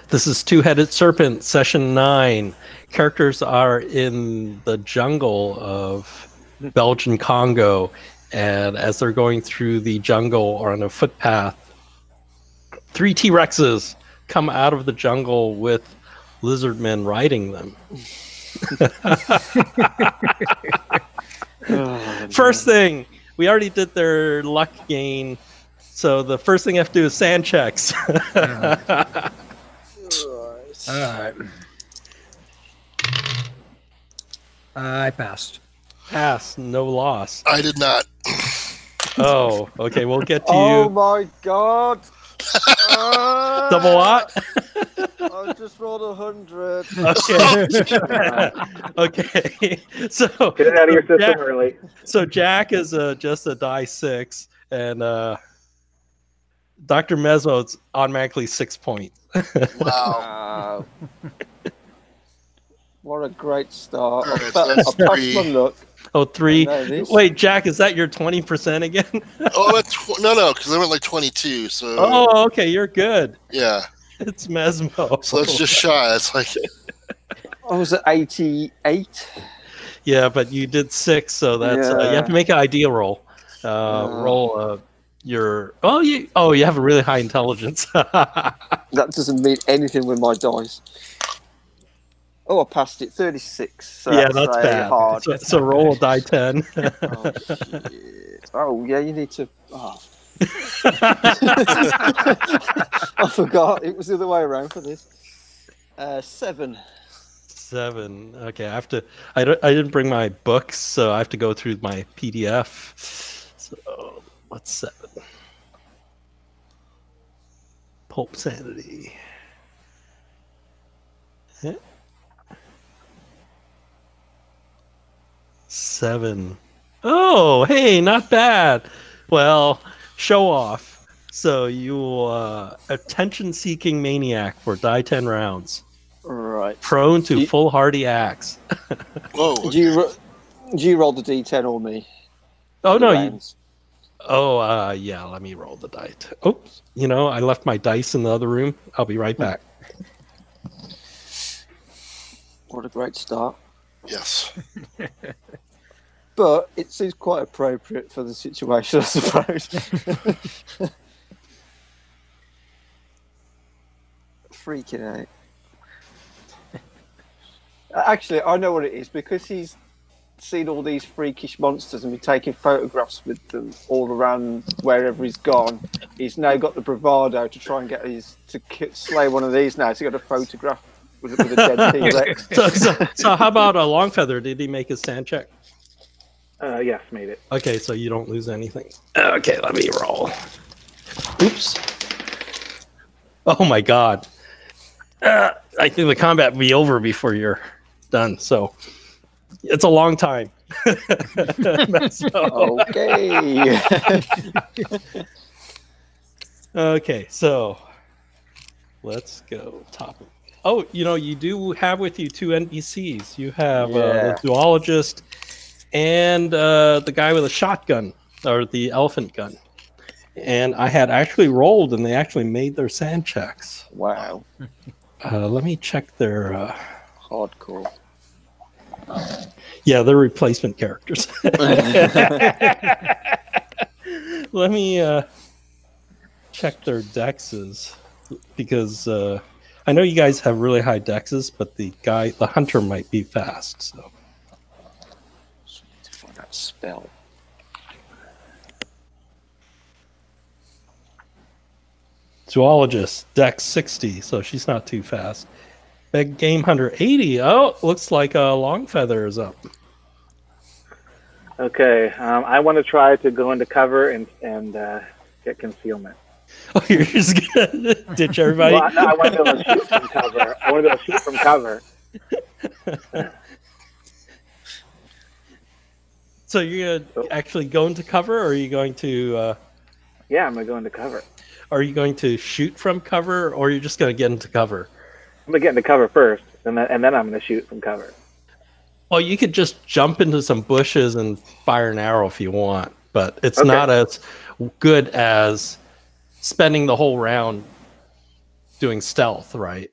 This is Two-Headed Serpent, Session 9. Characters are in the jungle of Belgian Congo, and as they're going through the jungle or on a footpath, 3 T-Rexes come out of the jungle with lizard men riding them. First thing, we already did their luck gain, so the first thing I have to do is sand checks. All right. I passed. Pass, no loss. I did not. Oh, okay, we'll get to you. Oh my god! Double what? I just rolled 100. Okay. Okay. So Get it out of your system Jack, early. So Jack is just a die 6, and Dr. Mezzo's automatically 6 points. Wow. What a great start. All right, I so that's passed 3. my luck. Oh, 3. I know this. Wait, Jack, is that your 20% again? Oh, that's no, because I went like 22. So Oh, okay, you're good. yeah. It's Mesmo. So that's just shy. It's like I was at 88. Yeah, but you did 6, so that's you have to make an idea roll. Roll your you have a really high intelligence. That doesn't mean anything with my dice. Oh, I passed it. 36. So Yeah, that's bad. Hard. So roll a die 10. Oh, shit. Oh, yeah, you need to. Oh. I forgot. It was the other way around for this. 7. 7. Okay, I have to. I didn't bring my books, so I have to go through my PDF. So what's 7? Pulp Sanity. Yeah. 7. Oh, hey, not bad. Well, show off. So you attention-seeking maniac for die 10 rounds. Right. Prone to foolhardy acts. whoa. Do you roll the d10 or me? Oh The no, rounds? yeah. Let me roll the die. Oops, I left my dice in the other room. I'll be right back. What a great start. Yes. But it seems quite appropriate for the situation, I suppose. Freaking out. Actually, I know what it is, because he's seen all these freakish monsters and been taking photographs with them all around wherever he's gone. He's now got the bravado to try and get slay one of these now. So he got a photograph with a dead T-Rex. So how about a Longfeather? Did he make his sand check? Yes, made it. Okay, so you don't lose anything. Okay, let me roll. Oops. Oh my god. I think the combat will be over before you're done, so it's a long time. Okay. Okay, so let's go top. Oh, you do have with you 2 NPCs. You have the zoologist and the guy with a shotgun, or the elephant gun. And I had actually rolled, and they actually made their sand checks. Wow. Let me check their... Hardcore. Yeah, they're replacement characters. Let me check their dexes, because I know you guys have really high dexes, but the hunter might be fast. So To find that spell. zoologist dex 60, so she's not too fast. Big game hunter 80. Oh, looks like Longfeather is up. Okay, I want to try to go into cover and get concealment. Oh, you're just gonna ditch everybody? Well, no, I want to be able to shoot from cover. I want to be able to shoot from cover. So you're gonna actually go into cover, or are you going to? Yeah, I'm gonna go into cover. Are you going to shoot from cover, or are you just going to get into cover? I'm gonna get into cover first, and then I'm gonna shoot from cover. Well, you could just jump into some bushes and fire an arrow if you want, but it's not as good as spending the whole round doing stealth, right?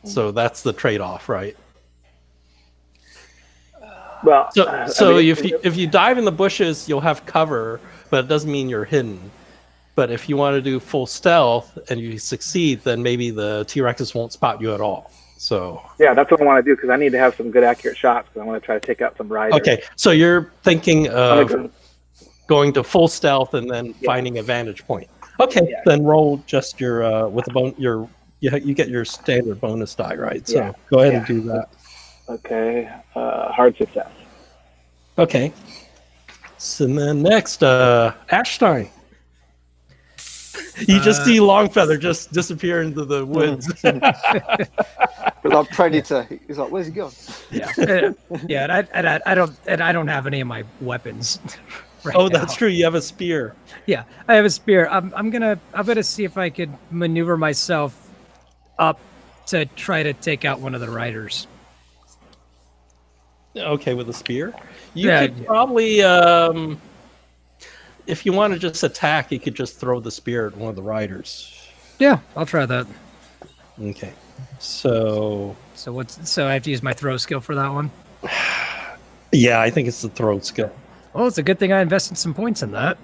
So that's the trade-off, right? Well, So if you dive in the bushes, you'll have cover, but it doesn't mean you're hidden. But if you want to do full stealth and you succeed, then maybe the T-Rexes won't spot you at all. So yeah, that's what I want to do because I need to have some good accurate shots because I want to try to take out some riders. okay, so you're thinking of going to full stealth and then finding a vantage point. Okay, then roll just your with the bone you get your standard bonus die, right? So go ahead and do that. Okay, hard success. Okay. So then next, Ashstein. You just see Longfeather just disappear into the woods. But like Predator, he's like, "Where's he gone?" Yeah, yeah, and I don't have any of my weapons. Right oh, now. That's true. You have a spear. Yeah, I have a spear. I'm gonna see if I could maneuver myself up to try to take out one of the riders. Okay, with a spear, you could probably, if you want to just attack, you could just throw the spear at one of the riders. Yeah, I'll try that. Okay, so I have to use my throw skill for that one. Yeah, I think it's the throw skill. Well, it's a good thing I invested some points in that.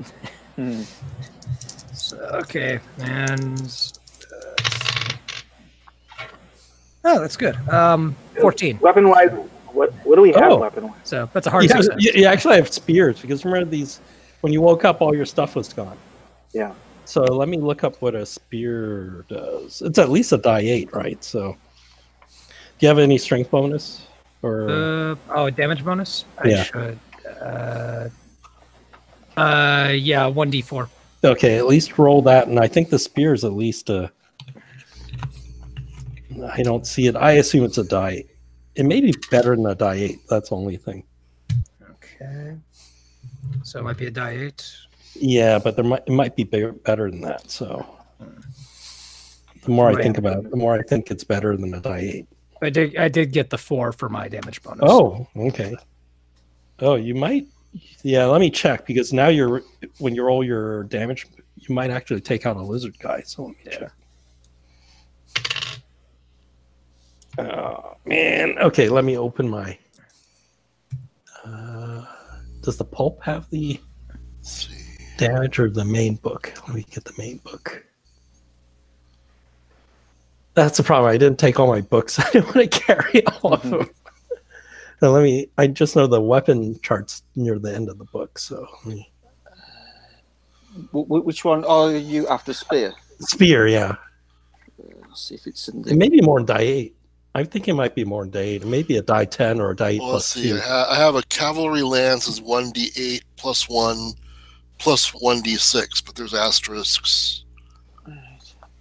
So, okay, and oh, that's good. 14. Weapon wise, what do we have weapon wise? So that's a hard success. You actually have spears because remember these. When you woke up, all your stuff was gone. Yeah. So let me look up what a spear does. It's at least a die 8, right? So, do you have any strength bonus or? A damage bonus? Yeah. I should. Yeah, 1d4. Okay, at least roll that, and I think the spear is at least a. I don't see it. I assume it's a die 8. It may be better than a die 8. That's the only thing. Okay. So it might be a die 8. Yeah, but it might be better than that. So the more I think about it, the more I think it's better than a die 8. I did get the 4 for my damage bonus. Oh, okay. Oh, you might. Yeah, let me check because now when you roll your damage, you might actually take out a lizard guy. So let me check. Oh man. Okay, let me open my. Does the pulp have the damage or the main book? Let me get the main book. That's the problem. I didn't take all my books. I didn't want to carry all of them. Now I just know the weapon chart's near the end of the book. So which one are you after? Spear? Spear, yeah. Let's see if it's in the... It may be more than die 8. I think it might be more than die 8. It may be a die 10 or a die 8 plus 2. I have a cavalry lance as 1d8 plus 1 plus 1d6, but there's asterisks.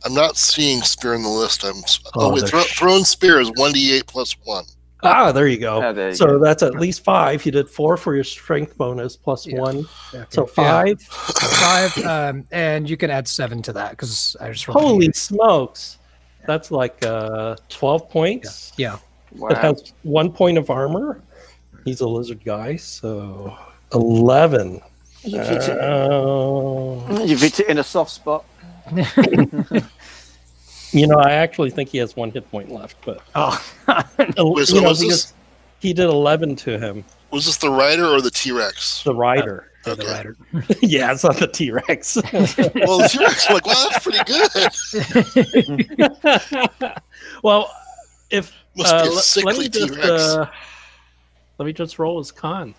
I'm not seeing spear in the list. Thrown spear is 1d8 plus 1. Ah, there you go. There you so go. That's at least 5. You did 4 for your strength bonus plus 1. Okay. So 5. 5, and you can add 7 to that because I just. Holy smokes! That's like 12 points. Yeah. Wow. It has 1 point of armor. He's a lizard guy, so 11. You've hit it in a soft spot. I actually think he has 1 hit point left, but this? He did 11 to him. Was this the rider or the T-Rex? The rider. Okay. The rider. Yeah, it's not the T-Rex. Well, the T-Rex, I'm like, wow, that's pretty good. Well, if Must be a sickly T-Rex. Let me just roll his con.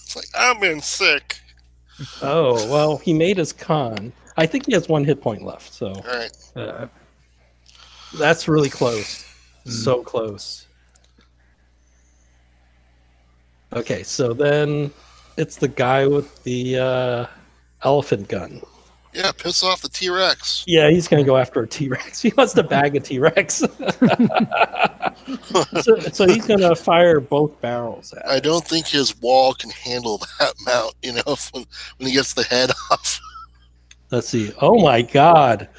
It's like, I'm in sick. Oh, well, he made his con. I think he has 1 hit point left, so. All right. That's really close. So close. Okay, so then it's the guy with the elephant gun. Yeah, piss off the T-Rex. Yeah, he's going to go after a T-Rex. He wants to bag a T-Rex. so he's going to fire both barrels at it. I don't think his wall can handle that mount, when he gets the head off. Let's see. Oh my God.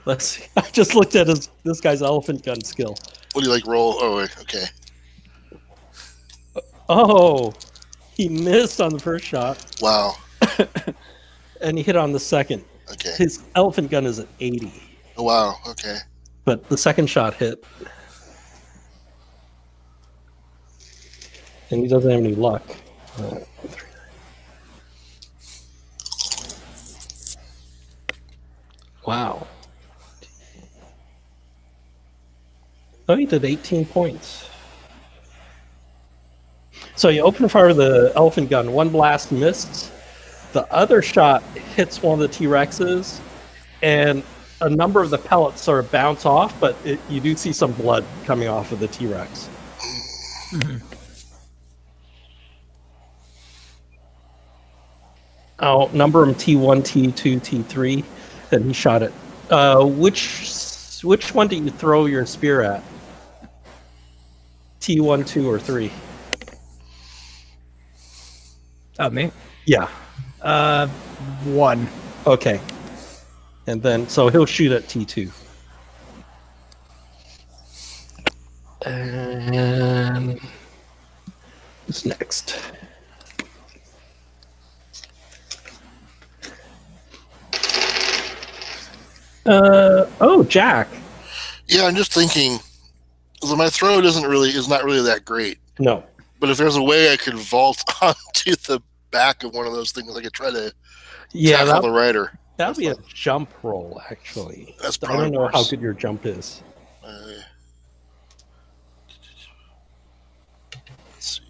Let's see. I just looked at this guy's elephant gun skill. What do you roll? Oh, wait, okay. Oh, he missed on the first shot. Wow. And he hit on the second. Okay. His elephant gun is at 80. Oh, wow, okay. but the second shot hit. And he doesn't have any luck. Wow. Oh, he did 18 points. So you open fire with the elephant gun. One blast missed. The other shot hits one of the T-Rexes, and a number of the pellets sort of bounce off, but you do see some blood coming off of the T-Rex. Mm-hmm. I'll number them T1, T2, T3, and he shot it. Which one do you throw your spear at? T1, 2, or 3? Oh, me? Yeah. 1. Okay. And then, so he'll shoot at T2. And who's next? Oh, Jack. Yeah, I'm just thinking. So my throw is not really that great. No. But if there's a way I could vault onto the back of one of those things, I could try to tackle the rider. That'd be a jump roll, actually. That's I probably don't know worse. how good your jump is. Let's see.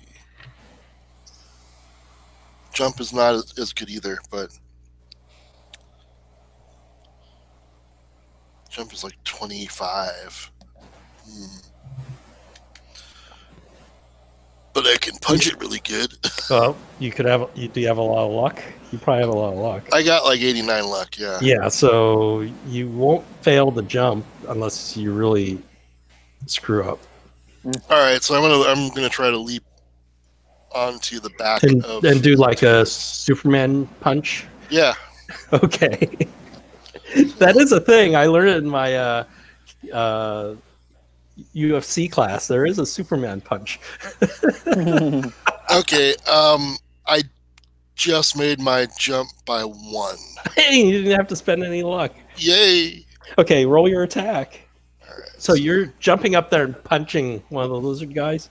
Jump is not as good either, but jump is like 25. But I can punch it really good. Well, do you have a lot of luck? You probably have a lot of luck. I got like 89 luck, yeah. Yeah, so you won't fail the jump unless you really screw up. All right, so I'm gonna try to leap onto the back and do like a Superman punch. Yeah. Okay. That is a thing. I learned it in my UFC class. There is a Superman punch. Okay. I just made my jump by 1. Hey, you didn't have to spend any luck. Yay! Okay, roll your attack. All right, so you're jumping up there and punching one of the lizard guys.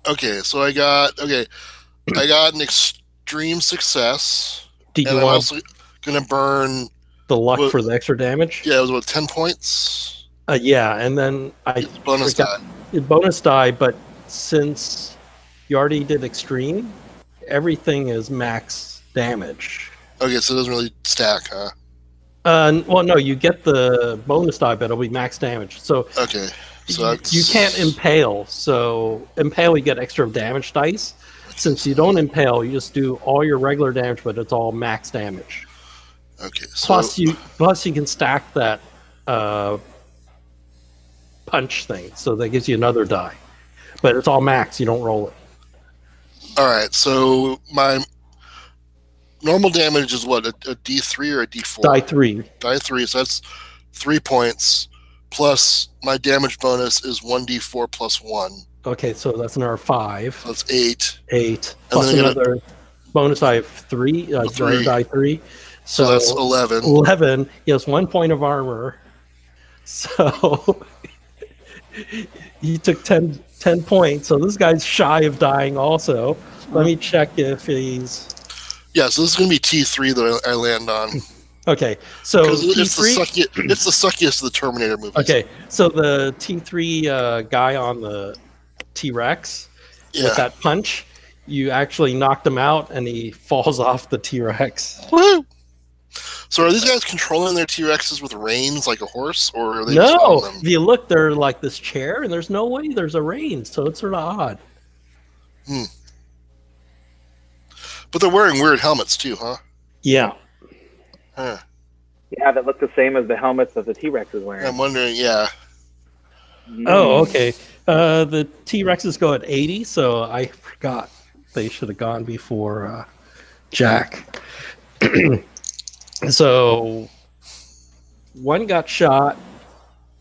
Okay, so I got an extreme success. And I'm also gonna burn the luck for the extra damage. Yeah, it was about 10 points. Yeah, and then bonus die. Bonus die, but since you already did extreme, everything is max damage. Okay, so it doesn't really stack, huh? Well, no, you get the bonus die, but it'll be max damage. So okay, so you can't impale. So impale, you get extra damage dice. Since you don't impale, you just do all your regular damage, but it's all max damage. Okay. So Plus you can stack that punch thing, so that gives you another die. But it's all max. You don't roll it. All right. So my normal damage is what, a D3 or a D4? Die 3. Die 3. So that's 3 points. Plus my damage bonus is 1D4 plus 1. Okay, so that's another 5. So that's 8. 8. Plus another bonus die of 3. 3. Die 3. So that's 11. 11. He has 1 point of armor. So he took 10 points. So this guy's shy of dying also. Let me check if he's... Yeah, so this is going to be T3 that I land on. Okay, so T3... It's the suckiest of the Terminator movies. Okay, so the T3 guy on the T-Rex with that punch, you actually knocked him out and he falls off the T-Rex. Woo! So are these guys controlling their T-Rexes with reins like a horse, or are they just on them? If you look, they're like this chair, and there's no way there's a rein, so it's sort of odd. But they're wearing weird helmets too, huh? Yeah. Huh. Yeah, that look the same as the helmets that the T-Rex is wearing. I'm wondering, yeah. Oh, okay. The T-Rexes go at 80, so I forgot they should have gone before Jack. So one got shot.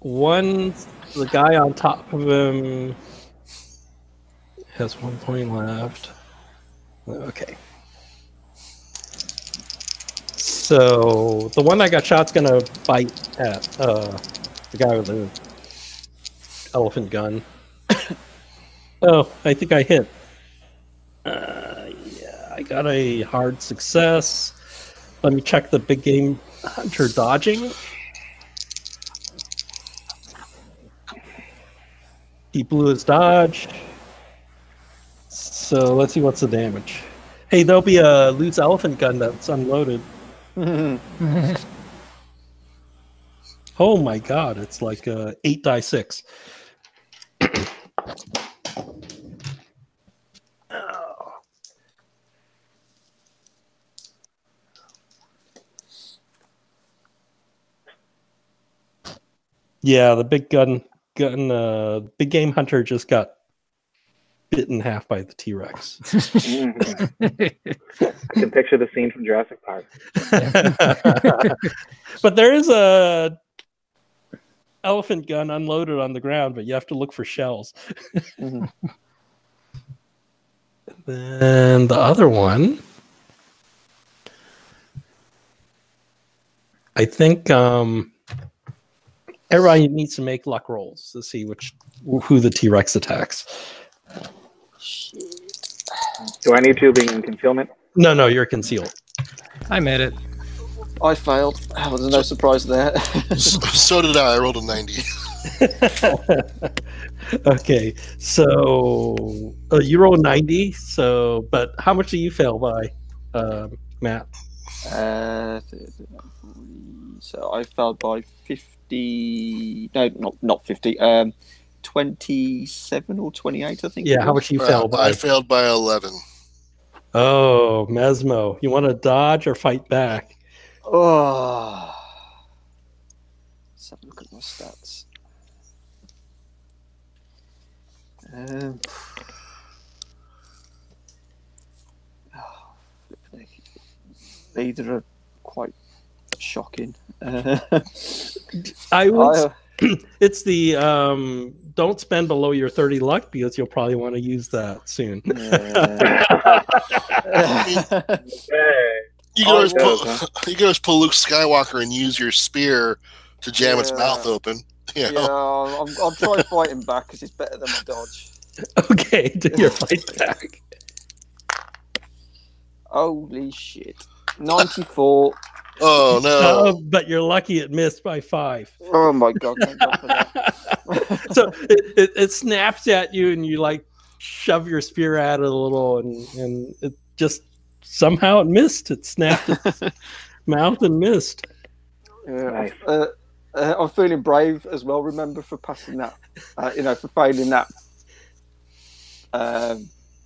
The guy on top of him has 1 point left. Okay. So the one that got shot's gonna bite at The guy with the elephant gun. Oh, I think I hit. Yeah, I got a hard success. Let me check the big game hunter dodging. He blew his dodge. So let's see what's the damage. Hey, there'll be a loose elephant gun that's unloaded. Oh my god, it's like 8d6. Yeah, the big big game hunter just got bit in half by the T-Rex. I can picture the scene from Jurassic Park. But there is a elephant gun unloaded on the ground, but you have to look for shells. And then the other one, I think everybody needs to make luck rolls to see who the T-Rex attacks. Do I need to be in concealment? No, you're concealed. I made it. I failed. Oh, there's no surprise there. So did I. I rolled a 90. Okay, so you roll 90. So, but how much do you fail by, Matt? So I failed by 50. No, not 50. 27 or 28, I think. Yeah, how much you fail by? I failed by 11. Oh, Mesmo, you want to dodge or fight back? Oh. Let's have a look at my stats. Either are quite shocking. I would. It's the don't spend below your 30 luck because you'll probably want to use that soon. You can always pull Luke Skywalker and use your spear to jam its mouth open. You know? Yeah, I'll try fighting back because it's better than my dodge. Okay, do your fight back. Holy shit. 94. Oh no! But you're lucky it missed by 5. Oh my god! Thank God for that. So it snaps at you, and you like shove your spear at it a little, and it just somehow it missed. It snapped its mouth and missed. Yeah, nice. I'm feeling brave as well. Remember, for passing that, for failing that.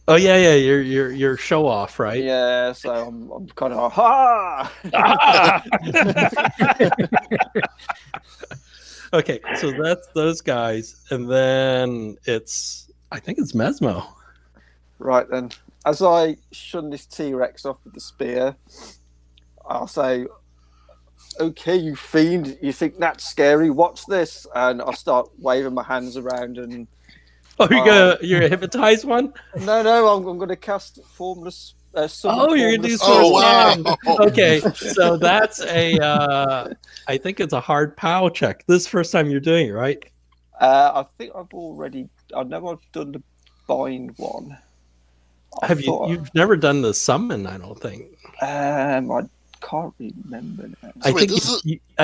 Oh yeah, your show off, right? Yeah, so I'm kind of ha. Okay, so that's those guys, and then I think it's Mesmo. Right then, as I shun this T-Rex off with the spear, I'll say, "Okay, you fiend, you think that's scary? Watch this!" And I'll start waving my hands around and. Oh, you're gonna hypnotize one? No, I'm gonna cast formless. You're gonna do wow. Okay, so that's I think it's a hard POW check. This is the first time you're doing it, right? I think I've done the bind one. You've never done the summon? I don't think. I can't remember now. I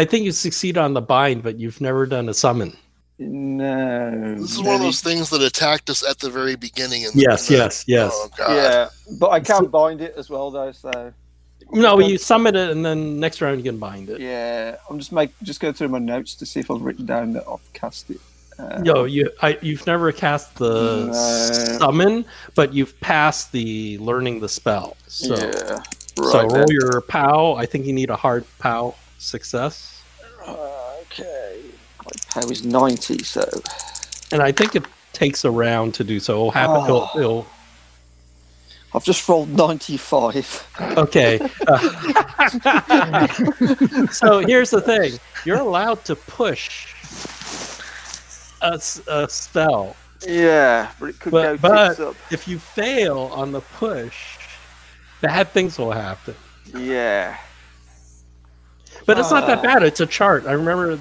think you succeed on the bind, but you've never done a summon. No. This is one of those things that attacked us at the very beginning. Yes. Oh, God. Yeah, but I can bind it as well, though. So. No, you summon it, and then next round you can bind it. Yeah, I'm just going through my notes to see if I've written down that I've cast it. You've never cast the summon, but you've passed the learning the spell. So, yeah. So roll your POW. I think you need a hard POW success. Okay. My POW is 90, so. And I think it takes a round to do so. It'll happen. It'll I've just rolled 95. Okay. So here's the thing. You're allowed to push a spell. Yeah, but it could go tits up. If you fail on the push, bad things will happen. Yeah. But it's not that bad. It's a chart. I remember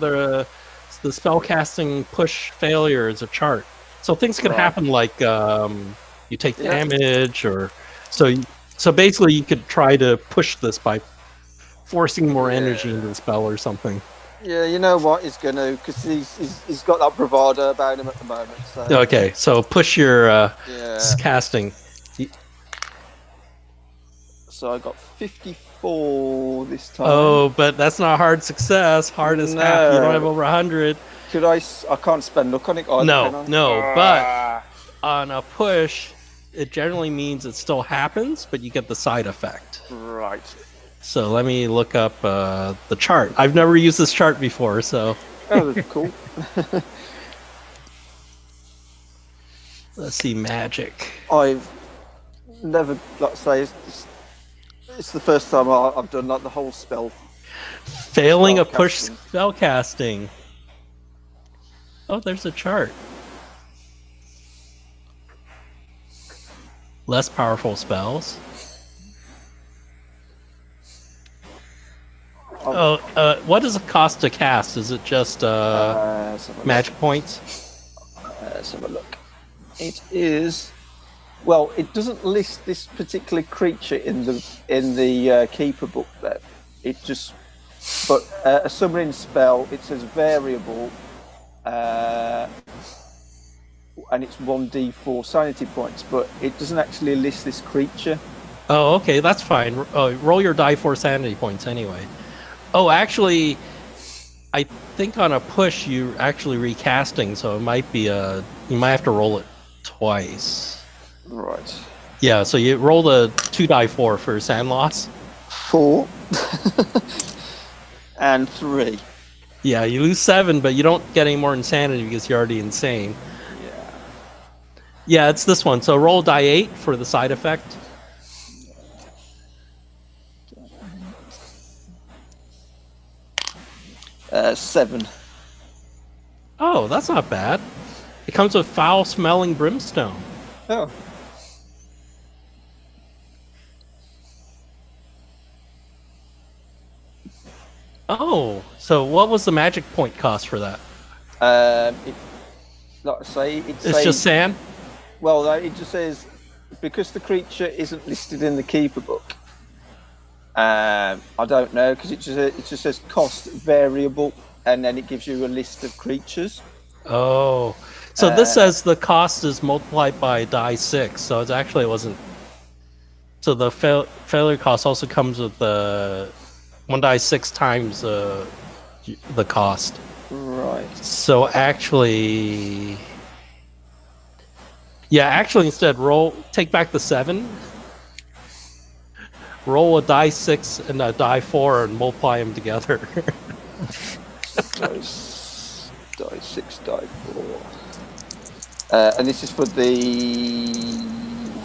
the spellcasting push failure is a chart. So things can happen like you take damage or so basically you could try to push this by forcing more energy into the spell or something. Yeah, you know what? He's going to, because he's got that bravado about him at the moment. So. Okay, so push your casting. So I got 54 this time. Oh, but that's not a hard success. Hard as half. You don't have over 100. Could I can't spend luck on it either. No. But on a push, it generally means it still happens, but you get the side effect. Right. So let me look up the chart. I've never used this chart before, so. Oh, that's cool. Let's see, magic. I've never, like I say, it's the first time I've done like the whole spell. Failing a push spell casting. Oh, there's a chart. Less powerful spells. What does it cost to cast? Is it just magic points? Let's have a look. It is. Well, it doesn't list this particular creature in the keeper book there. It just, but a summoning spell. It says variable, and it's 1d4 sanity points, but it doesn't actually list this creature. Oh, okay, that's fine. Roll your die for sanity points anyway. Oh, actually, I think on a push you're actually recasting, so it might be you might have to roll it twice. Right. Yeah, so you roll the 2d4 for sand loss. 4 and 3. Yeah, you lose 7, but you don't get any more insanity because you're already insane. Yeah. Yeah, it's this one. So roll die 8 for the side effect. Seven. Oh, that's not bad. It comes with foul-smelling brimstone. Oh. Oh, so what was the magic point cost for that? Like I say, it's just sand? Well, it just says, because the creature isn't listed in the keeper book, I don't know, because it just says cost variable, and then it gives you a list of creatures. Oh, so this says the cost is multiplied by die 6, so it actually wasn't. So the failure cost also comes with the 1 die 6 times the cost. Right. So actually, instead take back the 7. Roll a die 6 and a die 4 and multiply them together. die 6, die 4. And this is for the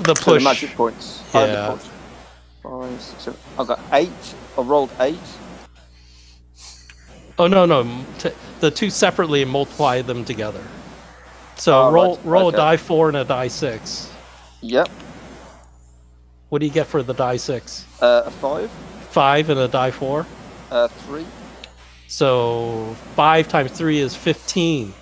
push. The magic points. Yeah. 5, 6, 7. I got 8. I rolled 8. Oh no! The 2 separately and multiply them together. So roll a die 4 and a die 6. Yep. What do you get for the die 6? A 5. 5 and a die 4? 3. So 5 times 3 is 15.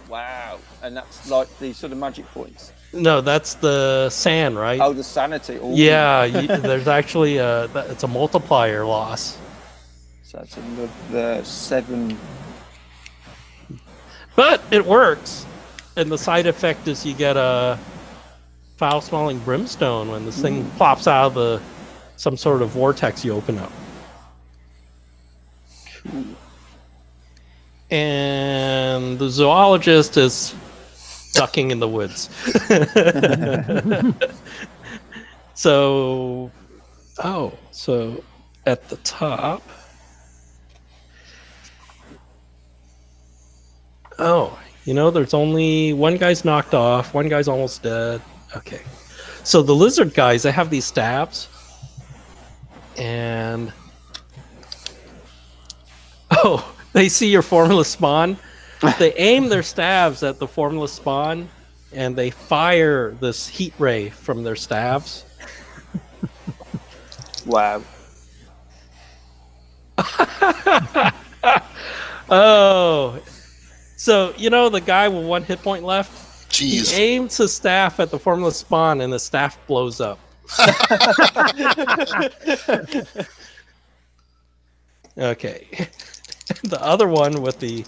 Wow. And that's like the sort of magic points. No, that's the sand, right? Oh, the sanity. Ooh. Yeah, there's actually it's a multiplier loss. So that's another 7. But it works. And the side effect is you get a foul-smelling brimstone when this thing plops out of some sort of vortex you open up. Cool. And the zoologist is ducking in the woods. So at the top. Oh, there's only one guy's knocked off, one guy's almost dead. Okay. So the lizard guys, they have these stabs. And they see your formless spawn. They aim their stabs at the formless spawn, and they fire this heat ray from their stabs. Wow. Oh, so you know the guy with 1 hit point left. Jeez. He aims his staff at the formless spawn, and the staff blows up. Okay, the other one with the.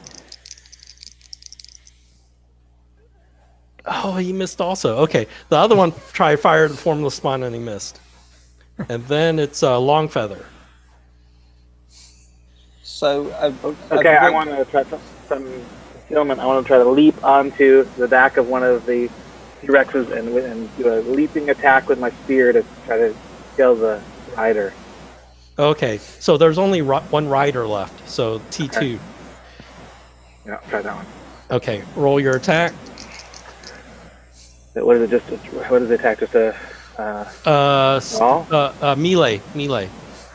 Oh, he missed also. Okay, the other one tried fire the formless spawn and he missed. And then it's long feather. So, Okay, I want to try some concealment. I want to try to leap onto the back of one of the T-Rexes and do a leaping attack with my spear to try to kill the rider. Okay, so there's only one rider left, so T2. Okay. Yeah, try that one. Okay, roll your attack. What is it? What is the attack? Just a melee.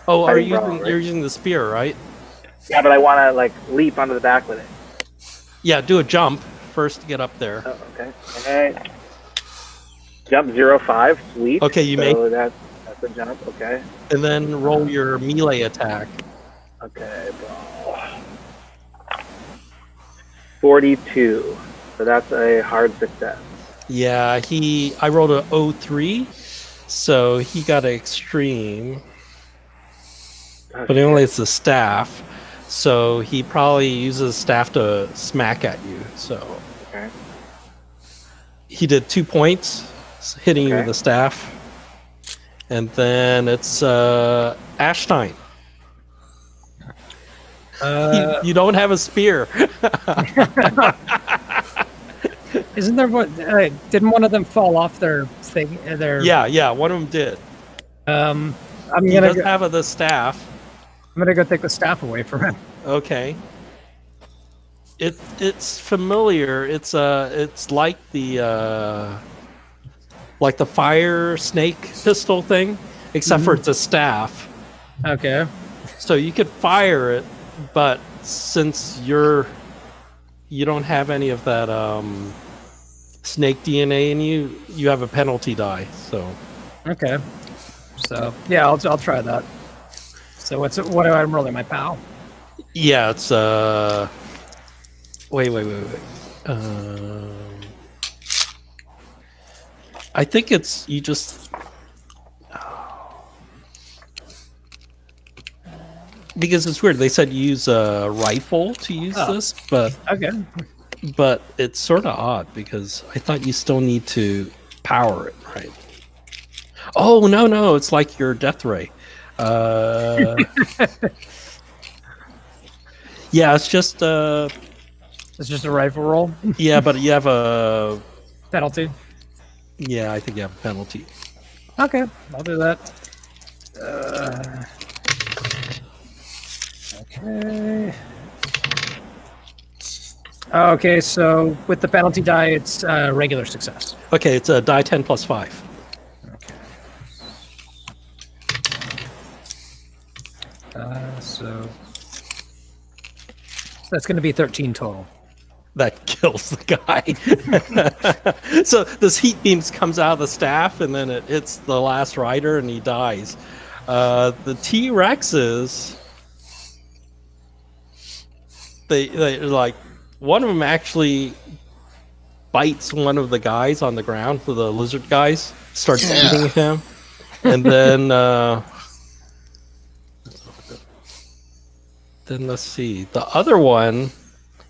Oh, are you Fighting brawl, you're right? using the spear, right? Yeah, but I want to like leap onto the back with it. Yeah, do a jump first to get up there. Oh, okay. Okay. Jump 0.5. Sweet. Okay, you so make. that's a jump. Okay. And then roll your melee attack. Okay, bro. 42. So that's a hard success. Yeah, I rolled a 03, so he got an extreme. But it only it's the staff, so he probably uses staff to smack at you. So Okay. he did 2 points, hitting you with Okay. the staff. And then it's Ashstein. You don't have a spear. Isn't there one? Didn't one of them fall off their thing? Yeah, one of them did. I'm He gonna does have the staff. I'm gonna go take the staff away from him. Okay. It's familiar. It's like the fire snake pistol thing, except for it's a staff. Okay. So you could fire it, but since you don't have any of that snake DNA in you, you have a penalty die. So Okay. So yeah, I'll try that. So what do I'm rolling my POW? yeah, it's wait. I think it's you just because it's weird. They said use a rifle to use this, but Okay. it's sort of odd because I thought you still need to power it, right? Oh no, it's like your death ray. Yeah, it's just It's just a rifle roll. yeah, but you have a Penalty. yeah, I think you have a penalty. Okay, I'll do that. Okay. Okay, so with the penalty die, it's regular success. Okay, it's a die 10 plus 5. Okay. So that's going to be 13 total. That kills the guy. So this heat beams comes out of the staff, and then it hits the last rider, and he dies. The T-Rexes, they like one of them actually bites one of the guys on the ground. The lizard guys starts eating him, and then let's see the other one.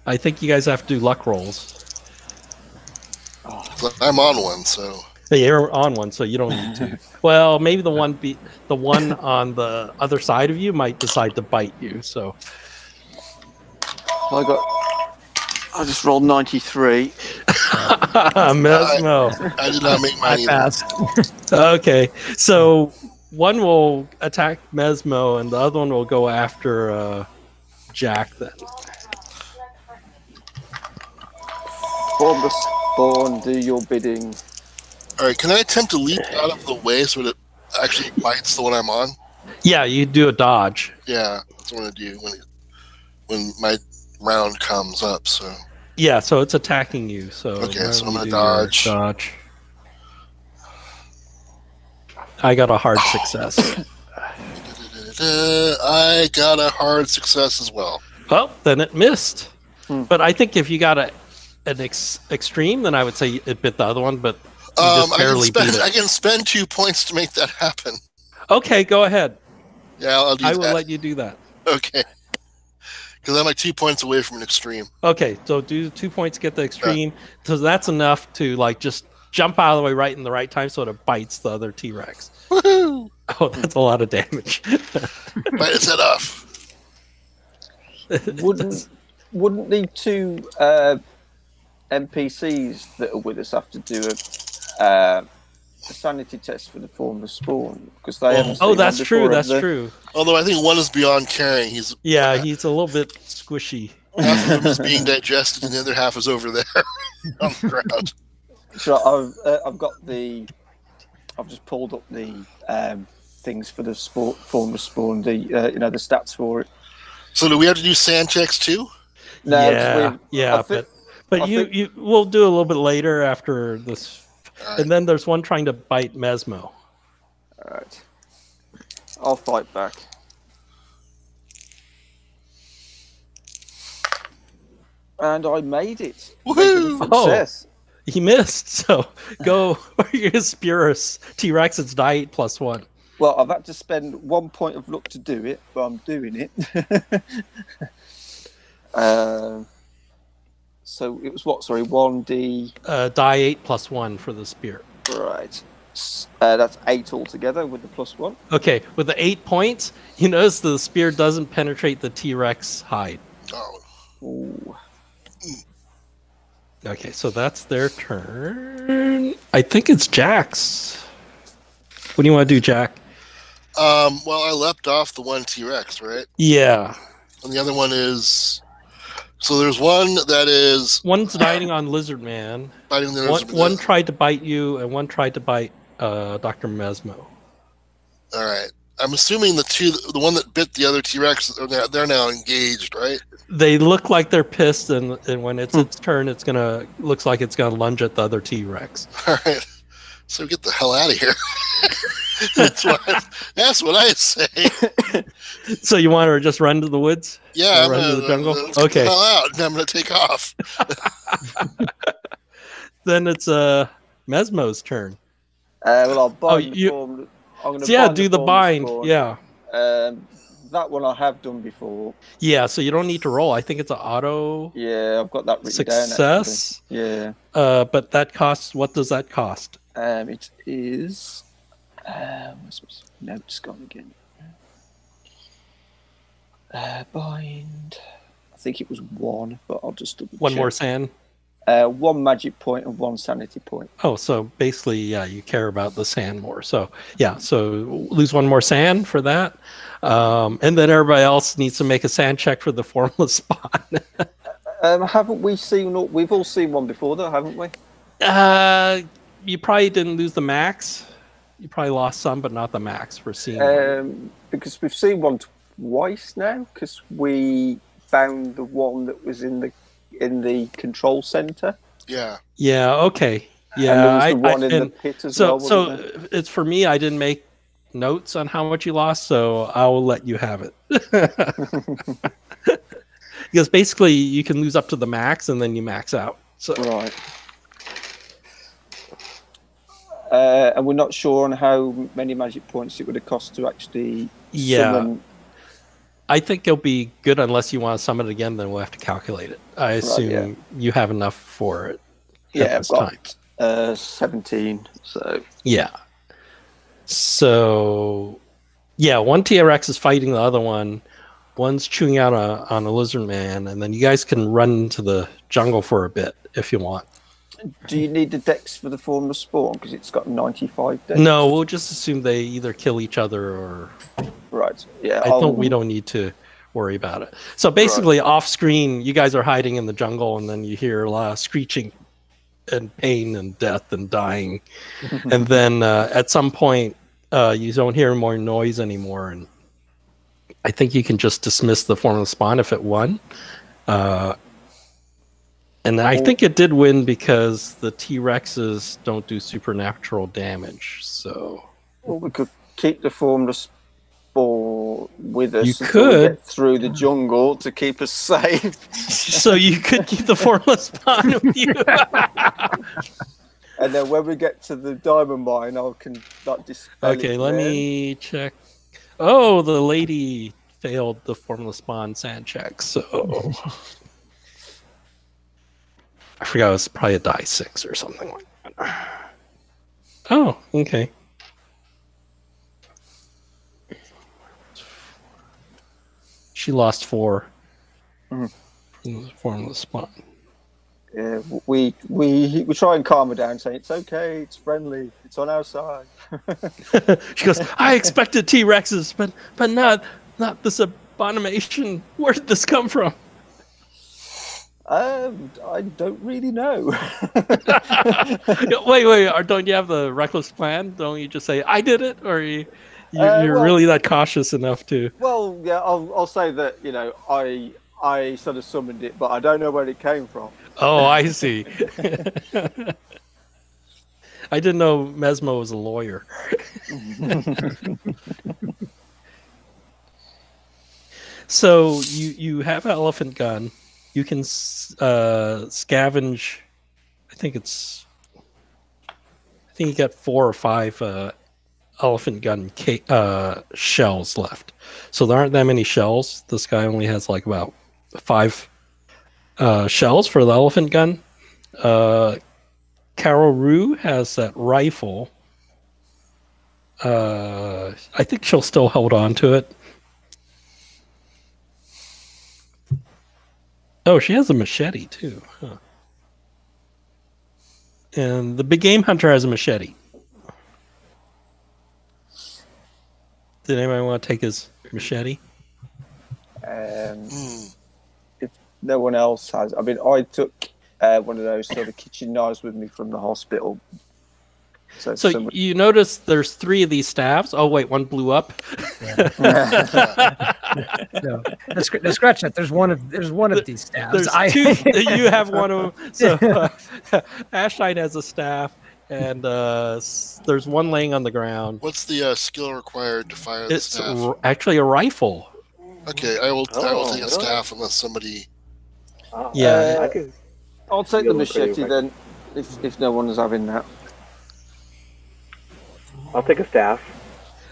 I think you guys have to do luck rolls. I'm on one, so. Hey, you're on one, so you don't need to. Well, maybe the one on the other side of you might decide to bite you. So I just rolled 93. Mesmo. I did not make mine I either. passed. Okay, so one will attack Mesmo, and the other one will go after Jack. Then. Spawn the spawn, do your bidding. Alright, can I attempt to leap out of the way so that it actually bites the one I'm on? Yeah, you do a dodge. Yeah, that's what I do when my round comes up, so. Yeah, so it's attacking you. So Okay, so I'm gonna do dodge. your dodge. I got a hard success. I got a hard success as well. Well, then it missed. But I think if you got an extreme, then I would say it bit the other one. But you just barely beat it. I can spend 2 points to make that happen. Okay, go ahead. Yeah, I'll do that. I will let you do that. Okay. Because I'm like 2 points away from an extreme. Okay, so do 2 points to get the extreme. So that's enough to like just jump out of the way right in the right time so it bites the other T-Rex. Woohoo! Oh, that's a lot of damage. Bite its head off. Wouldn't the two NPCs that are with us have to do a sanity test for the formless spawn? Because they haven't seen that's one true. before, That's have they? true. Although I think one is beyond carrying. He's a little bit squishy. Half of him is being digested, and the other half is over there on the ground. So I've just pulled up the things for the formless spawn. The the stats for it. So do we have to do sand checks too? No, but we'll do a little bit later after this, right. And then there's one trying to bite Mesmo. All right, I'll fight back. And I made it. Woohoo! Success. He missed. So go. You're gonna spear us T-Rex. It's die 8 + 1. Well, I've had to spend 1 point of luck to do it, but I'm doing it. So it was what? Sorry, 1d. Die 8 + 1 for the spear. Right. That's 8 altogether with the +1. Okay, with the 8 points, you notice the spear doesn't penetrate the T-Rex hide. Oh. Ooh. Okay, so that's their turn. I think it's Jack's. What do you want to do, Jack? Well, I leapt off the one T-Rex, right? Yeah. And the other one is... So there's one that is... One's biting on Lizard Man. Biting the Lizard Man. One tried to bite you, and one tried to bite Dr. Mesmo. All right. I'm assuming the one that bit the other T-Rex, they're now engaged, right? They look like they're pissed, and when it's its turn, looks like it's gonna lunge at the other T-Rex. All right. So get the hell out of here. That's what I say. So you want to just run to the woods? Yeah, run to the jungle. Let's get the hell out, and I'm gonna take off. Then it's Mesmo's turn. Well, I'll bind the form. I'm gonna do the bind. Spawn. Yeah. That one I have done before. Yeah, so you don't need to roll. I think it's an auto. Yeah, I've got that written success. Down, yeah. But that costs. What does that cost? It is. Notes gone again. Bind. I think it was 1, but I'll just double One check. more sand. 1 magic point and 1 sanity point. Oh, so basically, yeah, you care about the sand more. So yeah, so lose 1 more sand for that, and then everybody else needs to make a sand check for the formless spawn. Haven't we seen? We've all seen one before, though, haven't we? You probably didn't lose the max. You probably lost some, but not the max for seeing one. Because we've seen one twice now. Because we found the one that was in the control center. Yeah. Yeah. Okay. Yeah. And there was the one in the pit as well. So it's for me. I didn't make notes on how much you lost, so I'll let you have it. Because basically, you can lose up to the max, and then you max out. So right. And we're not sure on how many magic points it would have cost to actually summon. I think it'll be good unless you want to summon it again, then we'll have to calculate it. I assume you have enough for it. Yeah, I've got 17. So yeah. So yeah, one T-Rex is fighting the other one. One's chewing out on a lizard man, and then you guys can run into the jungle for a bit if you want. Do you need the dex for the formless spawn? Because it's got 95 dex. No, we'll just assume they either kill each other or... Right, yeah. We don't need to worry about it. So basically, off screen, you guys are hiding in the jungle, and then you hear a lot of screeching and pain and death and dying. And then at some point, you don't hear more noise anymore, and I think you can just dismiss the formless spawn if it won. And I think it did win because the T-Rexes don't do supernatural damage. So we could keep the formless spawn. with us You until we could. get through the jungle to keep us safe. So you could keep the formless spawn with you. And then when we get to the diamond mine, I can like dispel it. Okay, let there. me check. Oh, the lady failed the formless spawn sand check, so I forgot it was probably a die 6 or something like that. Oh, okay. She lost 4 in the formless spawn. Yeah, we try and calm her down, saying it's okay, it's friendly, it's on our side. She goes, I expected T-Rexes, but not this abomination. Where did this come from? I don't really know. Wait, don't you have the reckless plan? Don't you just say, I did it? Or you're well, really that cautious enough to... Well, yeah, I'll say that, I sort of summoned it, but I don't know where it came from. Oh, I see. I didn't know Mesmo was a lawyer. So you have an elephant gun. You can scavenge. I think you got 4 or 5 elephant gun shells left. So there aren't that many shells. This guy only has like about 5 shells for the elephant gun. Carol Rue has that rifle. I think she'll still hold on to it. Oh, she has a machete too. Huh. And the big game hunter has a machete. Did anybody want to take his machete? If no one else has, I mean, I took one of those sort of kitchen knives with me from the hospital. So you notice there's 3 of these staves. Oh wait, one blew up. No, scratch that. There's one of these staves. There's 2. You have one of them. So Ashline has a staff, and there's one laying on the ground. What's the skill required to fire the staff? It's actually a rifle. Okay, I will take a staff unless somebody. Yeah, I'll take the machete then, if no one is having that. I'll take a staff.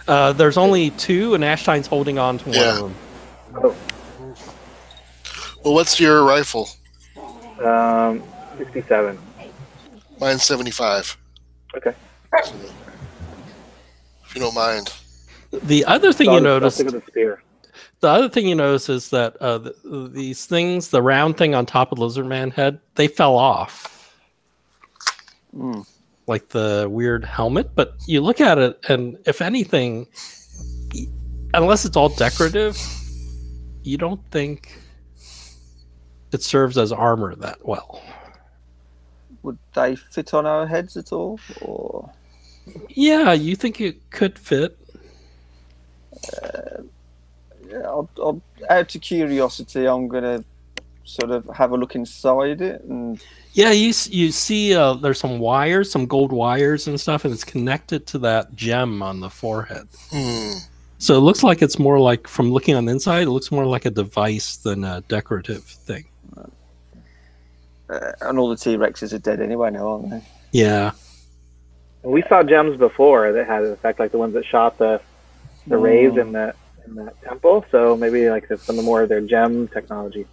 There's only 2, and Ashline's holding on to one of them. Oh. Well, what's your rifle? 67. Mine's 75. Okay. So, if you don't mind. The other thing you notice. I'll stick with the spear. The other thing you notice is that these things, the round thing on top of Lizardman head, they fell off. Like the weird helmet. But you look at it, and if anything, unless it's all decorative, you don't think it serves as armor that well. Would they fit on our heads at all? Or yeah, you think it could fit? Yeah, I'll, out of curiosity, I'm gonna sort of have a look inside it, and yeah, you see there's some wires, some gold wires and stuff, and it's connected to that gem on the forehead. So it looks like it's more like, from looking on the inside, it looks more like a device than a decorative thing. And all the T-Rexes are dead anyway now, aren't they? Yeah. We saw gems before that had an effect, like the ones that shot the rays in that temple. So maybe like some more of their gem technology.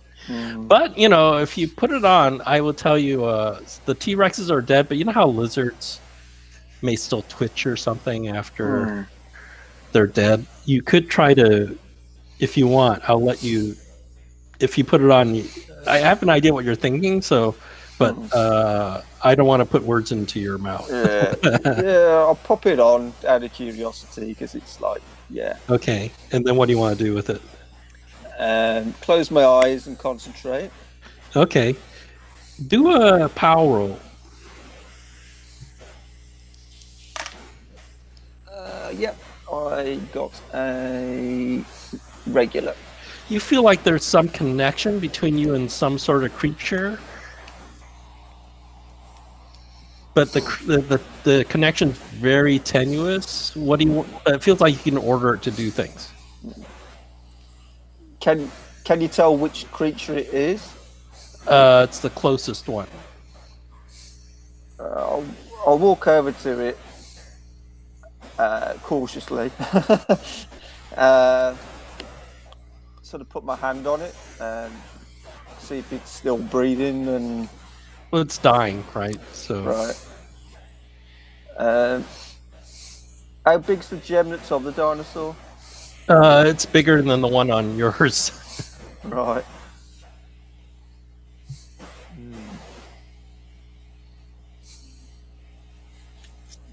But if you put it on, I will tell you, the T-Rexes are dead. But you know how lizards may still twitch or something after they're dead. You could try to, if you want. I'll let you. If you put it on, I have an idea what you're thinking. So, but I don't want to put words into your mouth. Yeah, I'll pop it on out of curiosity because it's like, yeah. Okay, and then what do you want to do with it? Close my eyes and concentrate. Okay, do a power roll. Yep, I got a regular. You feel like there's some connection between you and some sort of creature, but the connection's very tenuous. What do you? It feels like you can order it to do things. Can you tell which creature it is? It's the closest one. I'll walk over to it cautiously. Sort of put my hand on it and see if it's still breathing. And well, it's dying, right? So right. How big's the gem that's on the dinosaur? It's bigger than the one on yours. Right.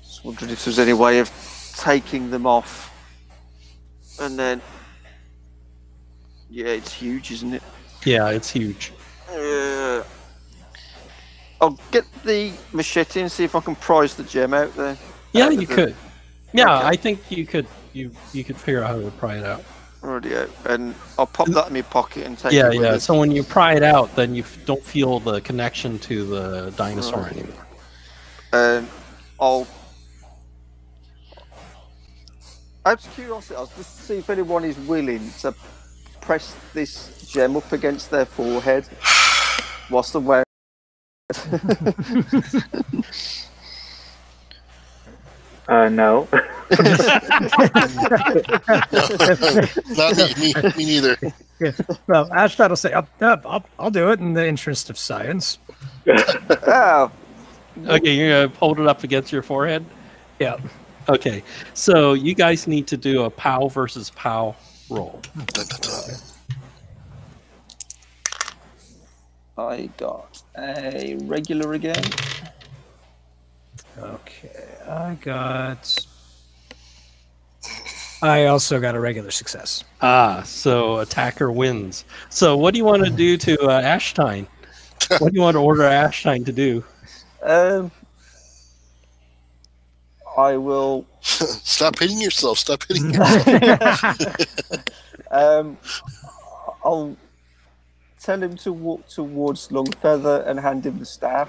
Just wondered if there's any way of taking them off. And then, yeah, it's huge, isn't it? Yeah, it's huge. I'll get the machete and see if I can prise the gem out there. Yeah, you could. Yeah, Okay. I think you could. You could figure out how to pry it out. Already out, and I'll pop that in my pocket and take Yeah, it with yeah. me. So when you pry it out, then you don't feel the connection to the dinosaur Right. anymore. And I'll. Out of curiosity, I'll just see if anyone is willing to press this gem up against their forehead whilst they're wearing. No. Not me neither. Well, Ashdod will say, I'll do it in the interest of science. Oh, Okay, you're gonna hold it up against your forehead. Yeah. Okay, so you guys need to do a POW versus POW roll. Dun, dun, dun. I got a regular again. Okay, I also got a regular success. So attacker wins. So what do you want to do to Ashtine? What do you want to order Ashtine to do? I will. Stop hitting yourself. Stop hitting yourself. I'll tell him to walk towards Longfeather and hand him the staff.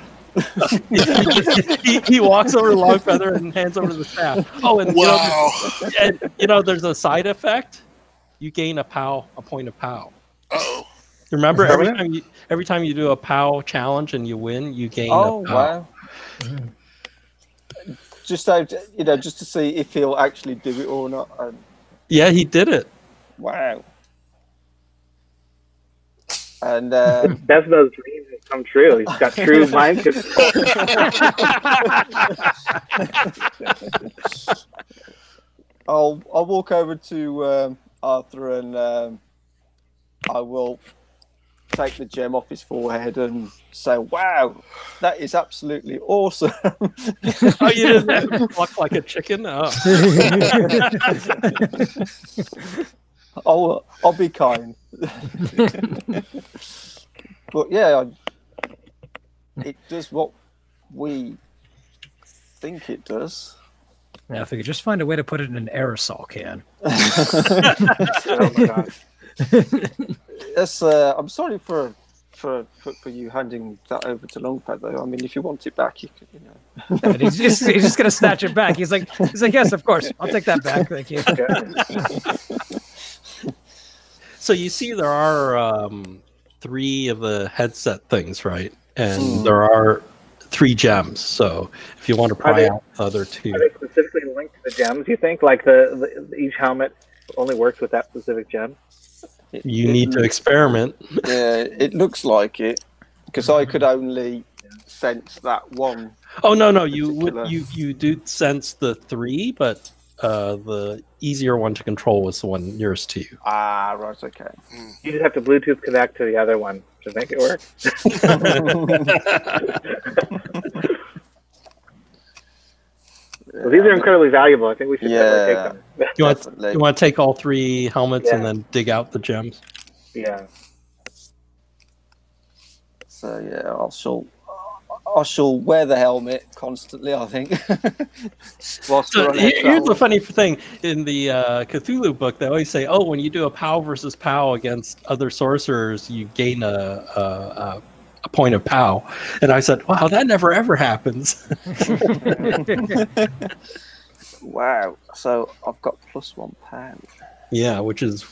he walks over to Longfeather and hands over the staff. Oh, and Wow. there's a side effect. You gain a point of POW. Uh-oh. Remember, Permanent? every time you do a POW challenge and you win, you gain Oh a POW. wow! Just so just to see if he'll actually do it or not. Yeah, he did it. Wow! And Desmo's dreams have come true. He's got true mind control. I'll walk over to Arthur and I will take the gem off his forehead and say, "Wow, that is absolutely awesome!" Oh, you didn't have to cluck like a chicken? Oh. I'll be kind. But yeah, it does what we think it does. Now, if we could just find a way to put it in an aerosol can. Oh my god. Yes, I'm sorry for you handing that over to Longfeather. I mean, if you want it back, you could, And he's just gonna snatch it back. He's like, yes, of course, I'll take that back. Thank you. So you see there are 3 of the headset things, right? And there are 3 gems. So if you want to pry out the other 2. Are they specifically linked to the gems, you think? Like the each helmet only works with that specific gem? You need to experiment. Yeah, it looks like it because I could only sense that one. Oh no, particular- you do sense the 3, but the easier one to control was the one nearest to you. Ah, right, okay. You just have to Bluetooth connect to the other one to make it work. Well, these are incredibly valuable. I think we should definitely take them. You Definitely. want to take all 3 helmets and Yeah. then dig out the gems? Yeah. So yeah, I shall wear the helmet constantly, I think. Whilst So we're on here's the travel. funny thing. In the Cthulhu book, they always say, oh, when you do a POW versus POW against other sorcerers, you gain a point of POW. And I said, wow, that never ever happens. Wow. So I've got +1 pound. Yeah, which is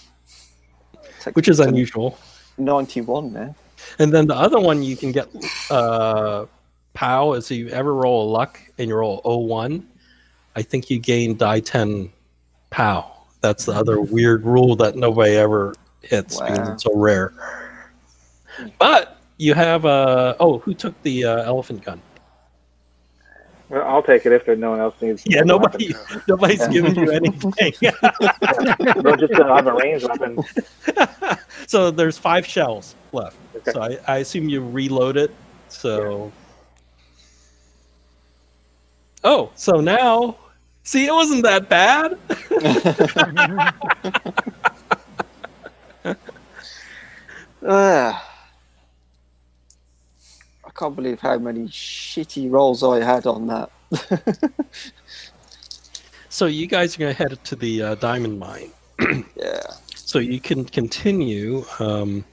which is unusual. 91 now. And then the other one you can get POW is if you ever roll a luck and you roll 01, I think you gain die 10 POW. That's the other weird rule that nobody ever hits because it's so rare. But you have who took the elephant gun? Well, I'll take it if there's no one else needs. Yeah, nobody's giving you anything. They'll just have a ranged weapon. So there's 5 shells left. Okay. So I assume you reload it. So so now, see, it wasn't that bad. I can't believe how many shitty rolls I had on that. So you guys are going to head to the diamond mine. Yeah. So you can continue. The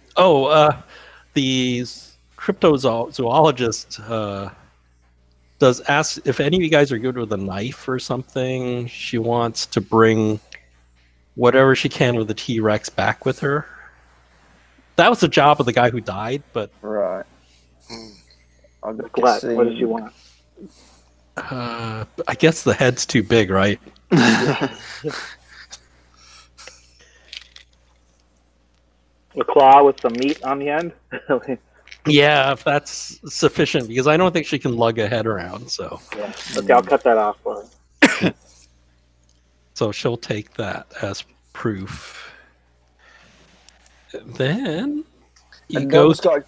cryptozoologist does ask if any of you guys are good with a knife or something. She wants to bring whatever she can with the T-Rex back with her. That was the job of the guy who died, but... Right. I'm glad. What does she want? I guess the head's too big, right? A claw with some meat on the end? Yeah, if that's sufficient, because I don't think she can lug a head around, so... Yeah. Okay, I'll cut that off for her. So she'll take that as proof. Then... Nobody's got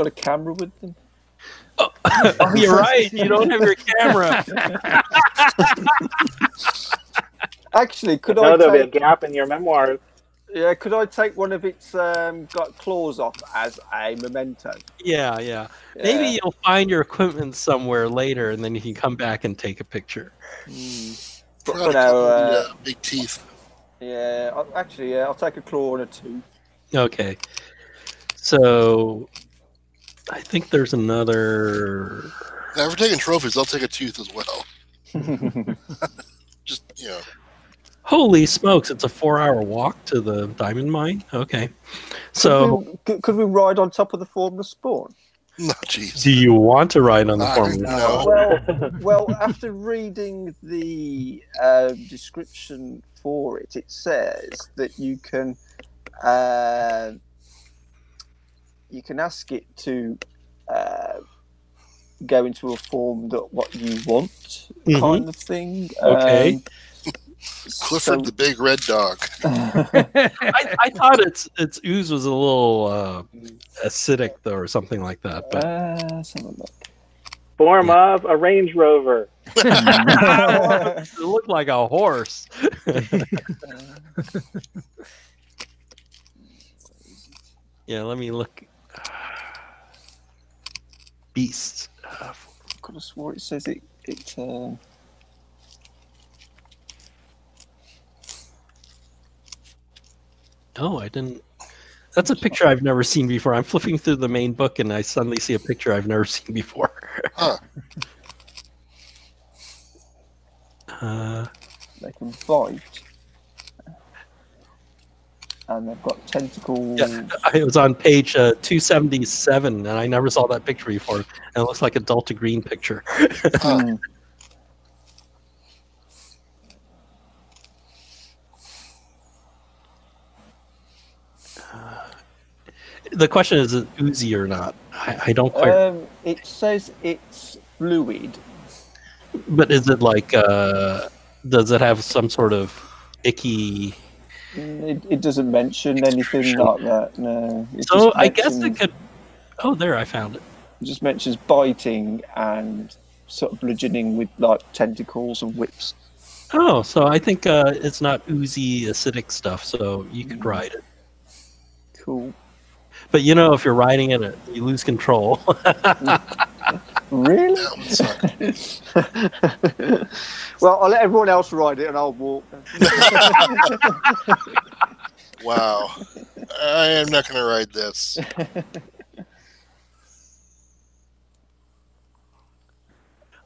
a camera with them? Oh, you're right. You don't have your camera. Actually, there'll be a gap in your memoirs. Yeah, could I take one of its got claws off as a memento? Yeah. Maybe you'll find your equipment somewhere later, and then you can come back and take a picture. But for now, big teeth. Yeah, I'll take a claw and a tooth. Okay. So, I think there's another... Now, if we're taking trophies, I'll take a tooth as well. Just, Holy smokes, it's a 4-hour walk to the diamond mine? Okay. So... Could we ride on top of the formless spawn? No, jeez. Do you want to ride on the formless spawn? Well, after reading the description for it, it says that you can ask it to go into a form that what you want, kind of thing. Okay. Clifford the big red dog. I thought its ooze was a little acidic, though, or something like that. But form of a Range Rover. It looked like a horse. Yeah, let me look. Beasts. I could have swore it says it. Oh, I didn't. That's a picture I've never seen before. I'm flipping through the main book and I suddenly see a picture I've never seen before. Huh. They can bite. And they've got tentacles. Yeah, it was on page 277, and I never saw that picture before. And it looks like a Delta Green picture. The question is it oozy or not? I don't quite... it says it's fluid. But is it like... does it have some sort of icky... It doesn't mention anything like that, no. So I guess it could... Oh, there, I found it. It just mentions biting and sort of bludgeoning with like tentacles and whips. Oh, so I think it's not oozy, acidic stuff, so you could ride it. Cool. But you know, if you're riding it, you lose control. Really? Well, I'll let everyone else ride it and I'll walk. Wow. I am not going to ride this.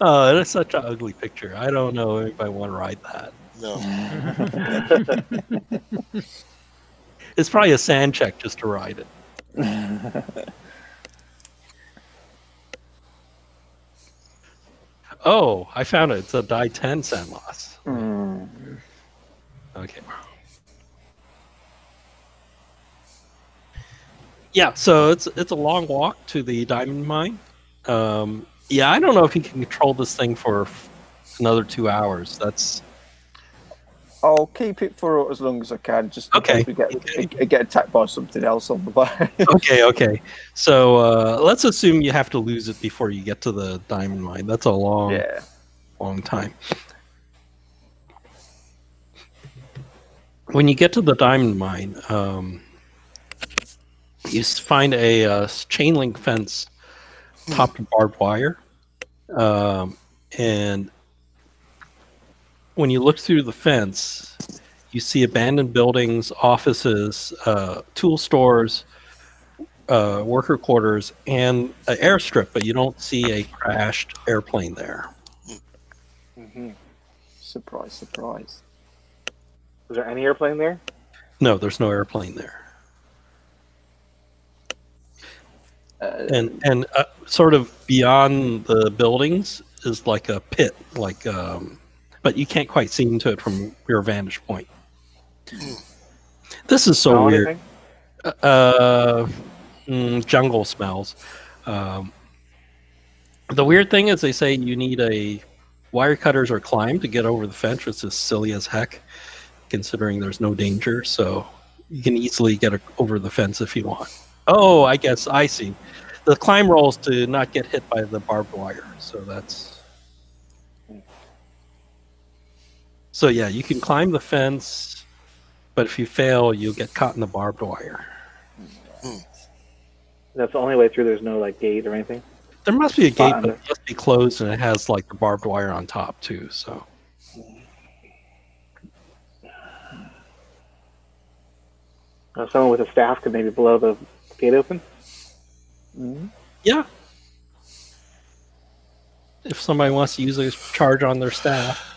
Oh, it is such an ugly picture. I don't know if I want to ride that. No. It's probably a sand check just to ride it. Oh, I found it. It's a die 10 sand loss. Okay. Yeah, so it's a long walk to the diamond mine. Yeah, I don't know if you can control this thing for another 2 hours. I'll keep it for as long as I can, just in case we get attacked by something else on the way. Okay. So let's assume you have to lose it before you get to the diamond mine. That's a long time. When you get to the diamond mine, you find a chain link fence topped with barbed wire. And when you look through the fence, you see abandoned buildings, offices, tool stores, worker quarters, and an airstrip, but you don't see a crashed airplane there. Surprise. Was there any airplane there? No, there's no airplane there. And sort of beyond the buildings is like a pit, but you can't quite see into it from your vantage point. This is so weird. Jungle smells. The weird thing is they say you need a wire cutters or climb to get over the fence, which is silly as heck, considering there's no danger. So you can easily get over the fence if you want. Oh, I guess I see. The climb rolls to not get hit by the barbed wire. So that's... So yeah, you can climb the fence, but if you fail, you'll get caught in the barbed wire. That's the only way through. There's no gate or anything. There must be a gate, but it must be closed, and it has the barbed wire on top too. So. Someone with a staff could maybe blow the gate open. Yeah. If somebody wants to use a charge on their staff.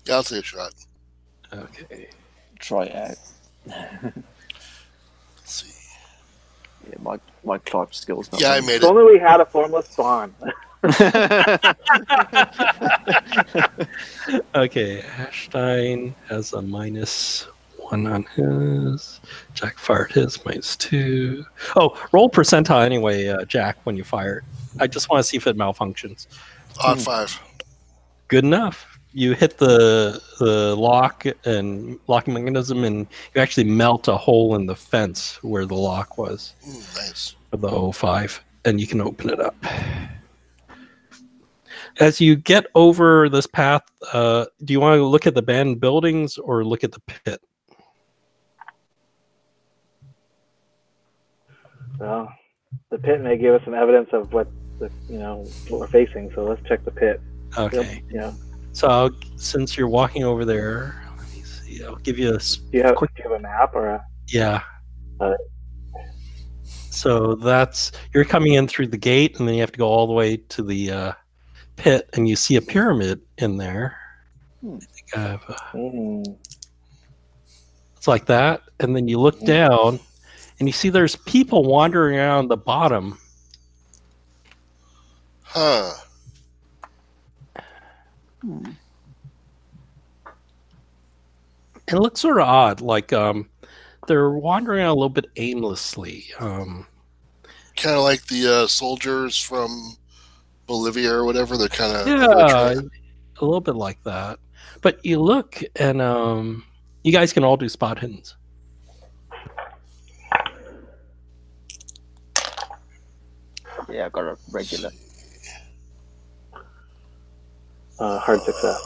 Yeah, I'll take a shot. Okay. Try it out. Let's see. Yeah, my climb skills. Yeah, I made it. If only we had a formless spawn. Okay, Ashstein has a -1 on his. Jack fired his -2. Oh, roll percentile anyway, Jack, when you fire it. I just want to see if it malfunctions. Odd 5. Good enough. You hit the lock and locking mechanism, and you actually melt a hole in the fence where the lock was. Nice. For the 05, and you can open it up. As you get over this path, do you want to look at the abandoned buildings or look at the pit? Well, the pit may give us some evidence of what what we're facing. So let's check the pit. Okay. Yeah. So since you're walking over there, let me see. I'll give you a do you have a map or a? Yeah. So you're coming in through the gate, and then you have to go all the way to the pit, and you see a pyramid in there. I think I have it's like that, and then you look down, and you see there's people wandering around the bottom. Huh. It looks sort of odd, they're wandering around a little bit aimlessly. Kind of like the soldiers from Bolivia or whatever. They're kind of a little bit like that. But you look, and you guys can all do spot hiddens. Yeah, I got a regular. Hard success.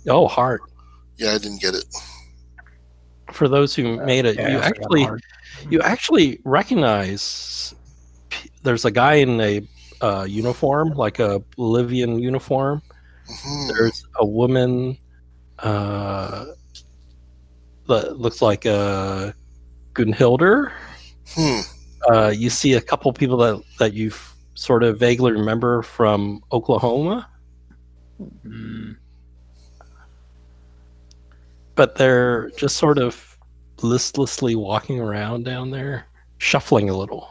Oh, hard. Yeah, I didn't get it. For those who made it, you actually recognize there's a guy in a uniform, like a Bolivian uniform. Mm-hmm. There's a woman that looks like Gunhilder. You see a couple people that you sort of vaguely remember from Oklahoma. But they're just sort of listlessly walking around down there, shuffling a little.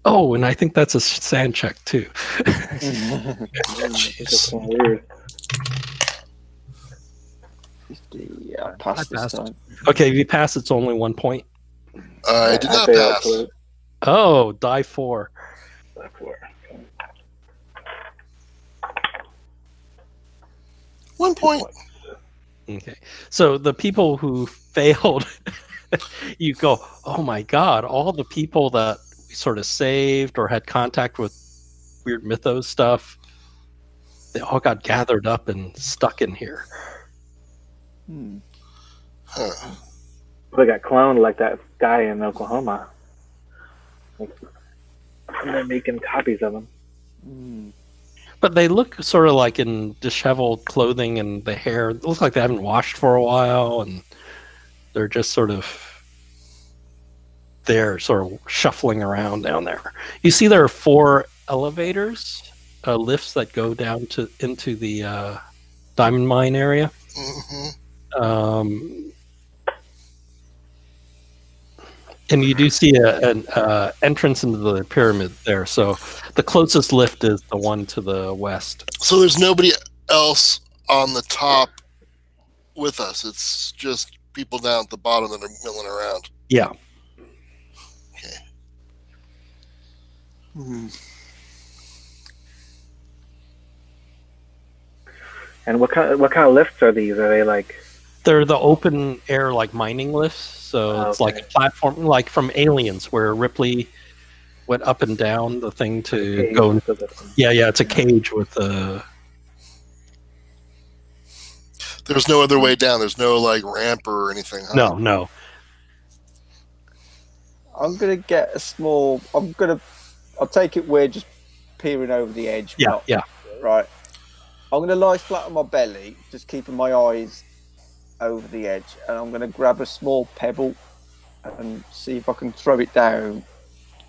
Oh, and I think that's a sand check too. It's weird. 50, yeah, I passed this time. Okay, if you pass, it's only 1 point. I did not failed, pass. so Oh, die 4. that's 4. 1 point. Okay, so the people who failed, you go, oh my god, all the people that we sort of saved or had contact with weird mythos stuff, they all got gathered up and stuck in here. Huh. They got cloned like that guy in Oklahoma. And they're making copies of them. But they look sort of like in disheveled clothing, and the hair, it looks like they haven't washed for a while, and they're just sort of there, sort of shuffling around down there. You see there are 4 elevators, lifts that go down into the diamond mine area. And you do see an entrance into the pyramid there. So the closest lift is the one to the west. So there's nobody else on the top with us. It's just people down at the bottom that are milling around. Yeah. Okay. And what kind of lifts are these? Are they like? They're the open air, like mining lifts. So it's like a platform, like from Aliens, where Ripley went up and down the thing to go. Yeah, it's a cage with a. There's no other way down. There's no like ramp or anything. Huh? No. I'm gonna get a small. I'll take it. We're just peering over the edge. Yeah. Right. I'm gonna lie flat on my belly, just keeping my eyes over the edge, and I'm going to grab a small pebble and see if I can throw it down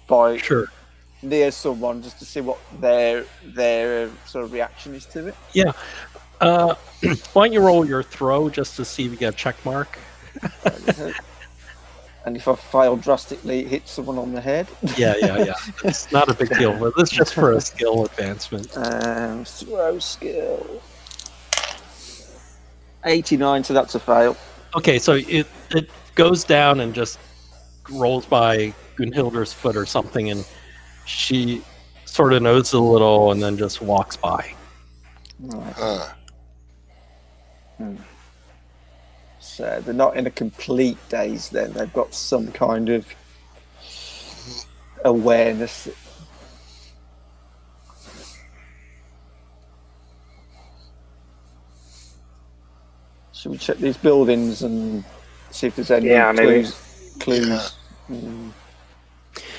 by near someone, just to see what their sort of reaction is to it. Yeah. Why don't you roll your throw just to see if you get a check mark? And if I fail drastically, hit someone on the head. Yeah. It's not a big deal, but it's just for a skill advancement. Throw skill. 89, so that's a fail. Okay, so it goes down and just rolls by Gunhilder's foot or something, and she sort of noses a little and then just walks by. Right. So they're not in a complete daze then. They've got some kind of awareness. Should we check these buildings and see if there's any clues?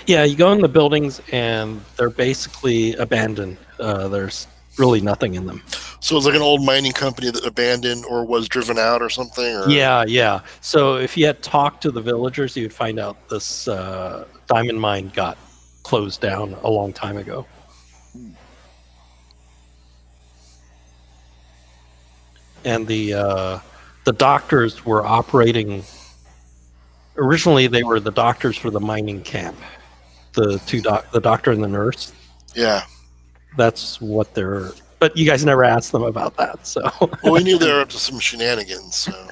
Yeah, you go in the buildings and they're basically abandoned. There's really nothing in them. So it's like an old mining company that abandoned or was driven out or something? Or? Yeah. So if you had talked to the villagers, you'd find out this diamond mine got closed down a long time ago. And the doctors were operating. Originally, they were the doctors for the mining camp. The doctor and the nurse. Yeah, that's what they're. But you guys never asked them about that, so. Well, we knew they were up to some shenanigans, so.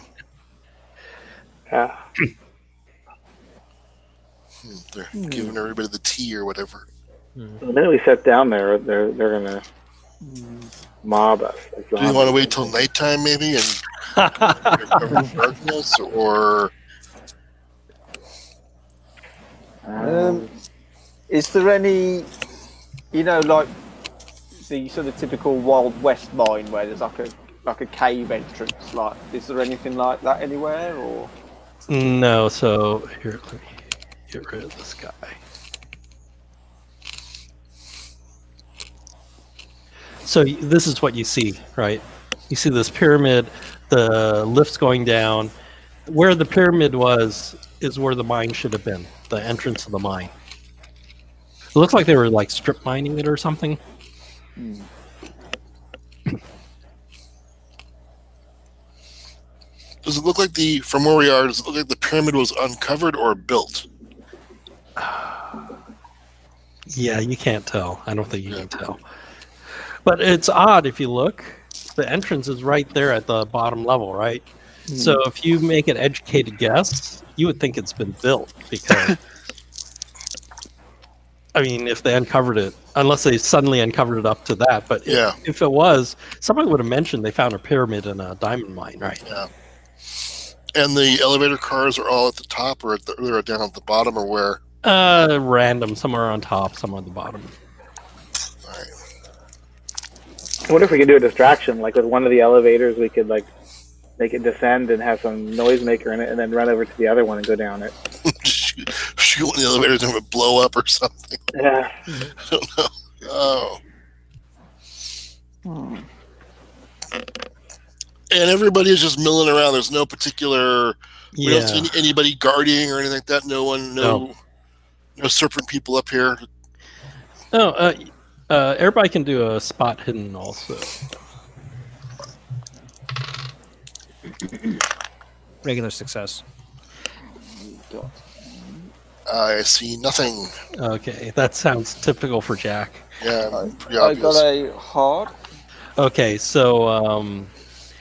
Yeah. They're giving everybody the tea or whatever. The minute we sit down there, they're gonna mob us. Do you want to wait till nighttime, maybe, and cover in darkness, or? Is there any, like the sort of typical Wild West mine where there's like a cave entrance? Like, is there anything like that anywhere, or? No. So here, let me get rid of this guy. So this is what you see, right? You see this pyramid, the lifts going down. Where the pyramid was is where the mine should have been, the entrance of the mine. It looks like they were like strip mining it or something. Does it look like from where we are, does it look like the pyramid was uncovered or built? Yeah, you can't tell. I don't think you can tell. But it's odd if you look. The entrance is right there at the bottom level, right? So if you make an educated guess, you would think it's been built because, I mean, if they uncovered it, unless they suddenly uncovered it up to that, but if it was, somebody would have mentioned they found a pyramid in a diamond mine, right? Yeah. And the elevator cars are all at the top, or they're down at the bottom, or where? Random, somewhere on top, somewhere on the bottom. All right. I wonder if we could do a distraction, like with one of the elevators, we could like make it descend and have some noisemaker in it, and then run over to the other one and go down it. Shoot one of the elevators and it would blow up or something. Yeah. I don't know. Oh. And everybody is just milling around. There's no particular. We don't see anybody guarding or anything like that. No serpent people up here. No, everybody can do a spot hidden also. Regular success. I see nothing. Okay, that sounds typical for Jack. Yeah, pretty I obvious. got a hard. Okay, so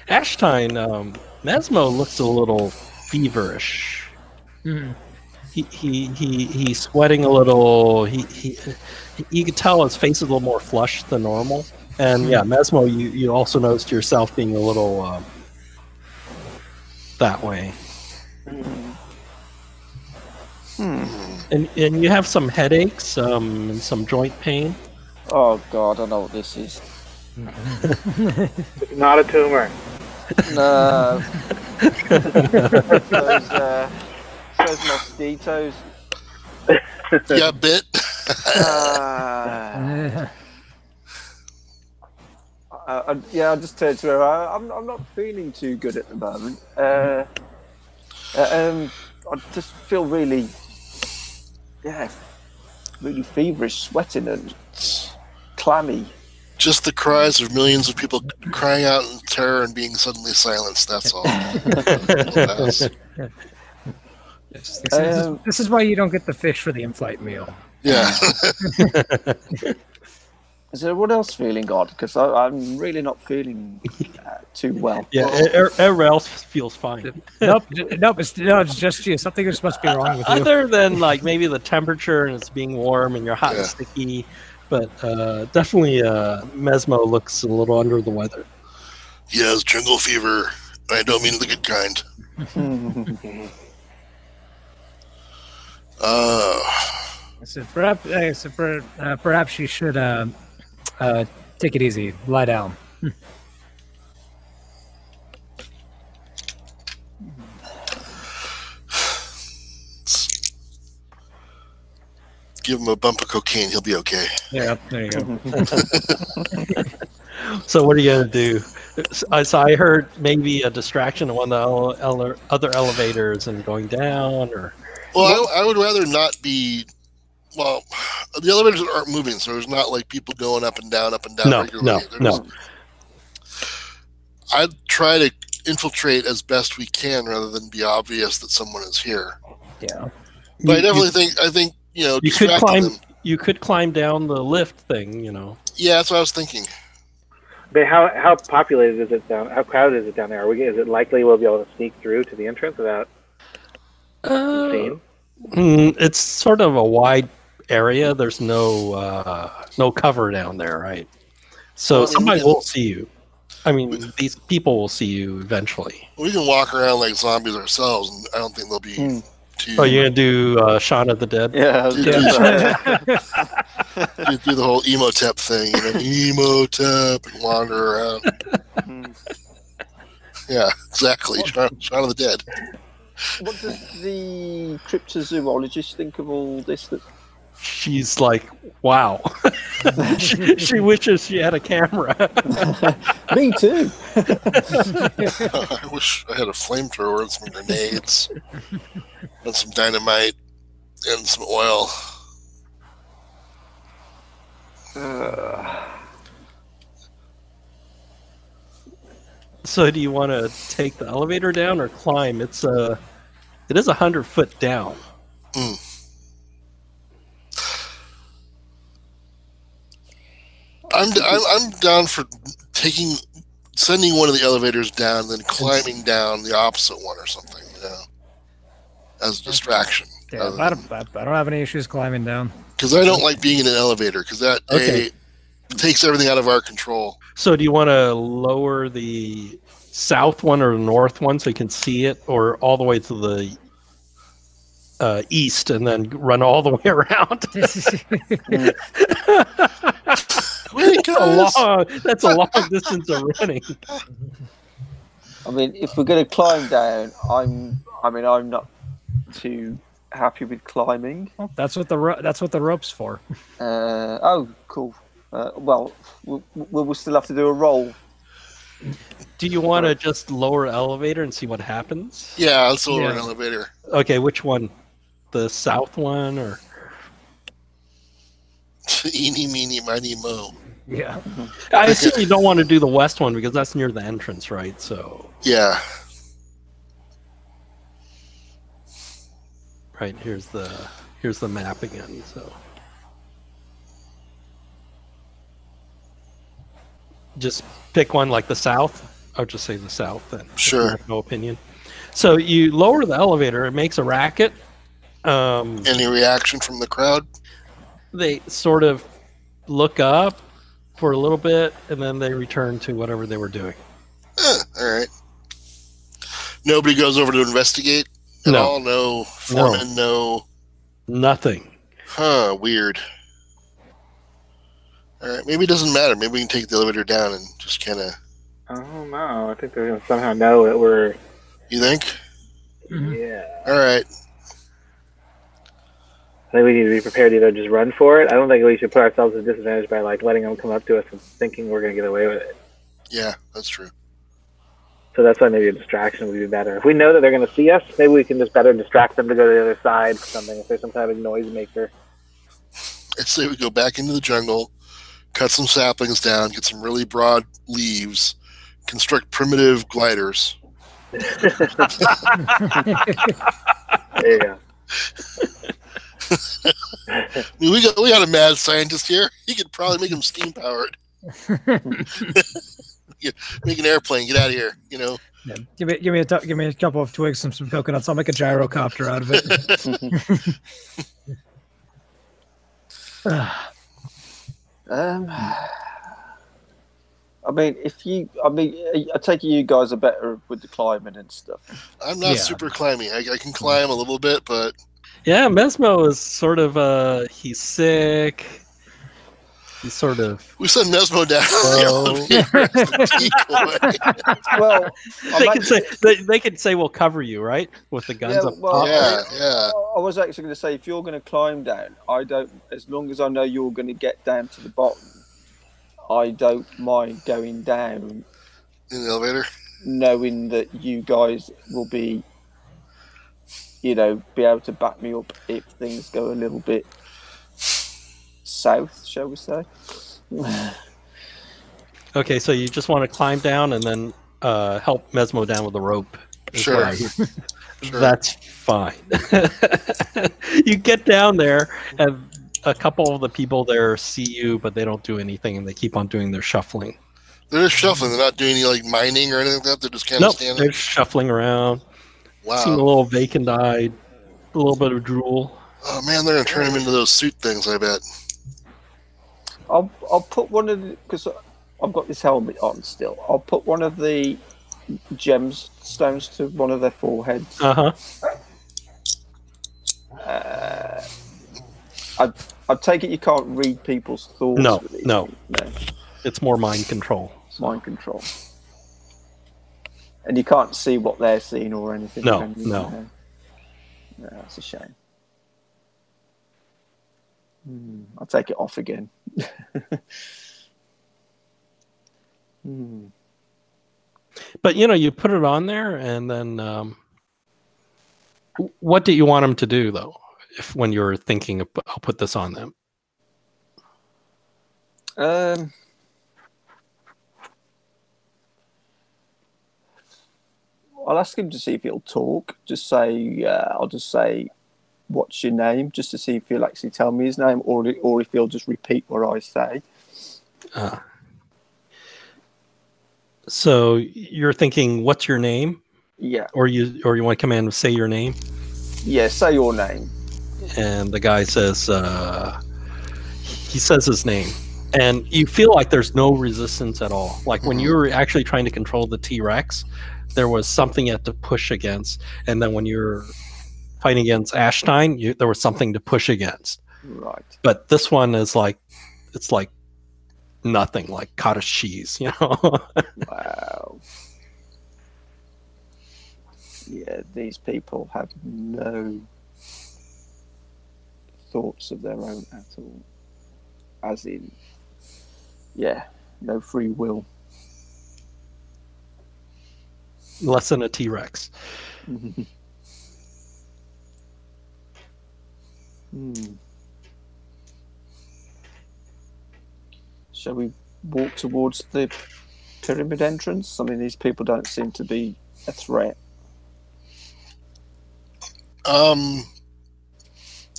Ashtine, Mesmo looks a little feverish. He's sweating a little. You can tell his face is a little more flushed than normal. And yeah, Mesmo, you also noticed yourself being a little that way. And you have some headaches, and some joint pain. Oh God, I know what this is. It's not a tumor. No. Those mosquitoes. Yeah, bit. I just turned to her. I'm not feeling too good at the moment. I just feel really feverish, sweating and clammy. Just the cries of millions of people crying out in terror and being suddenly silenced. That's all. This is why you don't get the fish for the in-flight meal. Yeah. Is everyone else feeling odd? Because I'm really not feeling too well. Yeah, everyone else feels fine. Nope, it's just you. Something just must be wrong with you. Other than like maybe the temperature and it's being warm and you're hot and sticky, but definitely Mesmo looks a little under the weather. He has jungle fever. I don't mean the good kind. So perhaps you should take it easy. Lie down. Give him a bump of cocaine. He'll be okay. Yeah, there you go. So what are you going to do? So I heard maybe a distraction of one of the other elevators and going down, or... Well, I would rather not be... Well, the elevators aren't moving, so there's not like people going up and down regularly. No. I'd try to infiltrate as best we can rather than be obvious that someone is here. Yeah. But I definitely think you could climb. You could climb down the lift thing. Yeah, that's what I was thinking. But how populated is it down? How crowded is it down there? Is it likely we'll be able to sneak through to the entrance without being seen? It's sort of a wide area. There's no cover down there, right? So somebody will see you. I mean, these people will see you eventually. We can walk around like zombies ourselves, and I don't think they'll be too... Oh, you're going to do Shaun of the Dead? Yeah. Do the whole Emotep thing, Emotep, and wander around. Yeah, exactly. Shaun of the Dead. What does the cryptozoologist think of all this? She's like, wow. she wishes she had a camera. Me too. I wish I had a flamethrower and some grenades and some dynamite and some oil. So do you want to take the elevator down or climb? It is 100 foot down. I'm down for sending one of the elevators down, then climbing down the opposite one or something, as a distraction. Yeah, I don't have any issues climbing down. Because I don't like being in an elevator, because that takes everything out of our control. So do you want to lower the south one or the north one so you can see it, or all the way to the east and then run all the way around? That's a long distance of running. I mean, if we're going to climb down, I'm not too happy with climbing. Well, that's what the rope's for. Oh, cool. Well, we'll still have to do a roll. Do you want to just lower elevator and see what happens? Yeah, let's lower an elevator. Okay, which one? The south one or? Eeny, meeny, miny, mo. Yeah. I assume you don't want to do the west one because that's near the entrance, right? So. Yeah. Right, here's the map again, so. Just pick one like the south. I'll just say the south then. Sure. No opinion. So you lower the elevator, it makes a racket. Any reaction from the crowd? They sort of look up for a little bit, and then they return to whatever they were doing. All right. Nobody goes over to investigate at all? No foreman, no... Nothing. Huh, weird. All right, maybe it doesn't matter. Maybe we can take the elevator down and just kind of... I don't know. I think they're going to somehow know that we're... You think? Mm-hmm. Yeah. All right. I think we need to be prepared to either just run for it. I don't think we should put ourselves at a disadvantage by letting them come up to us and thinking we're going to get away with it. Yeah, that's true. So that's why maybe a distraction would be better. If we know that they're going to see us, maybe we can just better distract them to go to the other side or something. If there's some kind of noise maker. I'd say we go back into the jungle, cut some saplings down, get some really broad leaves, construct primitive gliders. There you go. I mean, we got a mad scientist here. He could probably make him steam powered. Make an airplane. Get out of here. Yeah. Give me a couple of twigs and some coconuts. I'll make a gyrocopter out of it. I mean, I take it you guys are better with the climbing and stuff. I'm not super climby. I can climb a little bit, but yeah, Mesmo is sort of he's sick. He's sort of. We send Mesmo down. Well, they could say we'll cover you, right, with the guns up. Well, yeah. I was actually going to say, if you're going to climb down, as long as I know you're going to get down to the bottom, I don't mind going down in the elevator, knowing that you guys will be able to back me up if things go a little bit south, shall we say. Okay, so you just want to climb down and then help Mesmo down with the rope. Sure. That's fine. You get down there, and a couple of the people there see you, but they don't do anything, and they keep on doing their shuffling. They're just shuffling. They're not doing any mining or anything like that. They're just kind of standing. They're shuffling around. Wow. Seem a little vacant-eyed, a little bit of drool. Oh man, they're gonna turn him into those suit things. I bet. I'll put one of because I've got this helmet on still. I'll put one of the gemstones to one of their foreheads. I take it you can't read people's thoughts. No. It's more mind control. Mind control. And you can't see what they're seeing or anything. No. No, that's a shame. I'll take it off again. But you put it on there, and then what do you want them to do, though? When you're thinking, I'll put this on them. I'll ask him to see if he'll talk. I'll just say, "What's your name?" Just to see if he'll actually tell me his name, or if he'll just repeat what I say. So you're thinking, "What's your name?" Yeah. Or you want to command to say your name? Yeah. Say your name. And the guy says, he says his name, and you feel like there's no resistance at all. Like when you were actually trying to control the T-Rex, there was something you had to push against, and then when you're fighting against Ashstein, there was something to push against. Right. But this one is like, it's like nothing, like cottage cheese, you know? Wow. Yeah, these people have no thoughts of their own at all. As in, yeah, no free will. Less than a T-Rex. Shall we walk towards the pyramid entrance? I mean, these people don't seem to be a threat.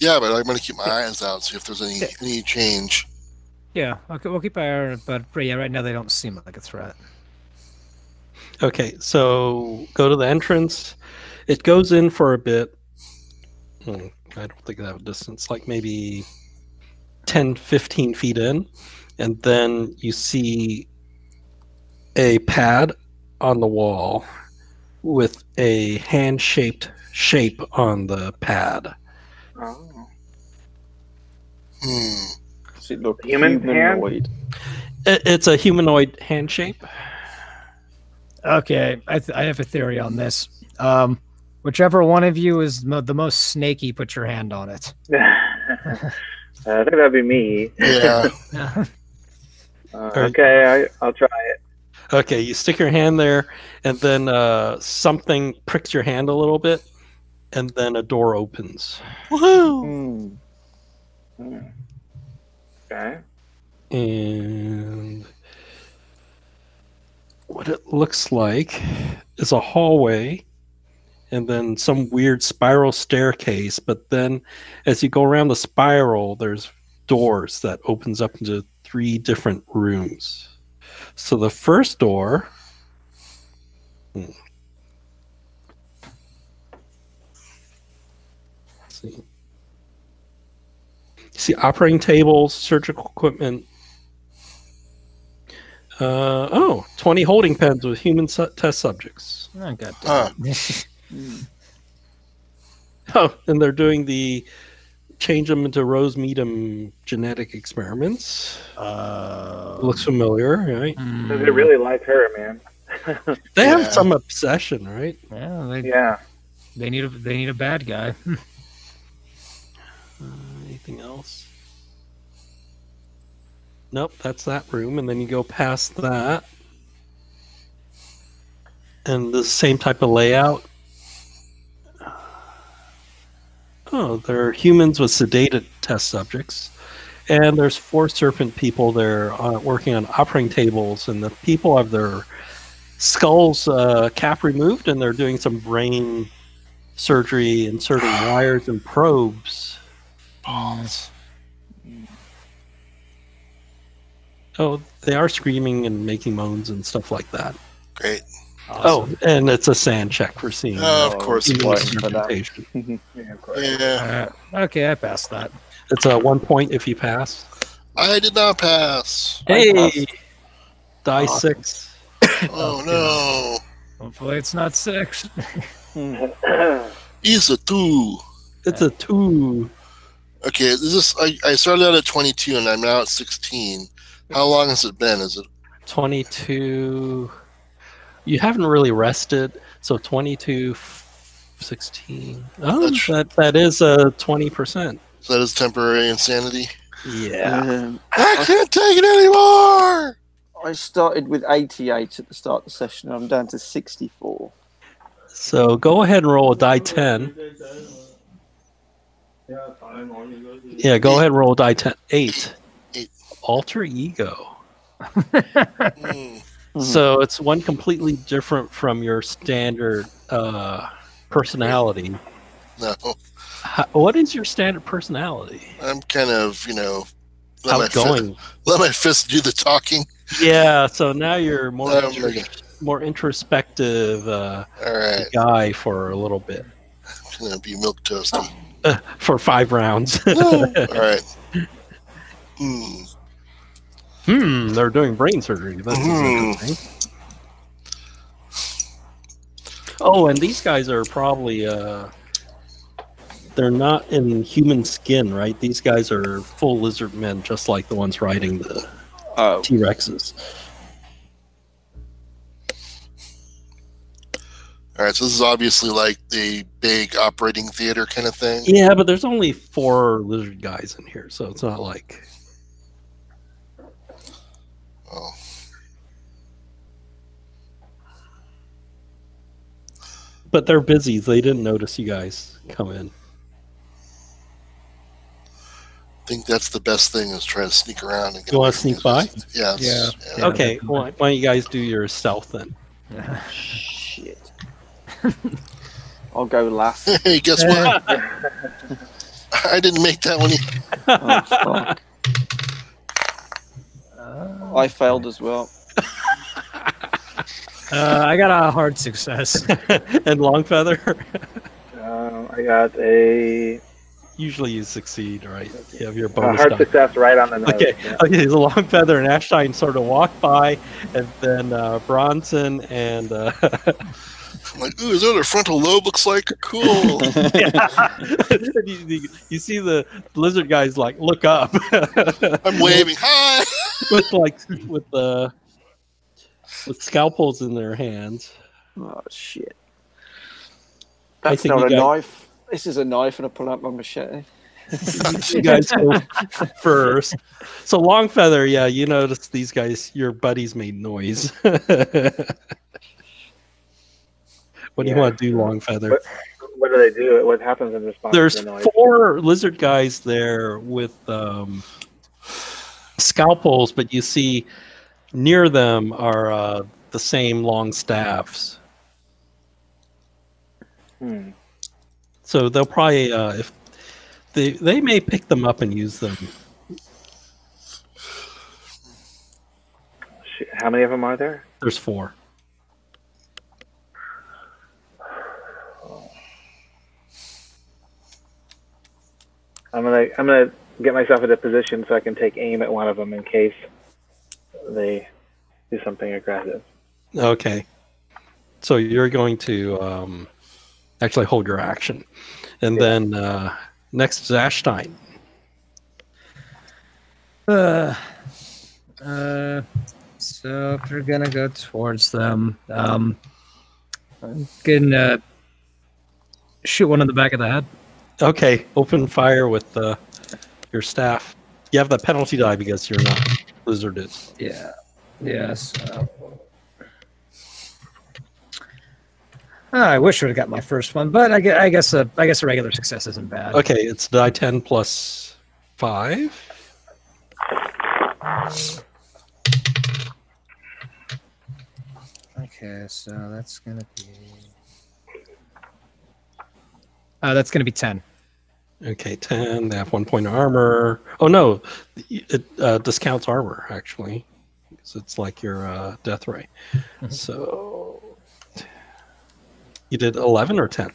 Yeah, but I'm going to keep my eyes out, see if there's any change. Yeah, okay, we'll keep our eye, but yeah, right now they don't seem like a threat. Okay, so go to the entrance. It goes in for a bit. I don't think that distance, like maybe 10, 15 feet in. And then you see a pad on the wall with a hand-shaped shape on the pad. Oh. Does it look Human humanoid? It's a humanoid hand shape. Okay, I have a theory on this. Whichever one of you is the most snaky, put your hand on it. I think that'd be me. Yeah. Okay, I'll try it. Okay, you stick your hand there, and then something pricks your hand a little bit, and then a door opens. Woohoo! Okay. And what it looks like is a hallway, and then some weird spiral staircase. But then as you go around the spiral, there's doors that opens up into 3 different rooms. So the first door... Let's see. See operating tables, surgical equipment. 20 holding pens with human test subjects. Oh, God damn. Oh, and they're doing the change them into Rose Meadham genetic experiments. Looks familiar, right? They really like her, man. They have some obsession, right? Yeah, they need a bad guy. Anything else? Nope, that's that room, and then you go past that, and the same type of layout. Oh, there are humans with sedated test subjects, and there's 4 serpent people there working on operating tables, and the people have their skulls cap removed, and they're doing some brain surgery, inserting wires and probes. Balls. Oh, they are screaming and making moans and stuff like that. Great. Awesome. Oh, and it's a sand check for seeing. Of course. Interpretation. Yeah, of course. Yeah. Okay, I passed that. It's a 1 point if you pass. I did not pass. Hey, die 6. Oh no. Hopefully it's not 6. It's a 2. It's a 2. Okay, I started out at 22 and I'm now at 16. How long has it been? Is it 22? You haven't really rested, so 22, 16. Oh, that is a 20%. So that is temporary insanity? Yeah. I can't take it anymore! I started with 88 at the start of the session. I'm down to 64. So go ahead and roll a die 10. Yeah, go ahead and roll a die 10. 8. Alter ego. So it's one completely different from your standard personality. No, What is your standard personality? I'm kind of, Outgoing. Let my fist do the talking. Yeah, so now you're more Okay. more introspective All right, guy for a little bit. I'm gonna be milk toasty. For 5 rounds. All right. They're doing brain surgery. This is interesting. Oh, and these guys are probably they're not in human skin, right? These guys are full lizard men, just like the ones riding the T-Rexes. All right, so this is obviously like the big operating theater kind of thing. Yeah, but there's only 4 lizard guys in here, so it's not like... Oh. But they're busy. They didn't notice you guys come in. I think that's the best thing is try to sneak around and get You away want to from sneak by? these. Yeah. Yeah. Okay, why don't you guys do your stealth then? Shit. I'll go last. Hey, guess what? I didn't make that one. Oh, fuck. I failed as well. I got a hard success. And Longfeather? I got a Usually you succeed, right? You have your A bonus hard die. success right on the nose. Okay, Yeah. okay. So Longfeather and Ashstein sort of walk by, and then Bronson and I'm like, ooh, is that what a frontal lobe looks like? Cool. you see the lizard guys like look up. I'm waving. Hi. with scalpels in their hands. Oh, shit. I That's think not you a guys- knife. This is a knife, and I pull out my machete. You guys go first. So Longfeather, yeah, you notice these guys, your buddies made noise. What do you want to do, Longfeather? What do they do? What happens in response There's to the noise? 4 lizard guys there with scalpels, but you see near them are the same long staffs. So they'll probably, if they may pick them up and use them. How many of them are there? There's 4. I'm gonna get myself in a position so I can take aim at one of them in case they do something aggressive. Okay. So you're going to actually hold your action. And then next is Ashstein. So if we're gonna go towards them, I'm gonna shoot one in the back of the head. Okay, open fire with your staff. You have the penalty die because you're not lizarded. Yeah. Yes. I wish I would have got my first one, but I guess a regular success isn't bad. Okay, it's die 10 plus 5. Okay, so that's gonna be 10. Okay, 10. They have 1 point of armor. Oh no, it discounts armor actually. So it's like your death ray. So you did 11 or 10?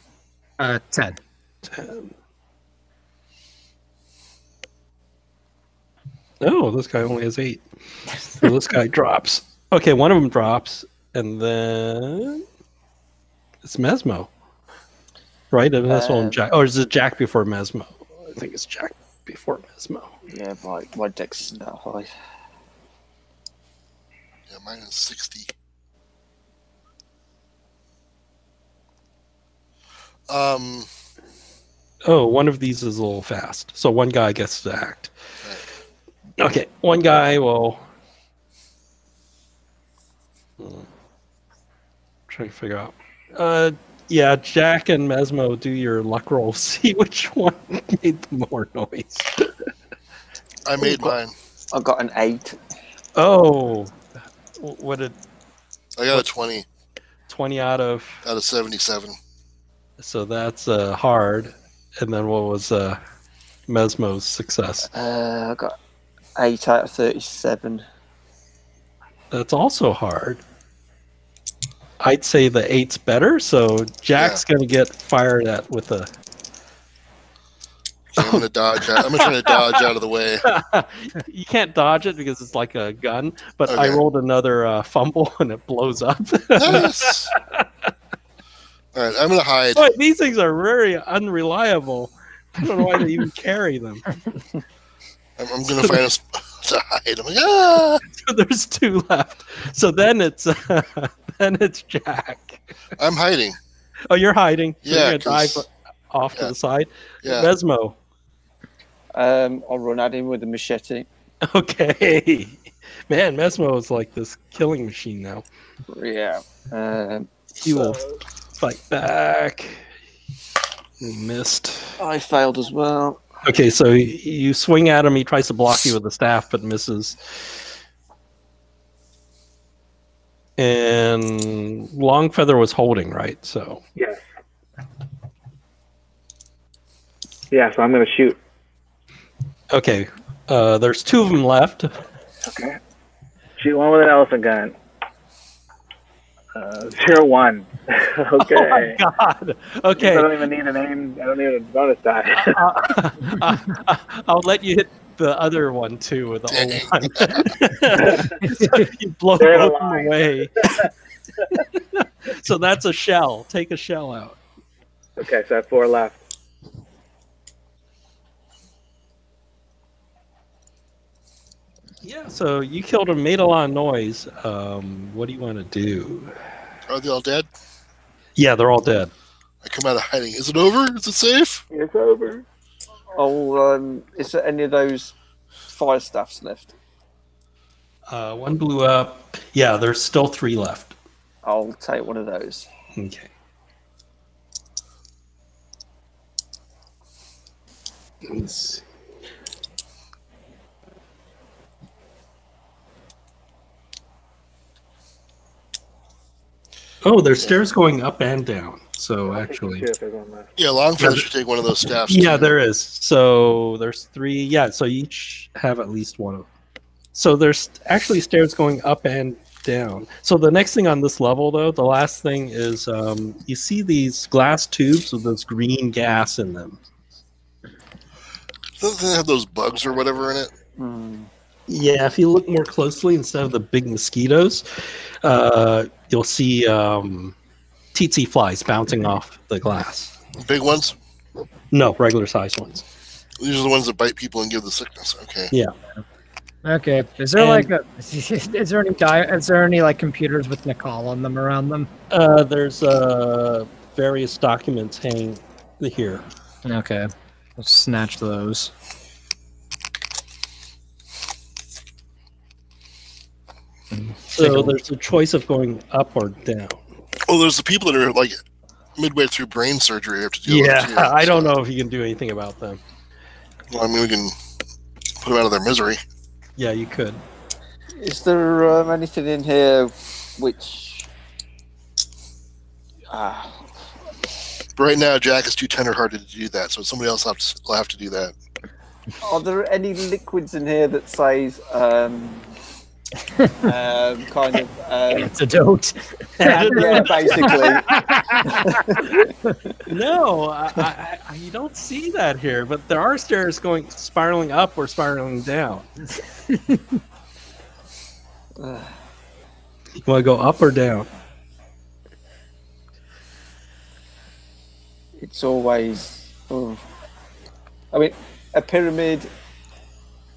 10. 10. Oh, this guy only has 8. So this guy drops. Okay, one of them drops, and then it's Mesmo. Right? And this one, Jack. Or is it Jack before Mesmo? I think it's Jack before Mesmo. Yeah, my dex is now high. Yeah, mine is 60. Oh, one of these is a little fast. So one guy gets to act. Okay, one guy will... Trying to figure out. Yeah, Jack and Mesmo, do your luck roll. See which one made the more noise. I made mine. I got an 8. Oh, what did I got a 20. 20 out of 77. So that's hard. And then what was Mesmo's success? I got 8 out of 37. That's also hard. I'd say the 8's better, so Jack's going to get fired at with a... Okay, I'm going to dodge out. I'm going to try to dodge out of the way. You can't dodge it because it's like a gun, but Okay. I rolled another fumble and it blows up. Nice. All right, I'm going to hide. Boy, these things are very unreliable. I don't know why they even carry them. I'm going to find a spot to hide. I'm like, ah! So there's 2 left. So then it's Jack. I'm hiding. Oh, you're hiding. So Yeah, you're gonna dive 'cause- off to the side. Yeah. Mesmo. I'll run at him with a machete. Okay. Man, Mesmo is like this killing machine now. Yeah. He will fight back. He missed. I failed as well. Okay, so you swing at him. He tries to block you with the staff, but misses. And Longfeather was holding, right? So Yes. Yeah, so I'm going to shoot. okay, there's 2 of them left. Okay. Shoot one with an elephant gun. 0-1. Okay. Oh my god. Okay. I don't even need a name. I don't need a bonus die. I'll let you hit the other one too with the old one. You blow They're in a both of them line. away. So that's a shell. Take a shell out. Okay, so I have 4 left. Yeah. So you killed him, made a lot of noise. What do you want to do? Are they all dead? Yeah, they're all dead. I come out of hiding. Is it over? Is it safe? It's over. Oh, is there any of those fire staffs left? One blew up. Yeah, there's still 3 left. I'll take one of those. Okay. Let's see. Oh, there's stairs going up and down. So actually, If there's one left. Yeah, Longfeather should take one of those staffs. yeah, too. there is. So there's 3. Yeah, so you each have at least one of them. So there's actually stairs going up and down. So the next thing on this level, though, the last thing is you see these glass tubes with this green gas in them. Doesn't they have those bugs or whatever in it? Yeah, if you look more closely, instead of the big mosquitoes, you'll see tsetse flies bouncing off the glass. Big ones? No, regular sized ones. These are the ones that bite people and give the sickness. Okay. Yeah. Okay. Is there And- like a? Is there any like computers with Nicole on them around them? There's various documents hanging here. Okay. Let's snatch those. So there's a choice of going up or down. Well, there's the people that are like midway through brain surgery have to deal with it too. I don't know if you can do anything about them. Well, I mean, we can put them out of their misery. Yeah, you could. Is there anything in here which... But right now, Jack is too tender-hearted to do that, so somebody else will have to do that. Are there any liquids in here that says kind of Antidote. yeah, basically. No, you don't see that here, but there are stairs going spiraling up or spiraling down. You want to go up or down? It's always. I mean, a pyramid.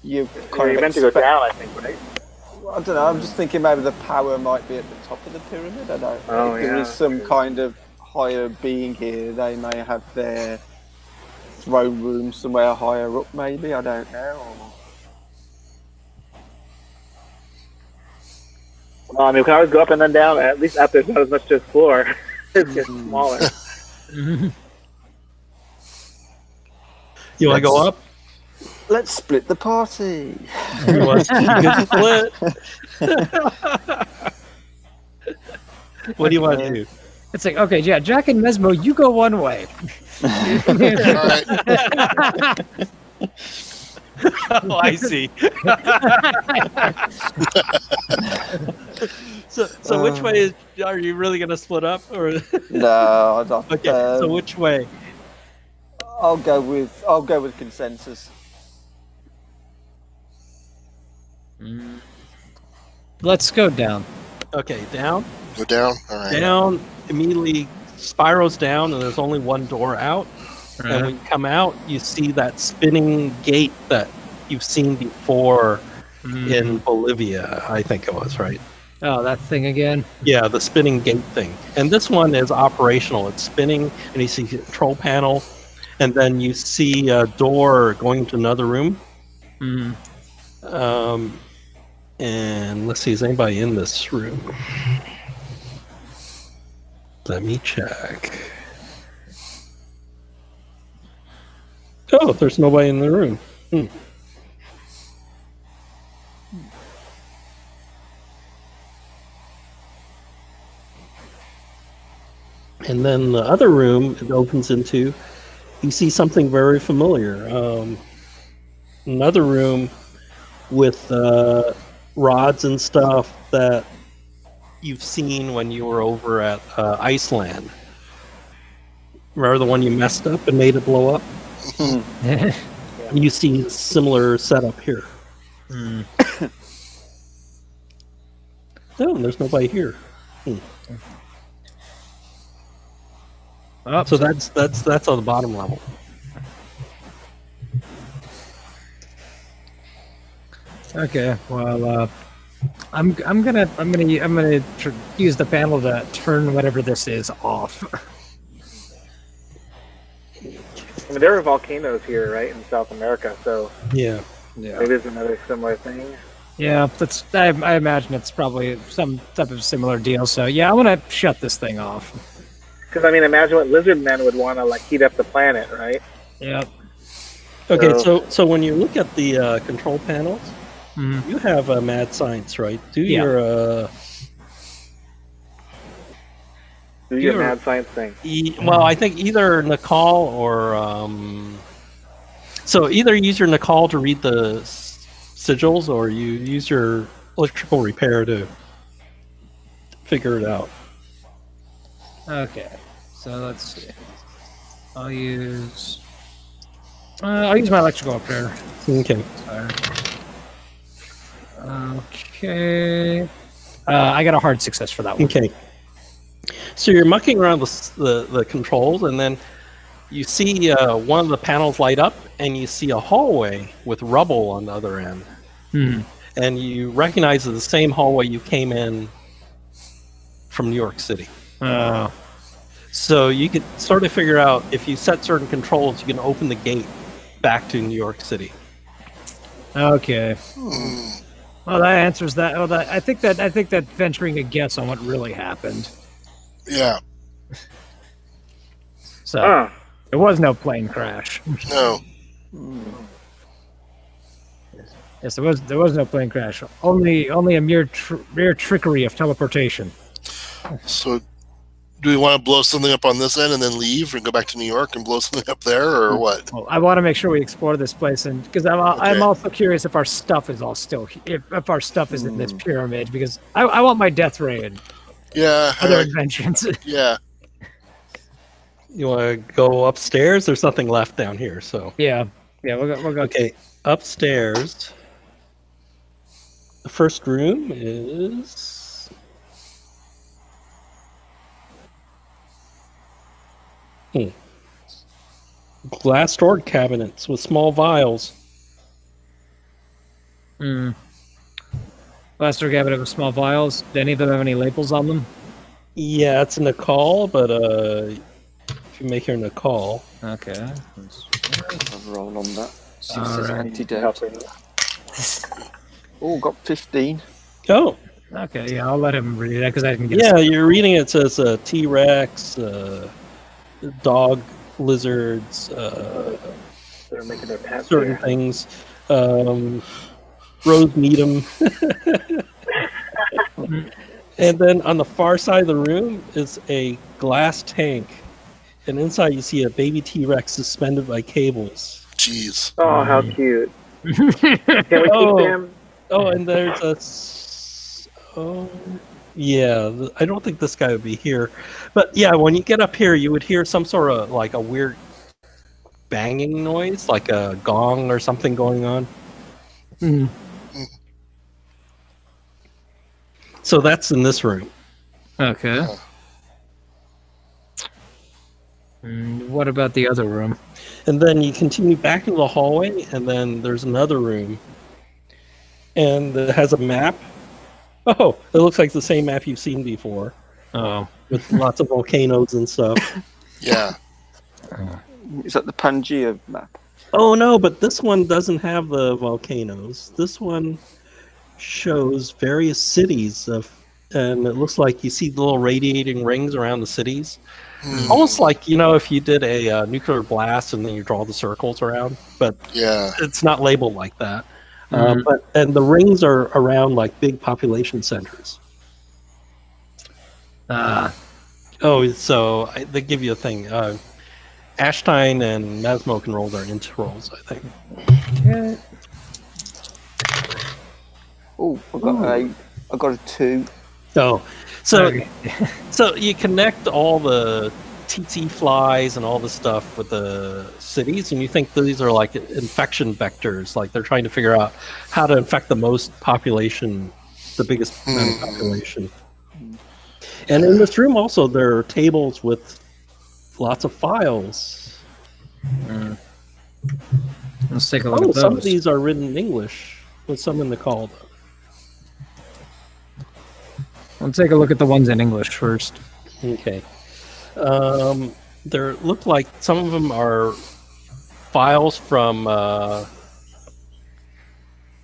You kind You're of meant to go expect- down, I think, right? I don't know. I'm just thinking maybe the power might be at the top of the pyramid. I don't know. Oh, If there yeah, is some true. kind of higher being here, they may have their throne room somewhere higher up. Maybe I don't know. Well, I mean, we can always go up and then down. At least up there's not as much to explore. It's getting smaller. You want to go up? Let's split the party. You want a good split? What do you want to do? It's like, okay, yeah, Jack and Mesmo, you go one way. All right. Oh, I see. So which way are you really going to split up, or? No, I don't. Okay, so which way? I'll go with consensus. Let's go down. Okay, down. Go down. All right. Down immediately spirals down, and there's only one door out. And when you come out, you see that spinning gate that you've seen before in Bolivia, I think it was, right? Oh, that thing again? Yeah, the spinning gate thing. And this one is operational. It's spinning, and you see a control panel, and then you see a door going to another room. And let's see, is anybody in this room? Let me check. Oh, there's nobody in the room. And then the other room it opens into, you see something very familiar. Another room with rods and stuff that you've seen when you were over at Iceland. Remember the one you messed up and made it blow up? You see a similar setup here. Oh, there's nobody here. So that's on the bottom level. Okay, well, I'm gonna use the panel to turn whatever this is off. I mean, there are volcanoes here, right, in South America, so Yeah. maybe it's another similar thing. Yeah, I imagine it's probably some type of similar deal. So yeah, I want to shut this thing off. Because I mean, imagine what lizard men would want to like heat up the planet, right? Yep. Okay, so when you look at the control panels, you have mad science, right? Do your Do your mad science thing. well, I think either Nicole or so either use your Nicole to read the sigils, or you use your electrical repair to figure it out. Okay, so let's see. I'll use my electrical repair. Okay. Okay. I got a hard success for that one. Okay. So you're mucking around the controls, and then you see one of the panels light up, and you see a hallway with rubble on the other end. And you recognize the same hallway you came in from New York City. So you could sort of figure out if you set certain controls, you can open the gate back to New York City. Okay. Well, that answers that. Well, I think that venturing a guess on what really happened. Yeah. So there was no plane crash. No. Yes, there was no plane crash. Only a mere trickery of teleportation. So, do we want to blow something up on this end and then leave and go back to New York and blow something up there, or what? Well, I want to make sure we explore this place, and because I'm also curious if our stuff is all still if our stuff is in this pyramid, because I want my death ray and other inventions. Yeah. You want to go upstairs? There's nothing left down here, so Yeah, we'll go. okay. Upstairs, the first room is. Glass door cabinets with small vials. Glass door cabinet with small vials. Do any of them have any labels on them? Yeah, it's a Nicole, but if you make your Nicole. Okay. I'll roll on that. See if All there's right. antidote. Oh, got 15. Oh, Okay, yeah, I'll let him read it because I didn't get. yeah, you're reading it. Says T-Rex, dog, lizards, They're making their pets certain there. things. Rose Needham. And then on the far side of the room is a glass tank. And inside you see a baby T-Rex suspended by cables. Jeez. Oh, how cute. Can we keep them? Oh, and there's a... yeah, I don't think this guy would be here. But yeah, when you get up here, you would hear some sort of like a weird banging noise, like a gong or something going on. So that's in this room. Okay. What about the other room? And then you continue back into the hallway, and then there's another room. And it has a map. Oh, it looks like the same map you've seen before. Oh. With lots of volcanoes and stuff. Yeah. Is that the Pangea map? Oh, no, but this one doesn't have the volcanoes. This one shows various cities, and it looks like you see the little radiating rings around the cities. Almost like, if you did a nuclear blast and then you draw the circles around, but it's not labeled like that. And the rings are around like big population centers. So they give you a thing. Ashstein and Masmo can roll their int rolls, I think. Okay. Oh, I got a 2. Oh, so you connect all the TT flies and all the stuff with the cities, and you think these are like infection vectors, like they're trying to figure out how to infect the most population, the biggest amount of population. And in this room also there are tables with lots of files. Let's take a look at those. Some of these are written in English with some in the call. Let's take a look at the ones in English first. Okay. There look like some of them are files from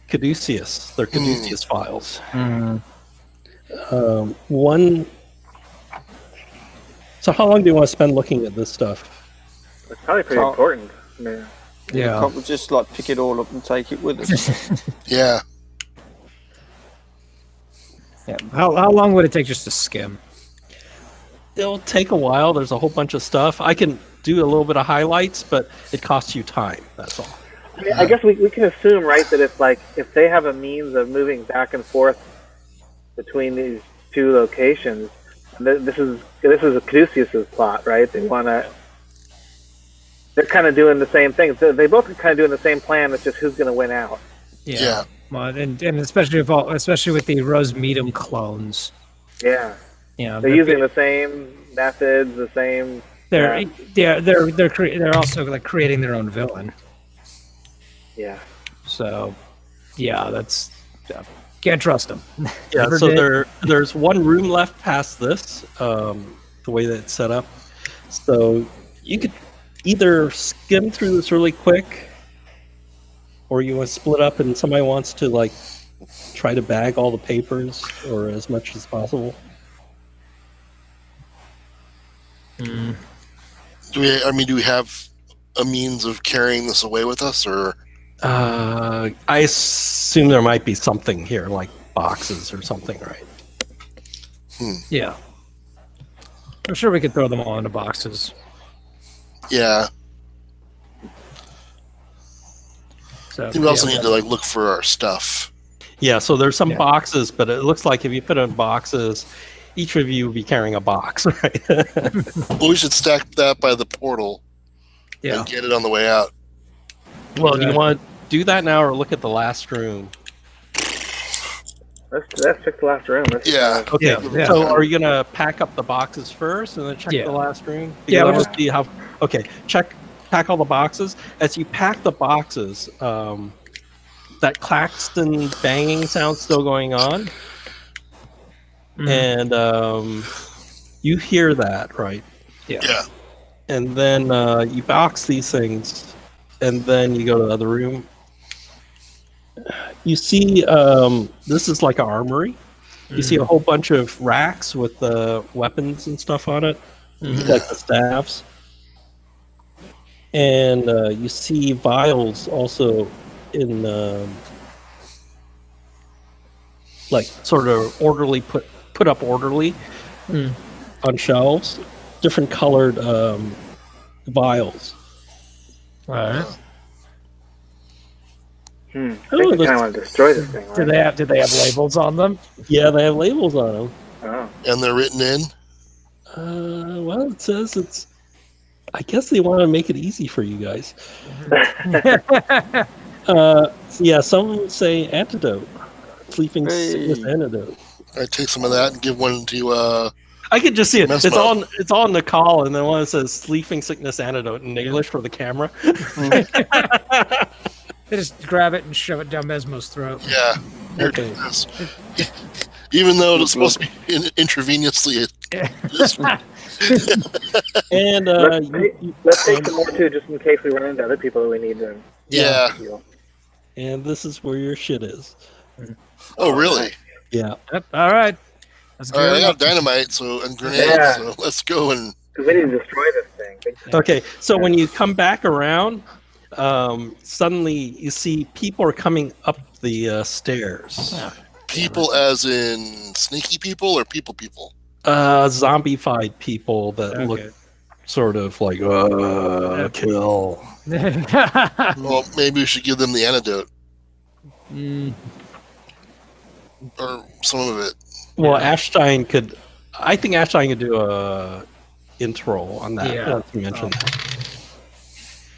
Caduceus. They're Caduceus files. One. So how long do you want to spend looking at this stuff? It's probably pretty important. Yeah. Can't we just like pick it all up and take it with us? Yeah. Yeah. How long would it take just to skim? It'll take a while. There's a whole bunch of stuff. I can do a little bit of highlights, but it costs you time. That's all. I guess we can assume, right, that if they have a means of moving back and forth between these two locations, this is a Caduceus's plot, right? They're kind of doing the same thing. They both are kind of doing the same plan. It's just who's going to win out. Yeah. Well, and especially with the Rose Meadham clones. Yeah. Yeah. They're using the same methods, the same. They're also like creating their own villain. Yeah. So, yeah, can't trust them. Yeah. So there's one room left past this. The way that it's set up, so you could either skim through this really quick, or you want to split up and somebody wants to like try to bag all the papers or as much as possible. Do we have a means of carrying this away with us, or? I assume there might be something here, like boxes or something, right? Yeah. I'm sure we could throw them all into boxes. Yeah. So, we also need to like look for our stuff. Yeah, so there's some boxes, but it looks like if you put in boxes, each of you will be carrying a box, right? Well, we should stack that by the portal Yeah. and get it on the way out. Well, do you want to do that now or look at the last room? Let's check the last room. Yeah. Okay. Yeah. So are you gonna pack up the boxes first and then check the last room? Yeah, We'll just see how. Okay. Pack all the boxes. As you pack the boxes, that Claxton banging sound's still going on, and you hear that, right? Yeah. And then you box these things, and then you go to the other room. You see, this is like an armory. You see a whole bunch of racks with weapons and stuff on it, like the staffs. And you see vials also in, like, sort of orderly put up orderly on shelves, different colored vials. All right. I think I kind of want to destroy this thing. Do they have labels on them? Yeah, they have labels on them. Oh. And they're written in? Well, it says it's... I guess they want to make it easy for you guys. Yeah, some say antidote. Sleeping sickness antidote. All right, take some of that and give one to... I can just see it. Mesmo. It's on the call, and then one that says sleeping sickness antidote in English for the camera. They just grab it and shove it down Mesmo's throat. Yeah. Here, Okay. take this. Even though it's supposed to be intravenously. And let's take some more too, just in case we run into other people that we need to. Yeah. and this is where your shit is. Oh, really? Yeah. Yep. All right. Let's All right, I go. got dynamite and grenades, Yeah. so let's go and... Because we need to destroy this thing. Okay, so when you come back around, suddenly you see people are coming up the stairs. People as in sneaky people or people? Zombified people that look sort of like, kill. Well, maybe we should give them the antidote. Or some of it. Well, Ashstein could... I think Ashstein could do a intro on that. Yeah. Not to mention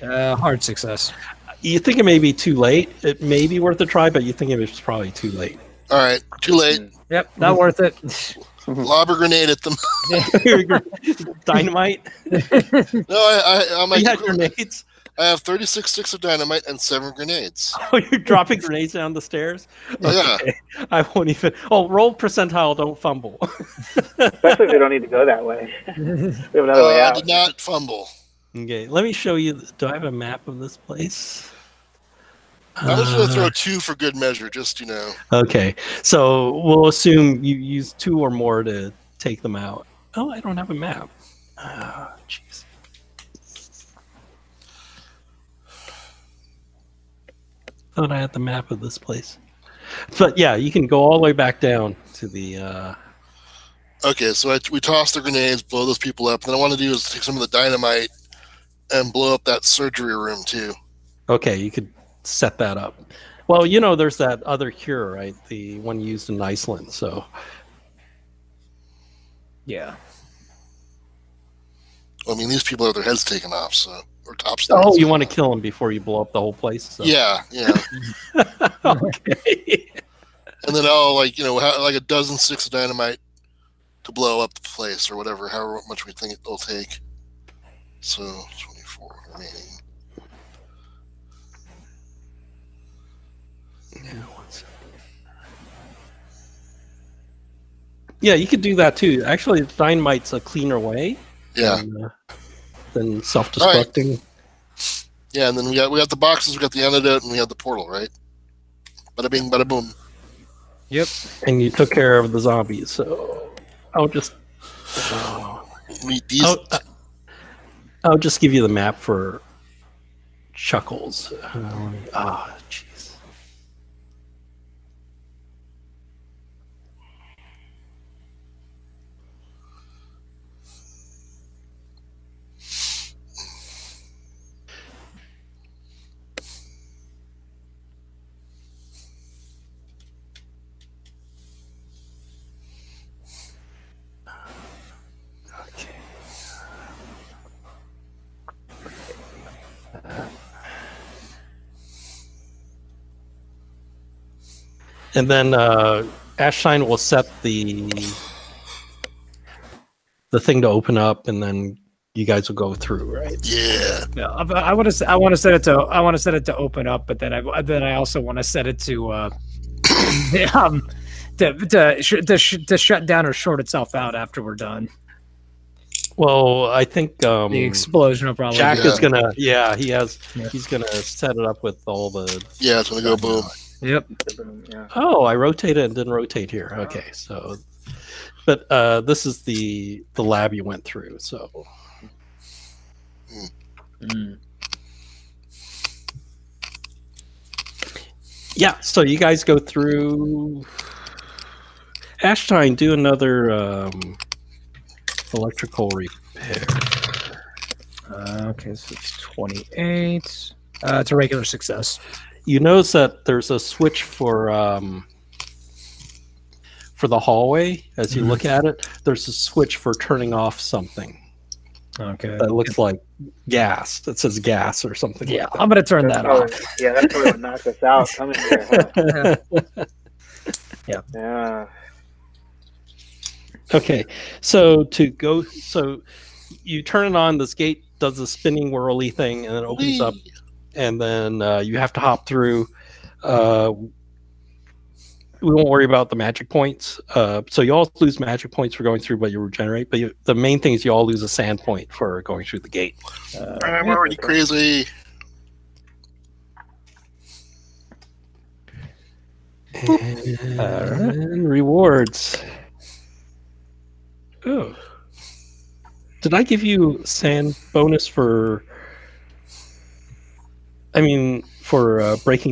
Hard success. You think it may be too late. It may be worth a try, but you think it's probably too late. All right, too late. Yep, not worth it. Lob a grenade at them. Dynamite? No, I'm You had grenades? I have 36 sticks of dynamite and 7 grenades. Oh, you're dropping grenades down the stairs? Yeah. I won't even... Oh, roll percentile, don't fumble. Especially if we don't need to go that way. We have another way I out. did not fumble. Okay, let me show you... Do I have a map of this place? I was going to throw 2 for good measure, just, Okay, so we'll assume you use 2 or more to take them out. Oh, I don't have a map. Jeez. Thought I had the map of this place. But yeah, you can go all the way back down to the... Okay, so we toss the grenades, blow those people up. Then I want to do is take some of the dynamite and blow up that surgery room, too. Okay, you could set that up. Well, there's that other cure, right? The one used in Iceland, so... Yeah. I mean, these people have their heads taken off, so... Or tops. Oh, you want to kill them before you blow up the whole place? So. Yeah. Okay. And then I'll, like a dozen sticks of dynamite to blow up the place or whatever, however much we think it'll take. So, 24 remaining. Yeah, you could do that too. Actually, dynamite's a cleaner way. Yeah. Than self-destructing. Right. Yeah, and then we got the boxes, we got the antidote, and we have the portal, right? Bada bing, bada boom. Yep. And you took care of the zombies, so I'll just... I'll just give you the map for Chuckles. Jeez. And then Ashshine will set the thing to open up, and then you guys will go through, right? Yeah. Yeah. I want to set it to open up, but then I also want to set it to to shut down or short itself out after we're done. Well, I think the explosion will probably. Jack is gonna. Yeah, he has. Yeah. He's gonna set it up with all the. Yeah, it's gonna go boom. Yep. Yeah. Oh, I rotated and didn't rotate here. Okay, so, but this is the lab you went through. So. Yeah. So you guys go through. Ashtine, do another electrical repair. Okay, so it's 28. It's a regular success. You notice that there's a switch for the hallway. As you look at it, there's a switch for turning off something. Okay. That looks like gas. That says gas or something. Yeah, like that. I'm gonna turn that off. Yeah, that's probably what knocks us out coming here. Huh? Yeah. Yeah. Okay, so you turn it on. This gate does a spinning whirly thing, and it opens up, and then you have to hop through. We won't worry about the magic points. So you all lose magic points for going through, but you regenerate. But the main thing is you all lose a sand point for going through the gate. I'm already crazy. And rewards. Oh. Did I give you sand bonus for breaking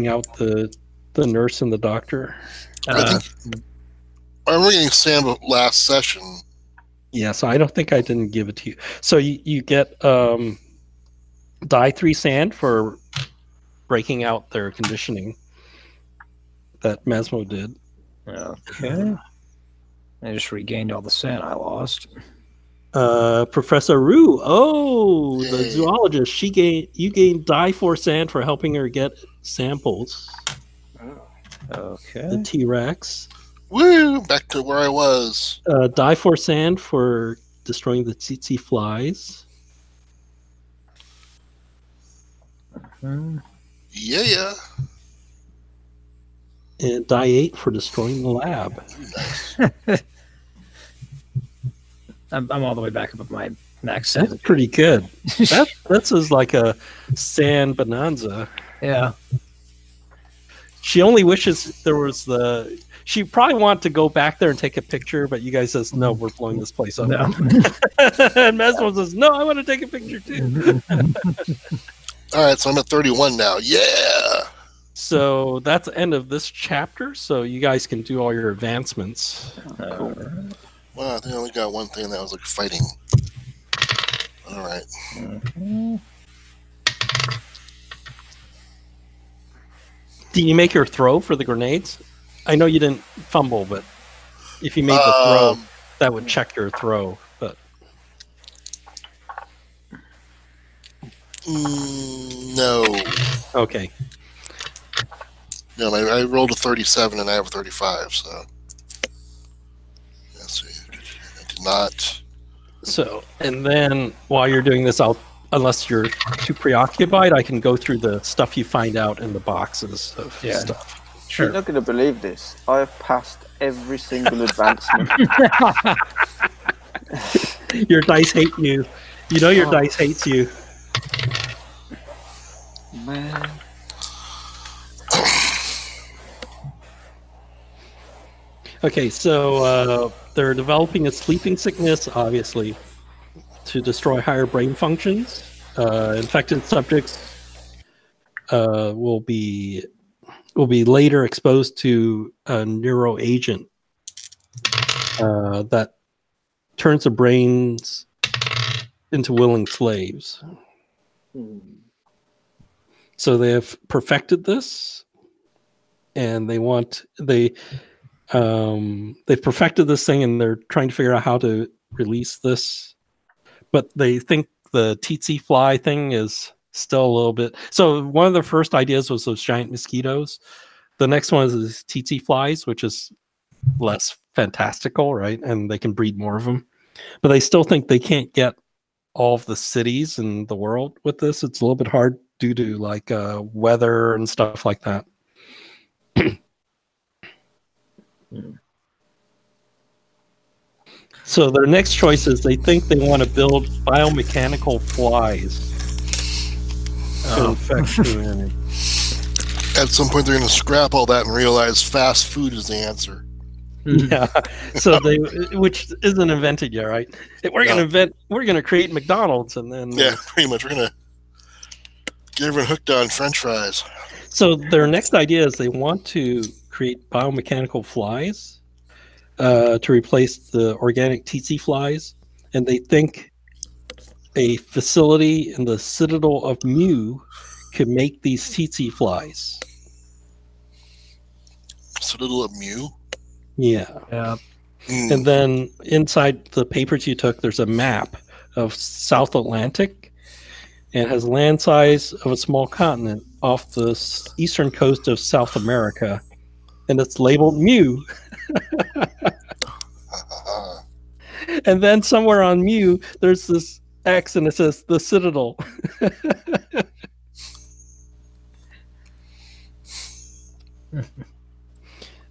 out the nurse and the doctor? I think I'm getting sand last session. Yeah, so I don't think I didn't give it to you. So you get die 3 sand for breaking out their conditioning that Mesmo did. Okay. I just regained all the sand I lost. Professor Rue. Oh, the zoologist. You gained die 4 sand for helping her get samples. Okay. The T-Rex. Woo! Back to where I was. Die 4 sand for destroying the tsetse flies. Yeah. And die 8 for destroying the lab. Nice. I'm all the way back up at my max sand. That's pretty good. That's like a sand bonanza. Yeah. She only wishes there was she probably wanted to go back there and take a picture, but you guys says, no, we're blowing this place up. No. And Mesmo says, no, I want to take a picture too. All right, so I'm at 31 now. Yeah. So that's the end of this chapter. So you guys can do all your advancements. Cool. Well, I think I only got one thing that was like fighting. All right. Mm-hmm. Did you make your throw for the grenades? I know you didn't fumble, but if you made the throw, that would check your throw. But no. Okay. No, I rolled a 37 and I have a 35, so let's see. I did not. So, and then while you're doing this, unless you're too preoccupied, I can go through the stuff you find out in the boxes of stuff. Sure. You're not going to believe this. I have passed every single advancement. Your dice hate you. You know your dice hates you. Man. Okay, so they're developing a sleeping sickness, obviously, to destroy higher brain functions. Infected subjects will be later exposed to a neuroagent that turns their brains into willing slaves. So they have perfected this, and they've perfected this thing, and they're trying to figure out how to release this. But they think the tsetse fly thing is still a little bit. So one of the first ideas was those giant mosquitoes. The next one is tsetse flies, which is less fantastical, right? And they can breed more of them. But they still think they can't get all of the cities in the world with this. It's a little bit hard due to like weather and stuff like that. So their next choice is they think they want to build biomechanical flies to infect humanity. At some point, they're going to scrap all that and realize fast food is the answer. Yeah, so which isn't invented yet, right? We're going to create McDonald's, and then pretty much we're going to get everyone hooked on French fries. So their next idea is they want to create biomechanical flies to replace the organic tsetse flies, and they think a facility in the Citadel of Mu could make these tsetse flies. Citadel of Mu? Yeah. And then inside the papers you took, there's a map of South Atlantic, and has land size of a small continent off the eastern coast of South America, and it's labeled Mu. And then somewhere on Mu, there's this X, and it says the Citadel.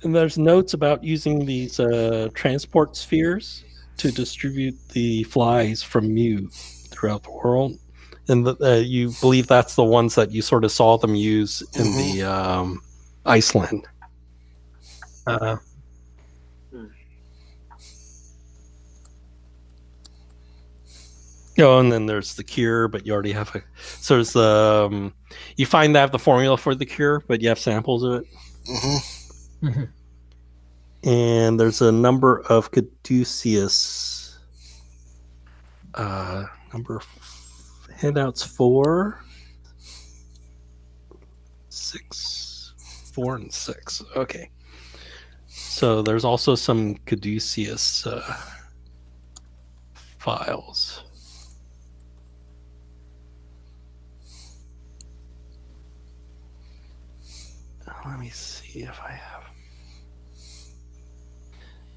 And there's notes about using these transport spheres to distribute the flies from Mu throughout the world. And you believe that's the ones that you sort of saw them use in the Iceland. Oh, and then there's the cure, but you already have so there's the you find that the formula for the cure, but you have samples of it. And there's a number of caduceus handouts 4, 6, 4, and 6. Okay, so there's also some caduceus files. Let me see if I have.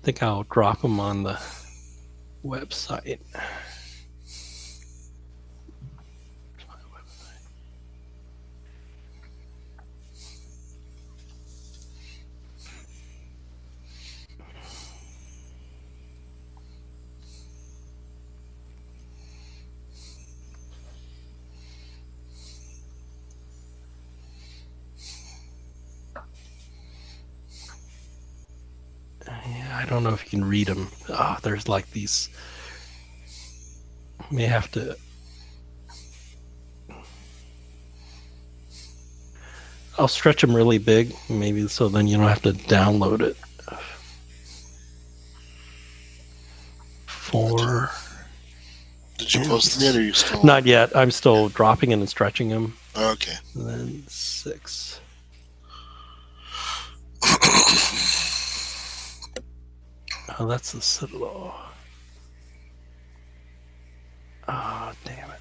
I think I'll drop them on the website. I don't know if you can read them. There's like these. May have to. I'll stretch them really big, maybe, so then you don't have to download it. 4. Did you post them yet, or are you still? Not yet. I'm still dropping it and stretching them. Okay. And then 6. Oh, that's the Citadel. Oh, damn it.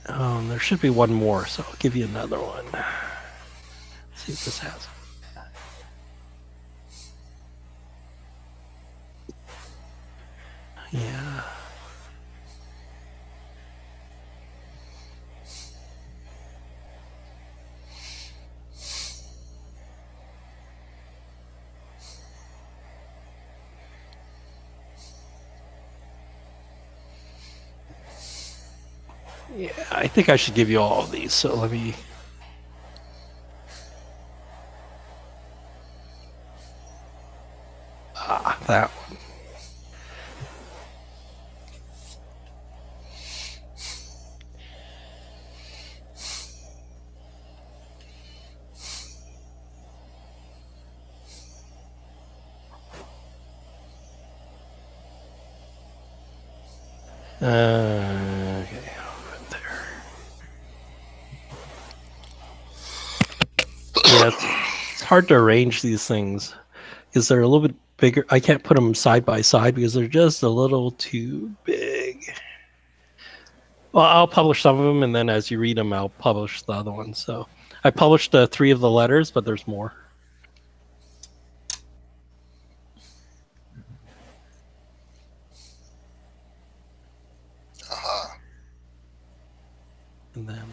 Oh, and there should be one more, so I'll give you another one. Let's see if this has it. Yeah. Yeah, I think I should give you all of these, so let me... that one. Okay, I'll put there. Yeah, it's hard to arrange these things because they're a little bit bigger. I can't put them side by side because they're just a little too big. Well, I'll publish some of them, and then as you read them, I'll publish the other ones. So I published 3 of the letters, but there's more. And then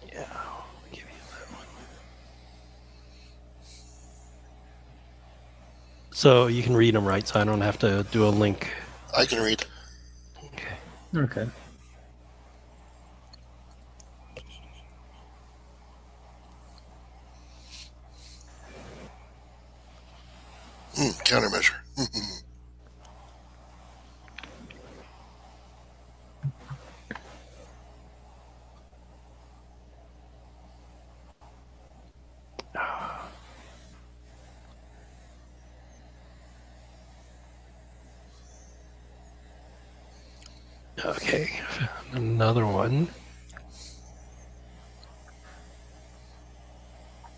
yeah, I'll give you that one. So you can read them, right? So I don't have to do a link. I can read. Okay. Countermeasure. Okay, another one.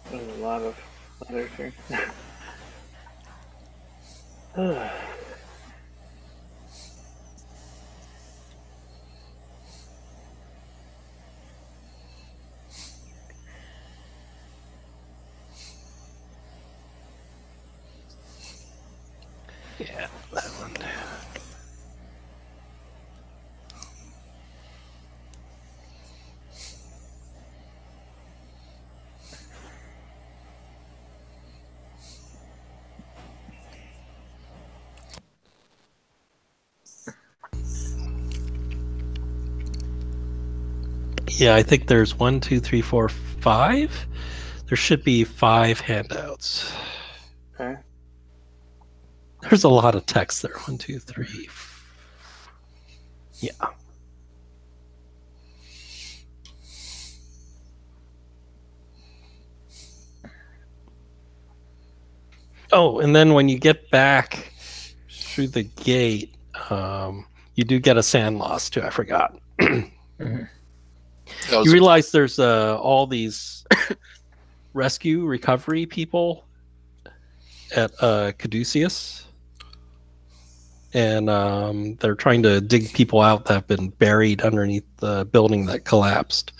There's a lot of letters here. Yeah, that one. Yeah, I think there's 1, 2, 3, 4, 5. There should be 5 handouts. Okay. There's a lot of text there. 1, 2, 3. Yeah. Oh, and then when you get back through the gate, you do get a sand loss too. I forgot. Mm-hmm. You realize there's all these rescue recovery people at Caduceus, and they're trying to dig people out that have been buried underneath the building that collapsed.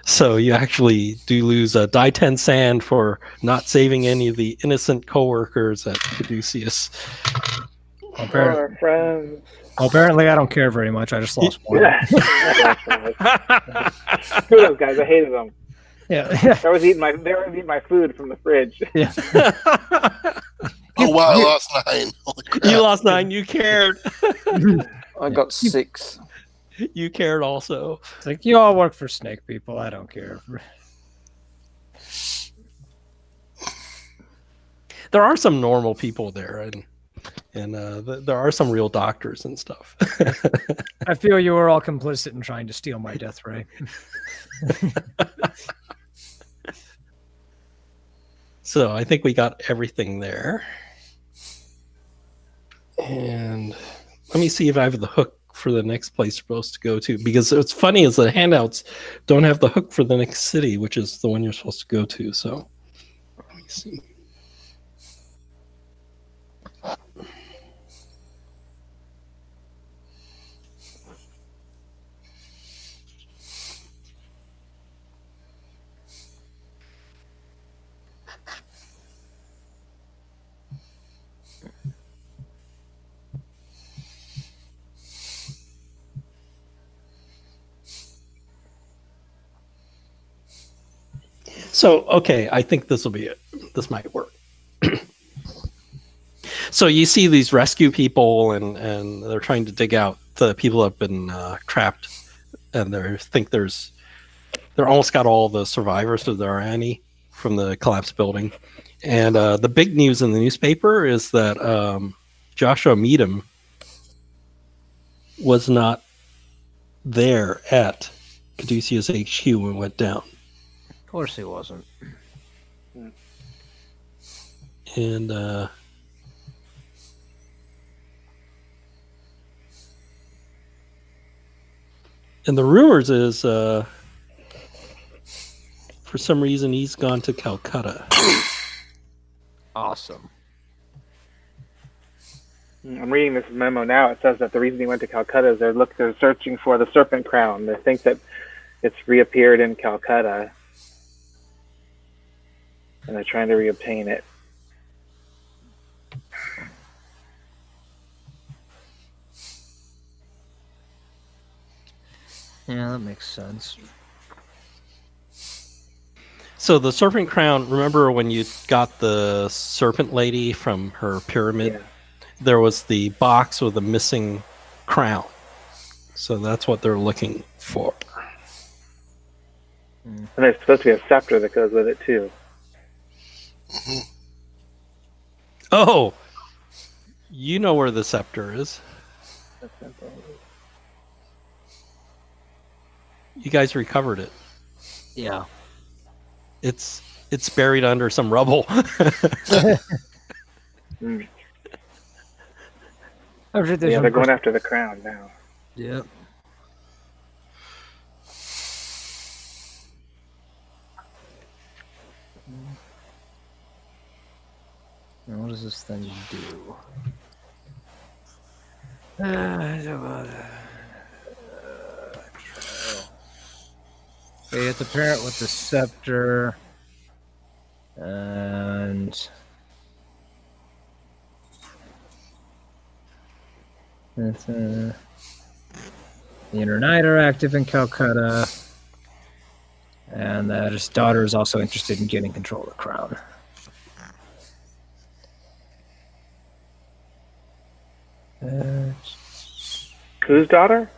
So you actually do lose a die 10 sand for not saving any of the innocent coworkers at Caduceus. Apparently, I don't care very much. I just lost one. Screw those guys. I hated them. Yeah. They always eating my food from the fridge. Yeah. Oh wow, I lost 9. Holy crap. You lost 9. You cared. I got 6. You cared also. It's like, you all work for snake people. I don't care. There are some normal people there, and there are some real doctors and stuff. I feel you were all complicit in trying to steal my death ray. So I think we got everything there. And let me see if I have the hook for the next place we're supposed to go to. Because what's funny is the handouts don't have the hook for the next city, which is the one you're supposed to go to. So let me see. So, okay, I think this will be it. This might work. So you see these rescue people, and they're trying to dig out the people that have been trapped, and they're almost got all the survivors, if there are any, from the collapsed building. And the big news in the newspaper is that Joshua Meadham was not there at Caduceus HQ when it went down. Of course he wasn't. And the rumors is for some reason he's gone to Calcutta. Awesome. I'm reading this memo now. It says that the reason he went to Calcutta is they're searching for the Serpent crown. They think that it's reappeared in Calcutta, and they're trying to reobtain it. Yeah, that makes sense. So the serpent crown, remember when you got the serpent lady from her pyramid? Yeah. There was the box with a missing crown. So that's what they're looking for. And there's supposed to be a scepter that goes with it, too. Mm-hmm. Oh! You know where the scepter is. You guys recovered it. Yeah. It's buried under some rubble. Mm. I'm sure Yeah, they're going after the crown now. Yep. Now what does this thing do? Okay, it's a parent with the scepter. And it's, the Inner Knight are active in Calcutta. And that his daughter is also interested in getting control of the crown. Whose daughter?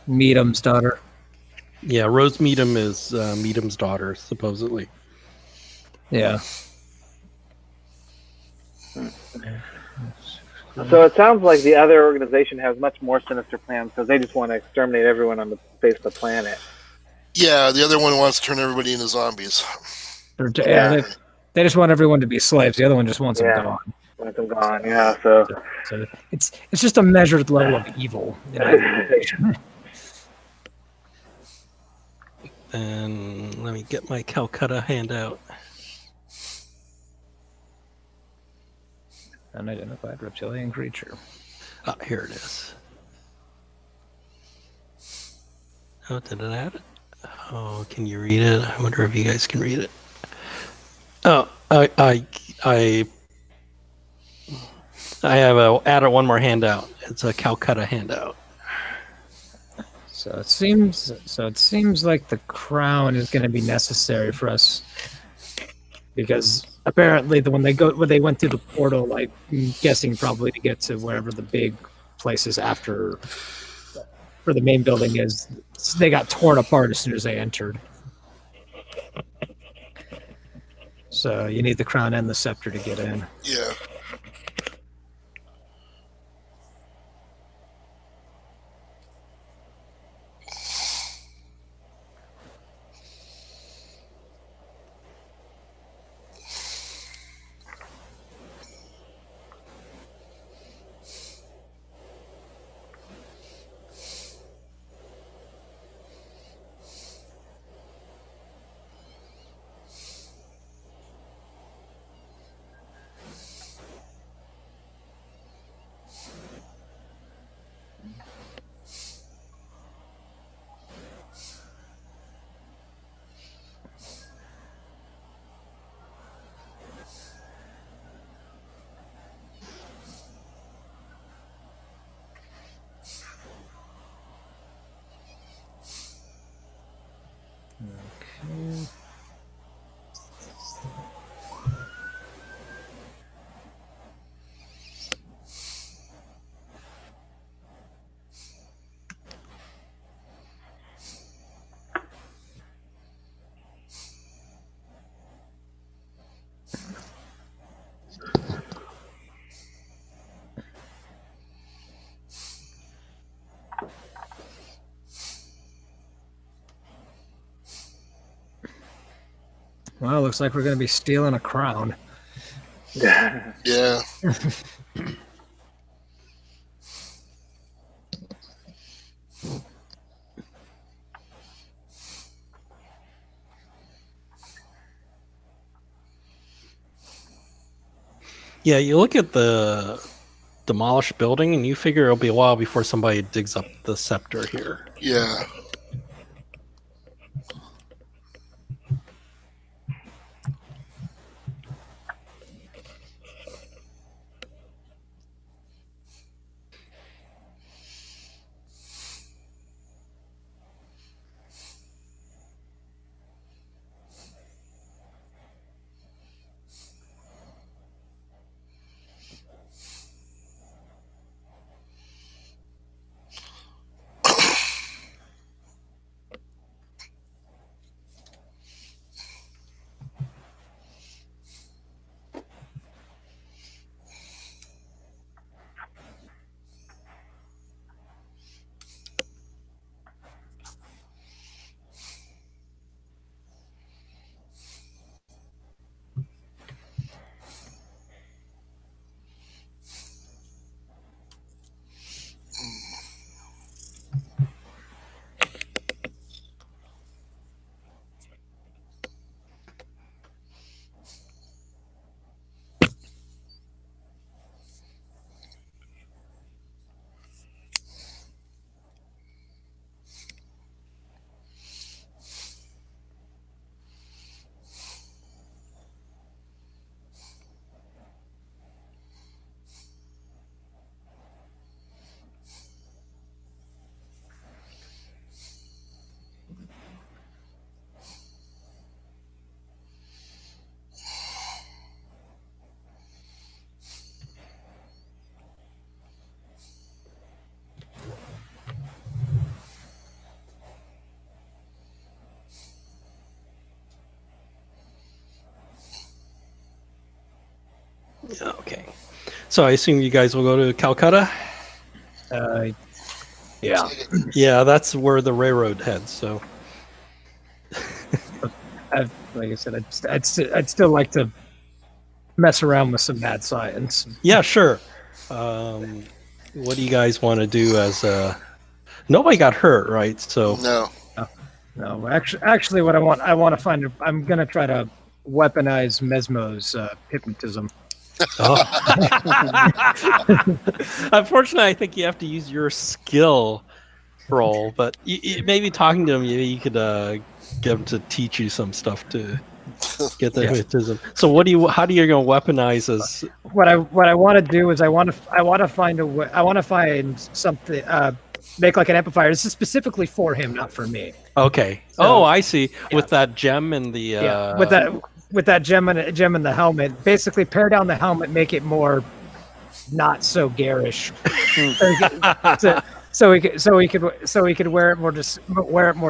Meadham's daughter. Yeah, Rose Meadham is Meadham's daughter, supposedly. Yeah. So it sounds like the other organization has much more sinister plans because they just want to exterminate everyone on the face of the planet. Yeah, the other one wants to turn everybody into zombies. Yeah, they just want everyone to be slaves. The other one just wants them gone. Want them gone, yeah. So it's just a measured level of evil. And let me get my Calcutta handout. Unidentified reptilian creature. Ah, here it is. Oh, did it add it? Oh, can you read it? I wonder if you guys can read it. Oh, I have added one more handout. It's a Calcutta handout. So it seems like the crown is going to be necessary for us because apparently when they went through the portal, I'm guessing probably to get to wherever the big places after where the main building is, they got torn apart as soon as they entered. So you need the crown and the scepter to get in. Yeah. Okay. Well, looks like we're going to be stealing a crown. Yeah. Yeah, you look at the demolished building and you figure it'll be a while before somebody digs up the scepter here. Yeah. Okay. So I assume you guys will go to Calcutta? Yeah. Yeah, that's where the railroad heads, so... Like I said, I'd still like to mess around with some mad science. Yeah, sure. What do you guys want to do as nobody got hurt, right? So No. Actually, what I want to find. I'm gonna try to weaponize Mesmo's hypnotism. oh. Unfortunately, I think you have to use your skill roll, but maybe talking to him, you could get him to teach you some stuff to get the hypnotism. So how do you gonna weaponize this? What I want to do is I want to find a way. I want to find something. Make like an amplifier. This is specifically for him, not for me. Okay. So, I see. Yeah. With that gem and the with that gem and the helmet, basically pare down the helmet, make it more not so garish. So he could wear it more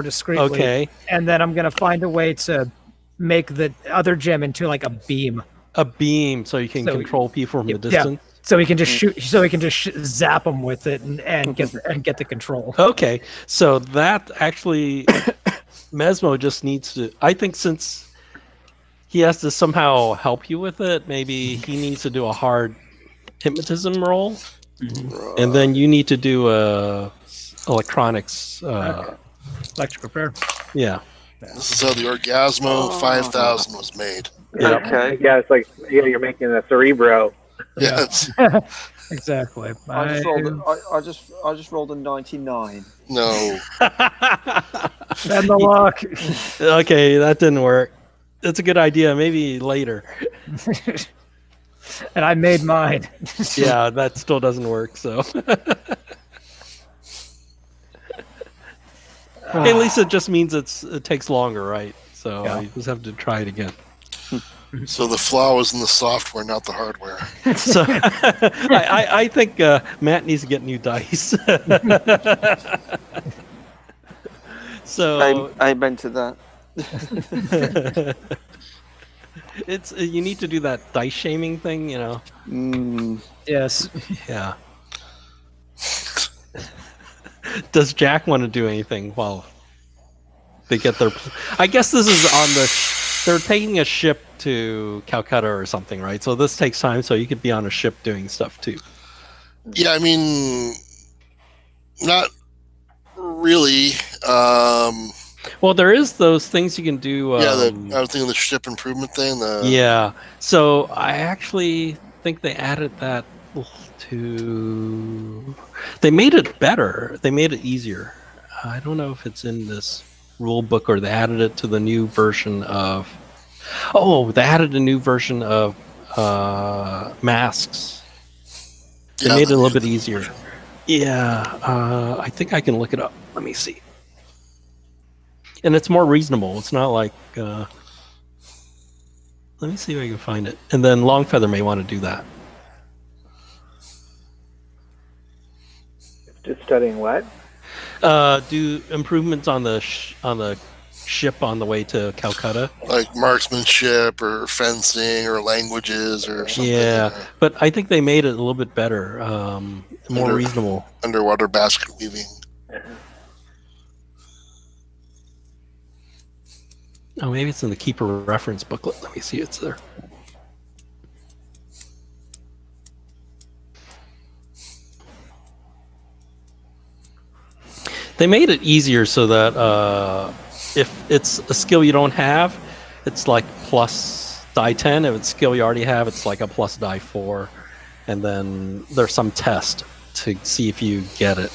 discreetly. Okay. And then I'm gonna find a way to make the other gem into like a beam. A beam, so you can control people from the distance. Yeah. So he can just shoot. So he can just zap them with it and get the control. Okay. So that actually, Mesmo just needs to. I think since he has to somehow help you with it, maybe he needs to do a hard hypnotism roll. Mm-hmm. And then you need to do electronics. Electric repair. Yeah. This is how the Orgasmo 5000 was made. Yeah. Okay. Yeah, it's like you're making a Cerebro. Yes. Exactly. I just rolled a 99. No. And the luck. Okay, that didn't work. That's a good idea. Maybe later. And I made mine. Yeah, that still doesn't work. So. At least it just means it takes longer, right? So you just have to try it again. So the flaw was in the software, not the hardware. So I think Matt needs to get new dice. So amen to that. It's you need to do that dice shaming thing, you know. Yes. Yeah. Does Jack want to do anything while they get their? I guess this is on the. They're taking a ship to Calcutta or something, right? So this takes time. So you could be on a ship doing stuff too. Yeah, I mean, not really. Well, there is those things you can do. I was thinking the ship improvement thing. Yeah. So I actually think they added that to. They made it better. They made it easier. I don't know if it's in this rule book or they added it to the new version of. Oh, they added a new version of masks. They made it a little bit easier. Yeah, I think I can look it up. Let me see. And it's more reasonable. It's not like. Let me see if I can find it. And then Longfeather may want to do that. Just studying what? Do improvements on the ship on the way to Calcutta, like marksmanship or fencing or languages or something. Yeah, but I think they made it a little bit better, more reasonable. Underwater basket weaving. Oh, maybe it's in the Keeper reference booklet. Let me see. It's there. They made it easier so that if it's a skill you don't have, it's like plus die 10. If it's a skill you already have, it's like a plus die 4. And then there's some test to see if you get it.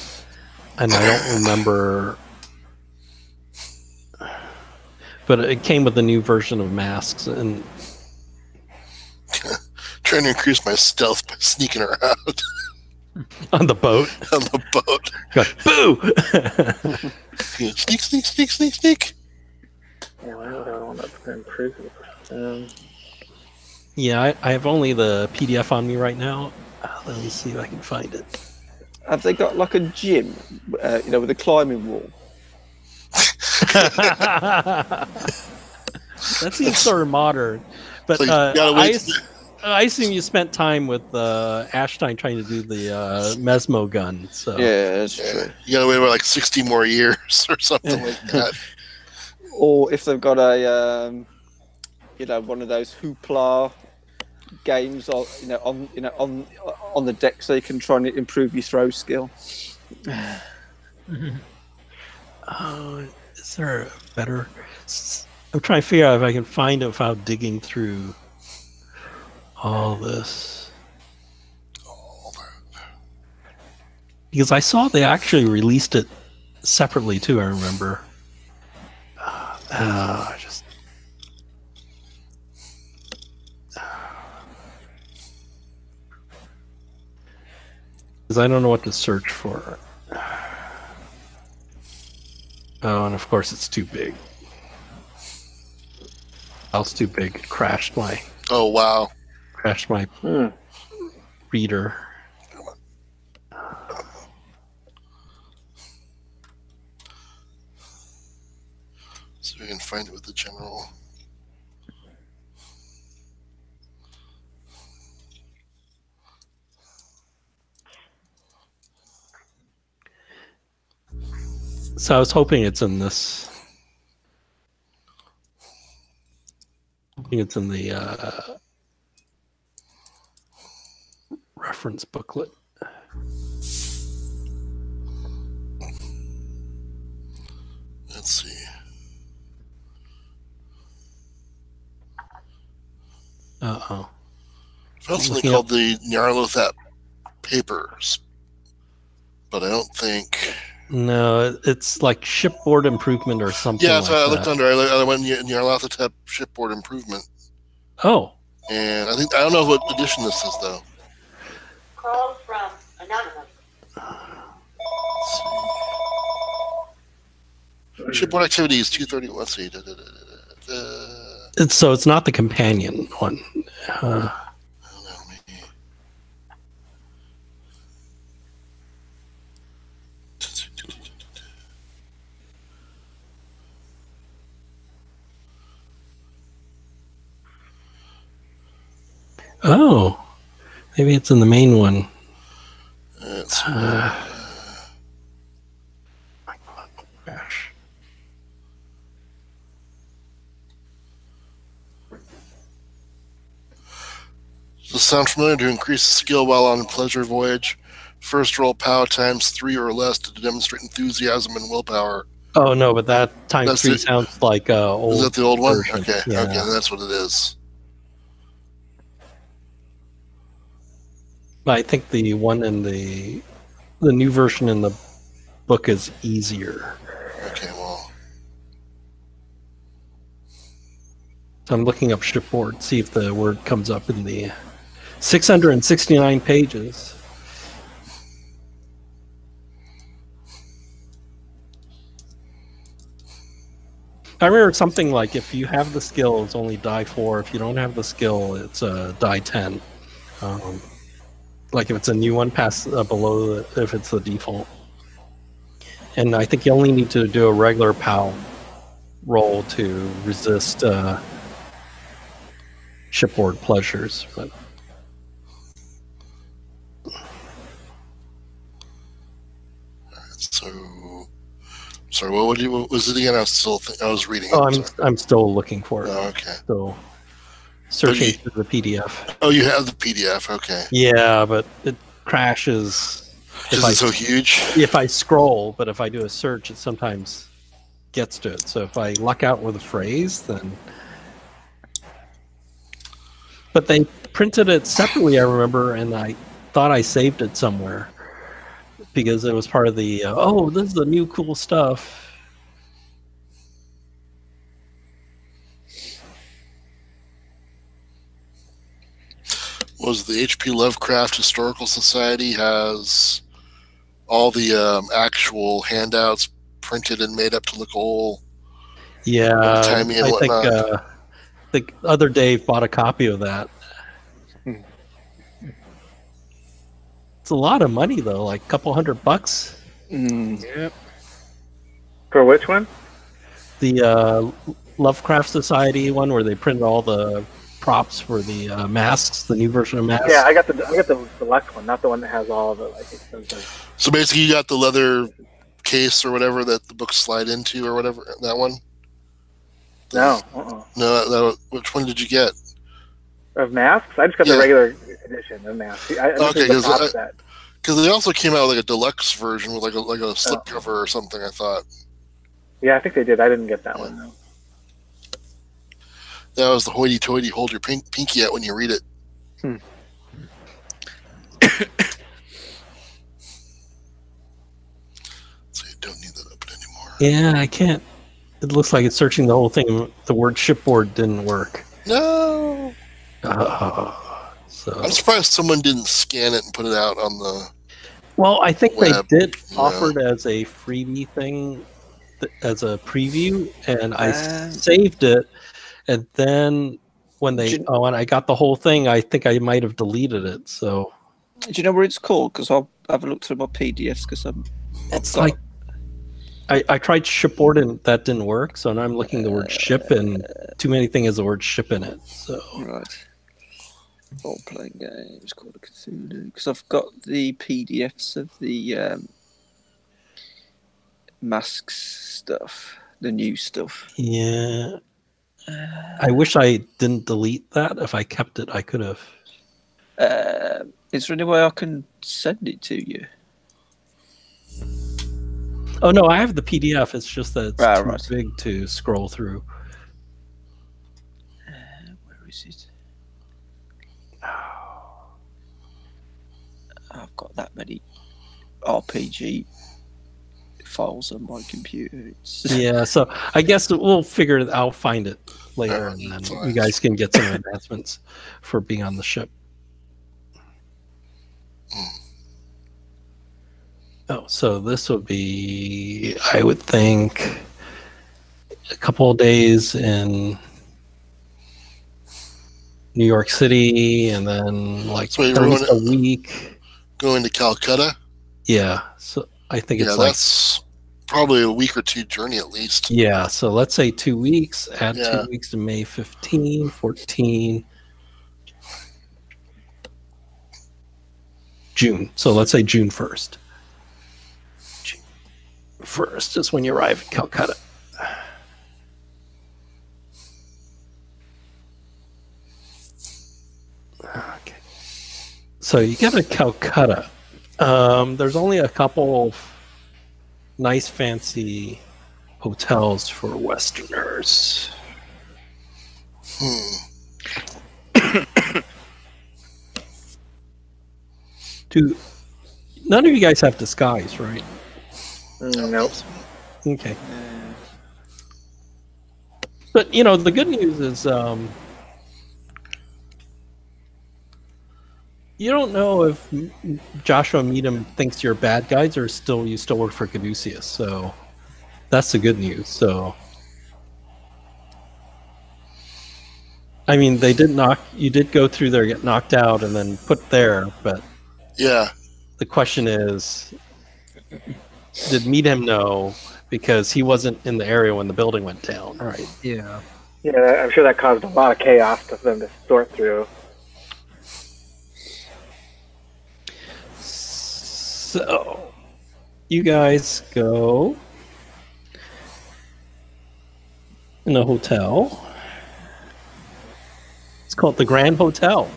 And I don't remember. But it came with the new version of masks. And trying to increase my stealth by sneaking around. On the boat? On the boat. Boo! Sneak, sneak, sneak, sneak, sneak. Yeah, I don't want to improve it. Yeah, I have only the PDF on me right now. Let me see if I can find it. Have they got like a gym, with a climbing wall? That seems sort of modern. But so I assume you spent time with Ashstein trying to do the Mesmo gun. So Yeah, that's true. You gotta wait about like 60 more years or something like that. Or if they've got a, one of those hoopla games, on the deck, so you can try and improve your throw skill. Is there a better? I'm trying to figure out if I can find it without digging through all this. Because I saw they actually released it separately too. I remember. Because I don't know what to search for. Oh, and of course it's too big. It's too big. It crashed my. Oh wow! Crashed my reader. So we can find it with the general. So I was hoping it's in this. I think it's in the reference booklet. Let's see. Uh-oh. I found something called the Nyarlathotep Papers, but I don't think. No, it's like shipboard improvement or something. Yeah, so like I looked under. I went Nyarlathotep shipboard improvement. Oh. And I don't know what edition this is though. Call from anonymous. Let's see. Shipboard activities 230. Let's see. It's not the companion one. Oh, maybe it's in the main one. Gosh. Does this sound familiar? To increase the skill while on a pleasure voyage, first roll POW times 3 or less to demonstrate enthusiasm and willpower. Oh no, but that times 3 sounds like old. Is that the old one? Version. Okay, Yeah. okay, that's what it is. I think the one in the new version in the book is easier. Okay, well. So I'm looking up shipboard, see if the word comes up in the 669 pages. I remember something like if you have the skill, it's only die 4. If you don't have the skill, it's die 10. Like if it's a new one, pass below if it's the default. And I think you only need to do a regular POW roll to resist shipboard pleasures. But Sorry, what was it again? I was reading. I'm still looking for it. Oh, okay. Still searching through the PDF. Oh, you have the PDF. Okay. Yeah, but it crashes. Because it's so huge. If I scroll, but if I do a search, it sometimes gets to it. So if I luck out with a phrase, then. But they printed it separately, I remember, and I thought I saved it somewhere. Because it was part of the, this is the new cool stuff. Was the H.P. Lovecraft Historical Society has all the actual handouts printed and made up to look old. Yeah, timey and whatnot. I think the other Dave bought a copy of that. It's a lot of money though, like a couple $100. Yep. For which one? The Lovecraft Society one, where they printed all the props for the masks, the new version of masks. Yeah, I got the deluxe one, not the one that has all of the like expensive. So basically, you got the leather case or whatever that the books slide into or whatever. That one. No. No. Which one did you get? Of masks? I just got the regular edition of masks. Okay, because they also came out with like a deluxe version with like a slipcover or something. I thought. Yeah, I think they did. I didn't get that one though. That was the hoity-toity. Hold your pinky out when you read it. So you don't need that open anymore. Yeah, I can't. It looks like it's searching the whole thing. The word shipboard didn't work. No. So I'm surprised someone didn't scan it and put it out on the. Well, I think web. they did offer it as a freebie thing, as a preview, and I saved it. And then when I got the whole thing, I think I might have deleted it. So, do you know where it's called? Because I'll have a look through my PDFs. Because it's like I tried shipboard and that didn't work. So now I'm looking the word ship, and too many things has the word ship in it. So right, role playing games called a Cthulhu. Because I've got the PDFs of the masks stuff, the new stuff. Yeah. I wish I didn't delete that. If I kept it, I could have. Is there any way I can send it to you? Oh no, I have the PDF. It's just that it's too big to scroll through. Where is it? I've got that many RPG files on my computer. Yeah, so I guess we'll figure it. I'll find it later, and then you guys can get some advancements for being on the ship. Oh, so this would be, I would think, a couple of days in New York City, and then like So at least a week. Going to Calcutta? Yeah, so I think it's like that's probably a week or two journey at least. Yeah, so let's say 2 weeks. Add 2 weeks to May 15, 14, June. So let's say June 1st. June 1st is when you arrive in Calcutta. Okay. So you get to Calcutta. There's only a couple of nice fancy hotels for Westerners. None of you guys have disguise, right? Nope. Okay. But you know, the good news is you don't know if Joshua Meadham thinks you're bad guys or you still work for Caduceus. So that's the good news. So I mean, you did go through there, get knocked out, and then put there. But yeah, the question is, did Meadham know? Because he wasn't in the area when the building went down, right? Yeah. Yeah, I'm sure that caused a lot of chaos for them to sort through. So, you guys go in a hotel. It's called the Grand Hotel.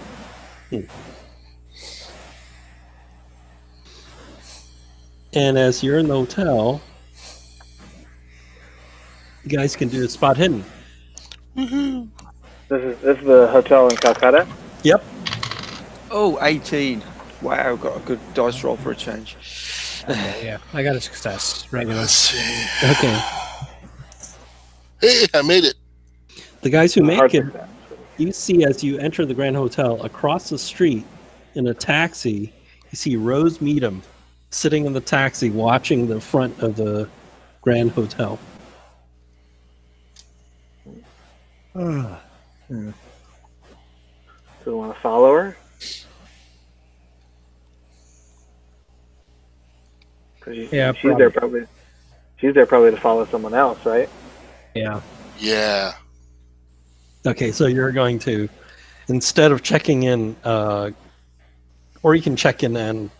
And as you're in the hotel, you guys can do a spot hidden. This is the hotel in Calcutta? Yep. Oh, 18. Wow, got a good dice roll for a change. Okay, yeah, I got a success. Regular. Let's see. Okay. Hey, I made it. The guys who make Hard it, success. you see as you enter the Grand Hotel, across the street in a taxi, you see Rose Meadham sitting in the taxi watching the front of the Grand Hotel. So we want to follow her? Yeah, she's there probably. She's there probably to follow someone else, right? Yeah. Yeah. Okay, so you're going to instead of checking in, or you can check in and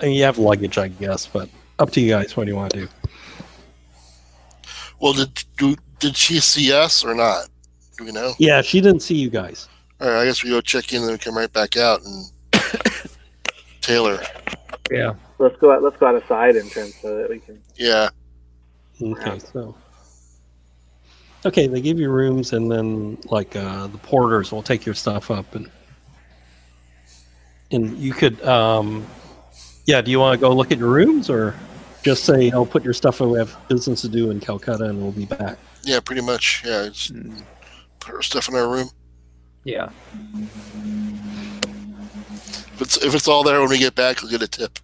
you have luggage, I guess, but up to you guys. What do you want to do? Well, did she see us or not? Do we know? Yeah, she didn't see you guys. All right, I guess we go check in and then come right back out and Taylor. Yeah. Let's go out a side entrance so that we can. Yeah. Okay, so. Okay, they give you rooms, and then the porters will take your stuff up, and you could. Yeah, do you want to go look at your rooms, or just say, "I'll put your stuff away. We have business to do in Calcutta, and we'll be back." Yeah, pretty much. Yeah, just put our stuff in our room. Yeah. If it's all there when we get back, we'll get a tip.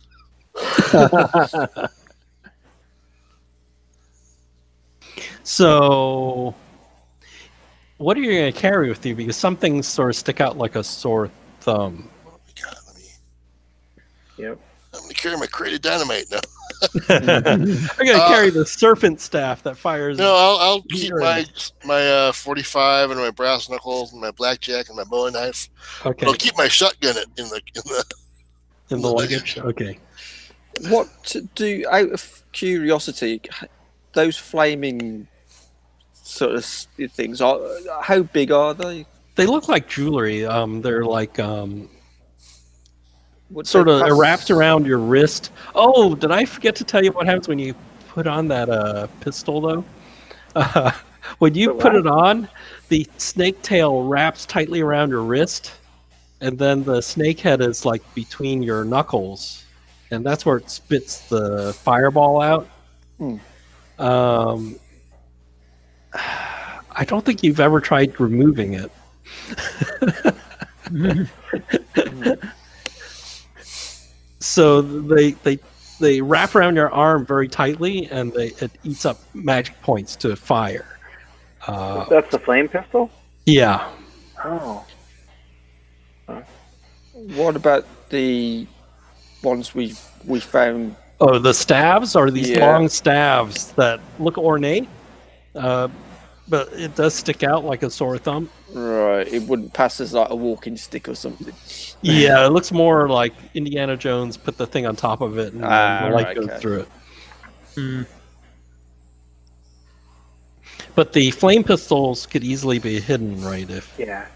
So, what are you going to carry with you? Because some things sort of stick out like a sore thumb. Oh my God, Yep. I'm going to carry my crate of dynamite now. I'm going to carry the serpent staff that fires. No, I'll keep my 45 and my brass knuckles and my blackjack and my bowie knife. Okay. But I'll keep my shotgun in the luggage. Okay. What to do? Out of curiosity, those flaming sort of things how big are they? They look like jewelry. They're like Sort of it wraps around your wrist. Oh, did I forget to tell you what happens when you put on that pistol, though? When you put it on, the snake tail wraps tightly around your wrist, and then the snake head is like between your knuckles, and that's where it spits the fireball out. I don't think you've ever tried removing it. So they wrap around your arm very tightly, and it eats up magic points to fire. That's the flame pistol? Yeah. Oh. What about the ones we found? Oh, the staves are these long staves that look ornate, but it does stick out like a sore thumb. Right, it wouldn't pass as like a walking stick or something. Yeah, it looks more like Indiana Jones put the thing on top of it and the light goes through it. But the flame pistols could easily be hidden, right? Yeah.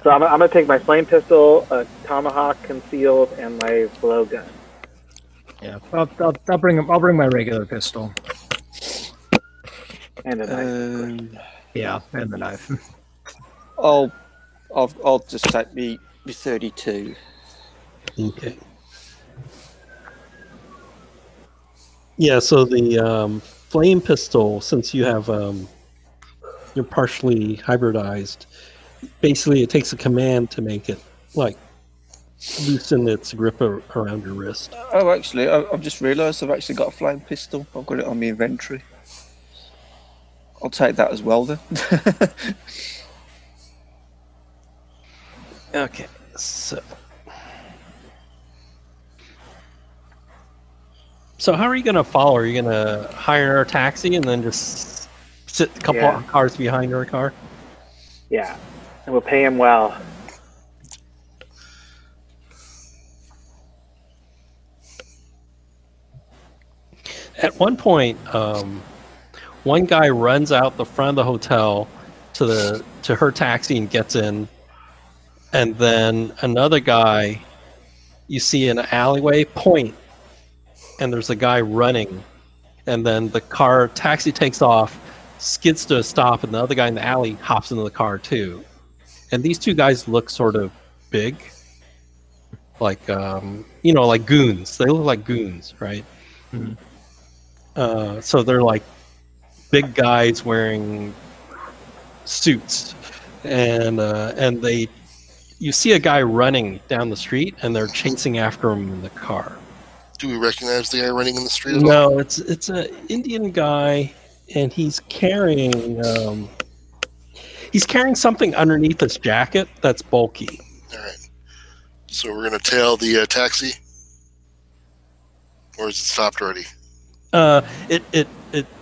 So I'm gonna take my flame pistol, a tomahawk concealed, and my blowgun. Yeah, I'll bring my regular pistol. And a knife. Yeah, and the knife. I'll just take me 32. Okay. Yeah, so the flame pistol, since you have you're partially hybridized, basically it takes a command to make it like loosen its grip around your wrist. Oh, actually, I've just realised I've actually got a flame pistol. I've got it on my inventory. I'll take that as well then. Okay, so how are you going to follow? Are you going to hire a taxi and then just sit a couple of cars behind your car? Yeah, and we'll pay him well. At one point, one guy runs out the front of the hotel to her taxi and gets in, and then another guy you see in an alleyway point, and there's a guy running, and then the taxi takes off, skids to a stop, and the other guy in the alley hops into the car too. And these two guys look sort of big, like like goons. They look like goons, right? Mm-hmm. So they're like big guys wearing suits, and you see a guy running down the street, and they're chasing after him in the car. Do we recognize the guy running in the street? No, it's an Indian guy, and he's carrying something underneath his jacket that's bulky. All right. So we're gonna tail the taxi, or is it stopped already? It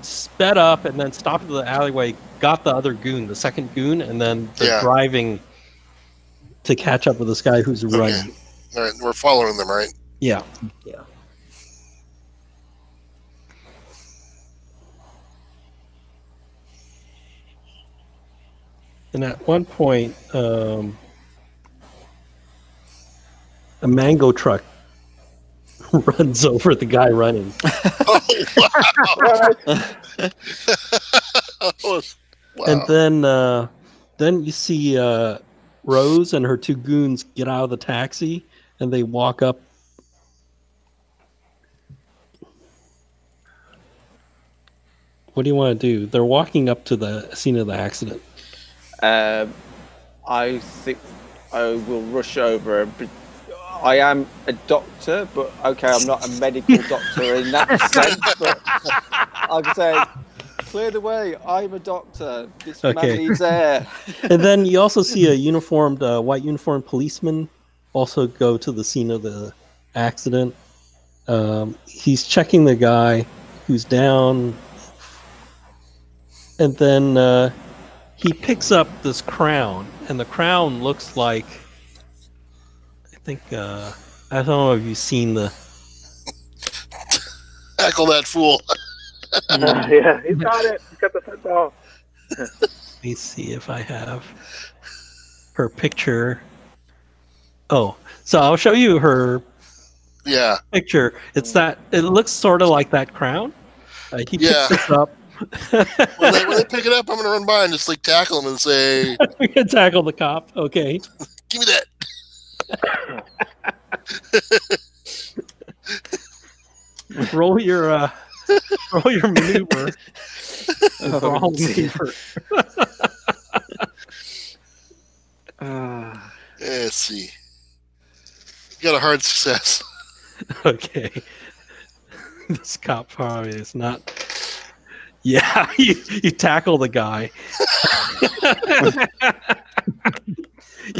sped up and then stopped at the alleyway, got the other goon, the second goon, and then they're driving to catch up with this guy who's running. All right, we're following them, right? Yeah. Yeah. And at one point, a mango truck runs over the guy running. Oh, wow. Wow. And then you see Rose and her two goons get out of the taxi, and they walk up. What do you want to do? They're walking up to the scene of the accident. I think I will rush over. I am a doctor, but okay, I'm not a medical doctor in that sense. But I can say, clear the way. I'm a doctor. This man needs air. And then you also see a uniformed, white uniformed policeman also go to the scene of the accident. He's checking the guy who's down, and then he picks up this crown, and the crown looks like, I think, I don't know if you've seen the... Tackle that fool. Yeah, he's got it. He's got the football. Let me see if I have her picture. Oh, so I'll show you her picture. It's that, it looks sort of like that crown. He picks it up. when they pick it up, I'm gonna run by and just like tackle him and say, "We can tackle the cop." Okay, give me that. roll your maneuver. Maneuver. Let's see. You got a hard success. Okay, this cop probably is not. Yeah, you tackle the guy.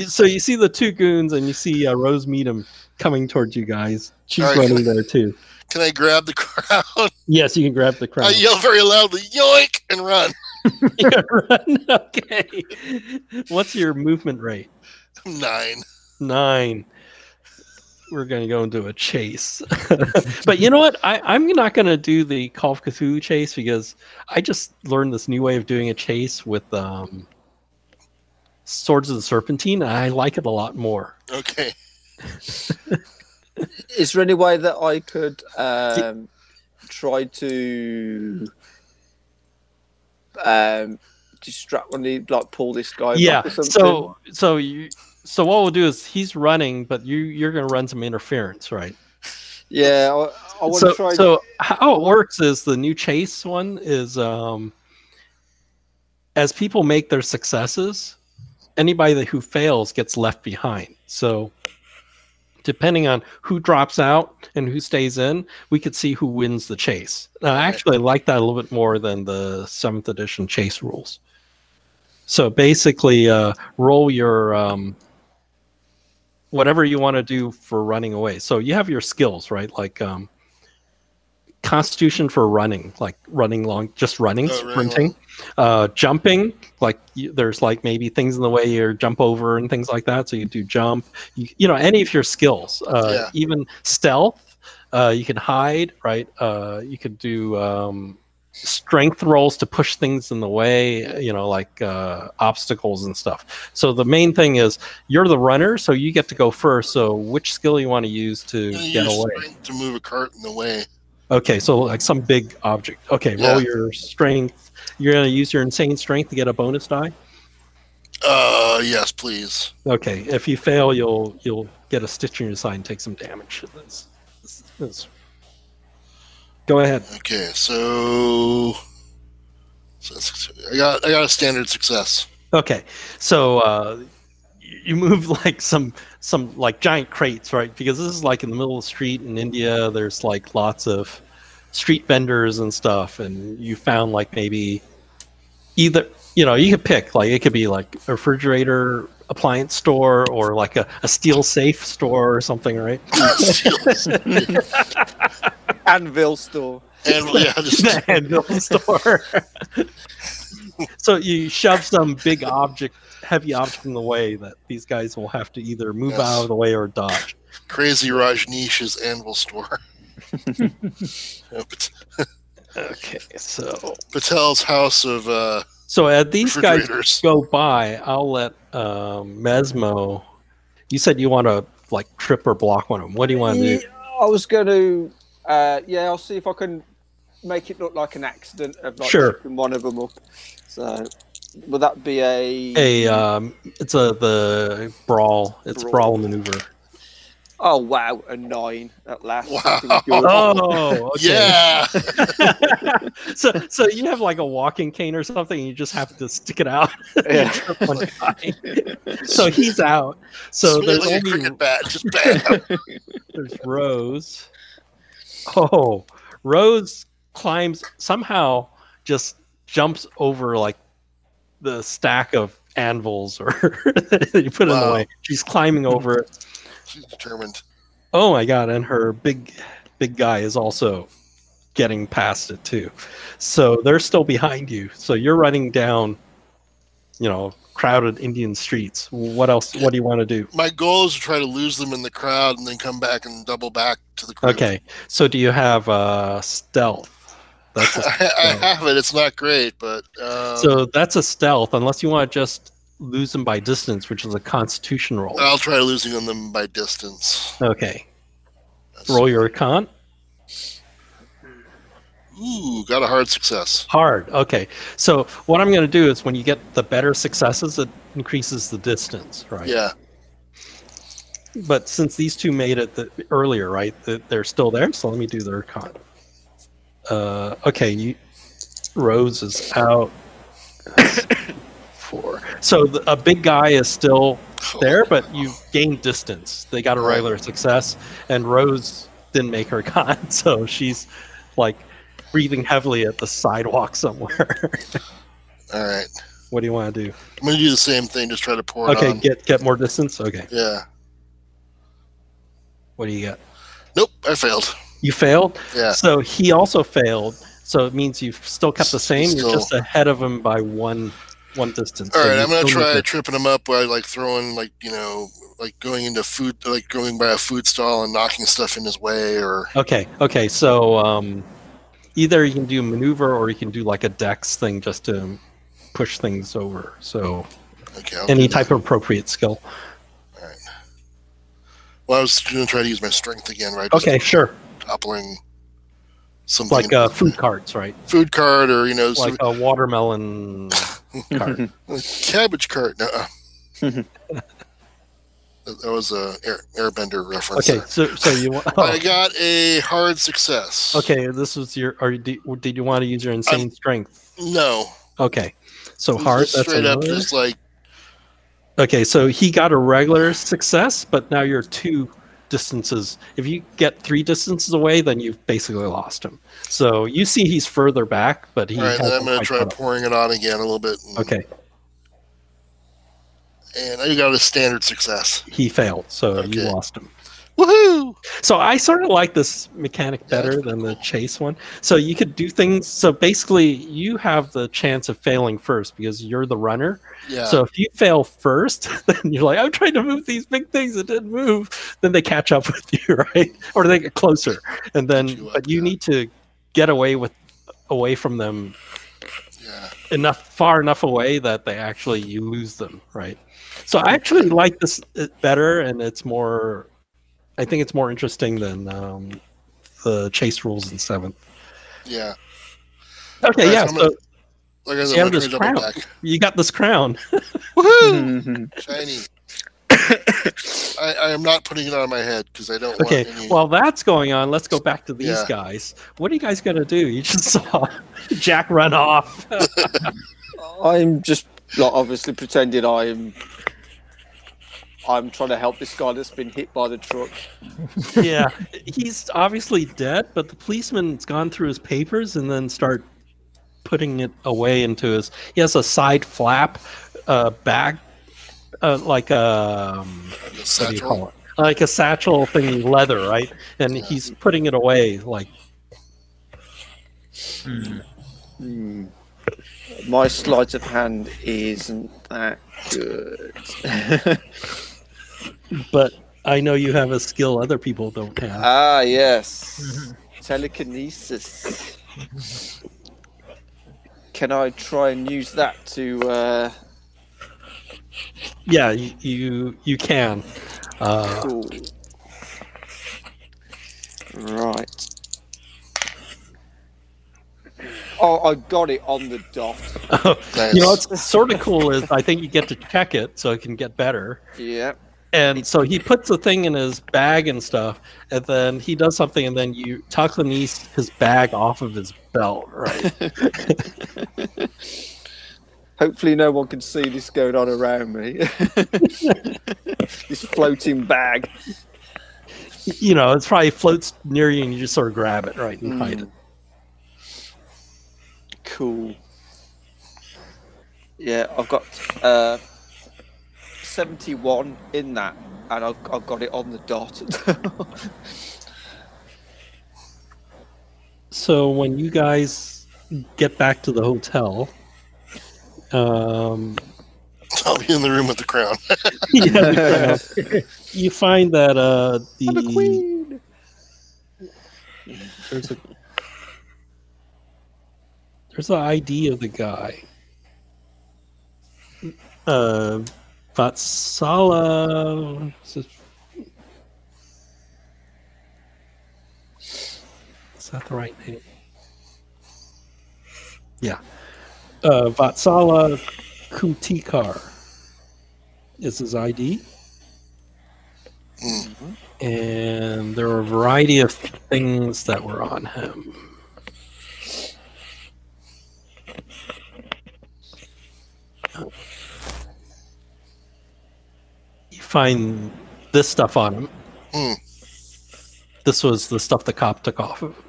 So you see the two goons, and you see Rose Meadham coming towards you guys. She's running there too. Can I grab the crown? Yes, you can grab the crown. I yell very loudly, "Yoink!" and run. Run. Okay. What's your movement rate? 9. We're going to go into a chase. But you know what? I'm not going to do the Call of Cthulhu chase because I just learned this new way of doing a chase with Swords of the Serpentine. I like it a lot more. Okay. Is there any way that I could try to distract when he pull this guy back or something? So what we'll do is he's running, but you're going to run some interference, right? Yeah, I want to try. So how it works is the new chase one is as people make their successes, anybody who fails gets left behind. So depending on who drops out and who stays in, we could see who wins the chase. Now, I actually like that a little bit more than the 7th edition chase rules. So basically, roll your whatever you want to do for running away. So you have your skills, right? Like Constitution for running, like running long, just running, sprinting, jumping. Like there's like maybe things in the way you jump over and things like that. So you do jump. You know, any of your skills, even stealth. You can hide, right? You could do strength rolls to push things in the way, you know, like obstacles and stuff. So the main thing is you're the runner, so you get to go first. So which skill you want to use to get away? Strength to move a cart in the way. Okay, so like some big object. Okay, roll your strength. You're going to use your insane strength to get a bonus die? Yes, please. Okay, if you fail, you'll get a stitch in your side and take some damage. Go ahead. Okay, so I got a standard success. Okay, so you move like some like giant crates, right? Because this is like in the middle of the street in India. There's like lots of street vendors and stuff, and you found like maybe either, you know, you could pick, like it could be like a refrigerator appliance store or like a steel safe store or something, right? Anvil store. Anvil, yeah, just Anvil store. So you shove some big object, heavy object in the way that these guys will have to either move out of the way or dodge. Crazy Rajneesh's anvil store. Okay, so Patel's house of so as these guys refrigerators. go by, I'll let Mesmo. You said you want to like trip or block one of them. What do you want to do? I was going to, I'll see if I can make it look like an accident of like Sure. tripping one of them up. So, will that be It's the brawl. It's brawl maneuver. Oh wow, a 9 at last. Wow. Oh, okay. Yeah. So you have like a walking cane or something, and you just have to stick it out. Yeah. Trip one guy. So he's out. So Swing it there's like a only cricket bat, just bam. there's Rose. Oh, Rose climbs somehow, just jumps over like the stack of anvils or you put it in the way. She's climbing over it. She's determined. Oh my god, and her big guy is also getting past it too. So they're still behind you. So you're running down, crowded Indian streets. What else? What do you want to do? My goal is to try to lose them in the crowd and then come back and double back to the group. Okay. So do you have stealth? That's a stealth. I have it. It's not great, but So that's a stealth, unless you want to just lose them by distance, which is a constitution roll. I'll try losing on them by distance. Okay. Roll your con. Ooh, got a hard success. Hard. Okay. So what I'm going to do is when you get the better successes, it increases the distance, right? Yeah. But since these two made it earlier, right, they're still there. So let me do their con. Okay. Rose is out. 4. So a big guy is still there, but you gained distance. They got a regular success, and Rose didn't make her con, so she's like breathing heavily at the sidewalk somewhere. All right. What do you want to do? I'm going to do the same thing, just try to pour it on. Okay, get more distance? Okay. Yeah. What do you get? Nope, I failed. You failed? Yeah. So he also failed, so it means you've still kept the same. You're just ahead of him by one distance. All so right, I'm going to try to tripping him up by like throwing like going into food, like going by a food stall and knocking stuff in his way or... Okay, so either you can do maneuver or you can do like a dex thing just to push things over. So any type of appropriate skill. All right. Well, I was going to try to use my strength again, right? Okay, sure. Toppling something. Like food carts, right? Food cart or, like a watermelon cart. Cabbage cart. No. That was a Airbender reference. Okay, so you want... I got a hard success. Okay, this was your... did you want to use your insane strength? No. Okay, so hard, that's straight up another? just like... Okay, so he got a regular success, but now you're 2 distances. If you get 3 distances away, then you've basically lost him. So you see he's further back, but he... All right, then I'm going to try pouring it on again a little bit. Okay. And I got a standard success. He failed, so you lost him. Woohoo! So I sort of like this mechanic better than the chase one. So you could do things. So basically, you have the chance of failing first because you're the runner. Yeah. So if you fail first, then you're like, I'm trying to move these big things that didn't move. Then they catch up with you, right? Or they get closer, and then but you need to get away from them. Yeah. Far enough away that you lose them, right? So I actually like this better, and it's more. I think it's more interesting than the chase rules in 7th. Yeah. Okay, right, yeah. So, like I said, you have this crown. You got this crown. Woohoo! Shiny. I am not putting it on my head because I don't want any... While that's going on, let's go back to these guys. What are you guys going to do? You just saw Jack run off. I'm just obviously pretending I'm trying to help this guy that's been hit by the truck. Yeah, he's obviously dead, but the policeman's gone through his papers and then start putting it away into his... He has a side flap bag, like a satchel. What do you call it? Like a satchel thing, leather, right? And he's putting it away, like... My sleight of hand isn't that good. But I know you have a skill other people don't have. Ah, yes. Telekinesis. Can I try and use that to... Yeah, you can. Cool. Right. Oh, I got it on the dot. Nice. You know what's sort of cool is I think you get to check it so it can get better. Yeah. And so he puts the thing in his bag and stuff, and then he does something, and then you telekinesis his bag off of his belt, right? Hopefully no one can see this going on around me. This floating bag. You know, it probably floats near you, and you just sort of grab it, right, and hide it. Cool. Yeah, I've got 71 in that, and I've got it on the dot. So when you guys get back to the hotel, I'll be in the room with the crown. you find that I'm a queen. there's an ID of the guy. Vatsala. Is that the right name? Yeah. Vatsala Kutikar is his ID. Mm. And there were a variety of things that were on him. You find this stuff on him. Mm. This was the stuff the cop took off of him.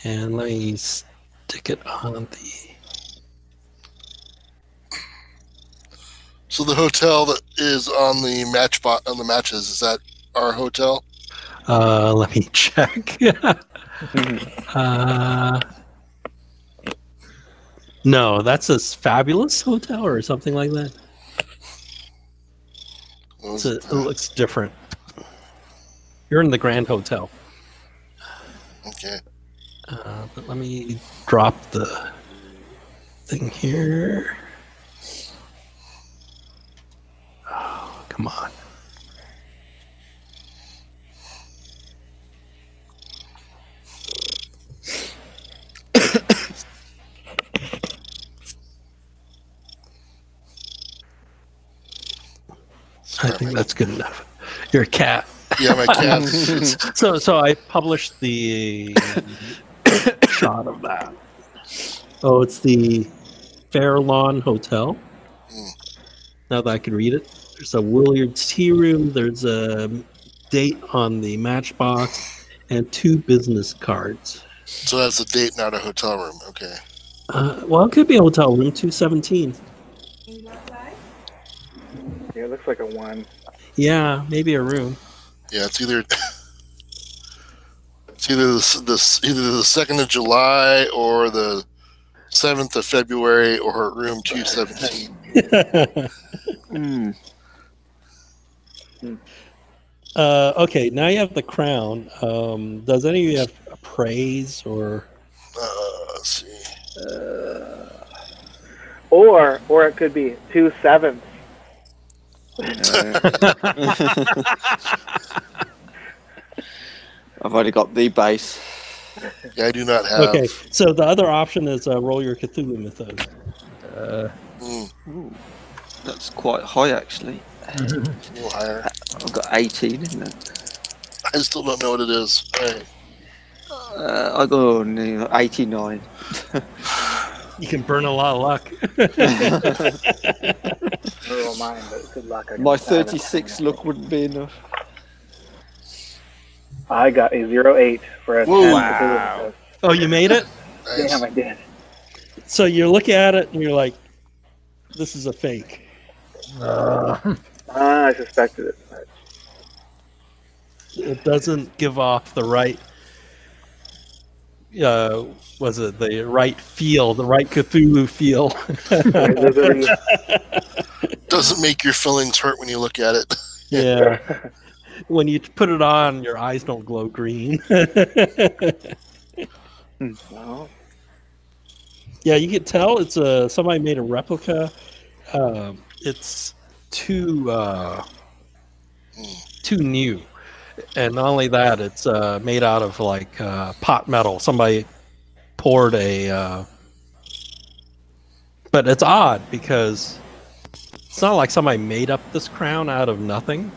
And let me stick it on the... So the hotel that is on the matches, is that our hotel? Let me check. No, that's a Fabulous Hotel or something like that. It looks different. You're in the Grand Hotel. Okay. But let me drop the thing here. Oh, come on. I think that's good enough. You're a cat. Yeah, my cat. So I published the shot of that. Oh, it's the Fair Lawn Hotel. Now that I can read it, there's a Williard's Tea Room. There's a date on the matchbox and 2 business cards. So that's a date, not a hotel room. Okay. Well, it could be a hotel room, 217. Yeah, it looks like a 1. Yeah, maybe a room. Yeah, it's either either the 2nd of July or the 7th of February or room 217. Okay, now you have the crown. Does any of you have praise or? Let's see. Or it could be 2 7ths. I've only got the base. Yeah, I do not have. Okay, so the other option is roll your Cthulhu Mythos. Ooh, that's quite high, actually. A little higher. I've got 18, isn't it? I still don't know what it is. All right. I got 89. You can burn a lot of luck. Never mind, but good luck. My 36 luck wouldn't be enough. I got a 08 for a 10. Wow. Oh, you made it? Nice. Damn, I did. So you're looking at it and you're like, this is a fake. I suspected it. It doesn't give off the right was it the right feel, the right Cthulhu feel? Those are the- Doesn't make your feelings hurt when you look at it. Yeah. When you put it on, your eyes don't glow green. Well, Yeah, you can tell it's somebody made a replica. It's too new, and not only that, it's made out of like pot metal. Somebody poured a, but it's odd because it's not like somebody made up this crown out of nothing.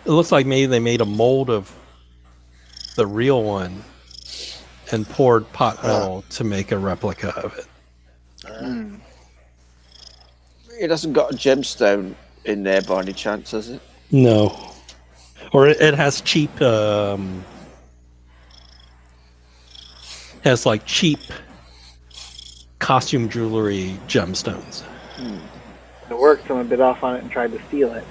It looks like maybe they made a mold of the real one and poured pot metal to make a replica of it. it hasn't got a gemstone in there by any chance, has it? No, or it has cheap. Has like cheap costume jewelry gemstones. It worked. Someone bit off on it and tried to steal it.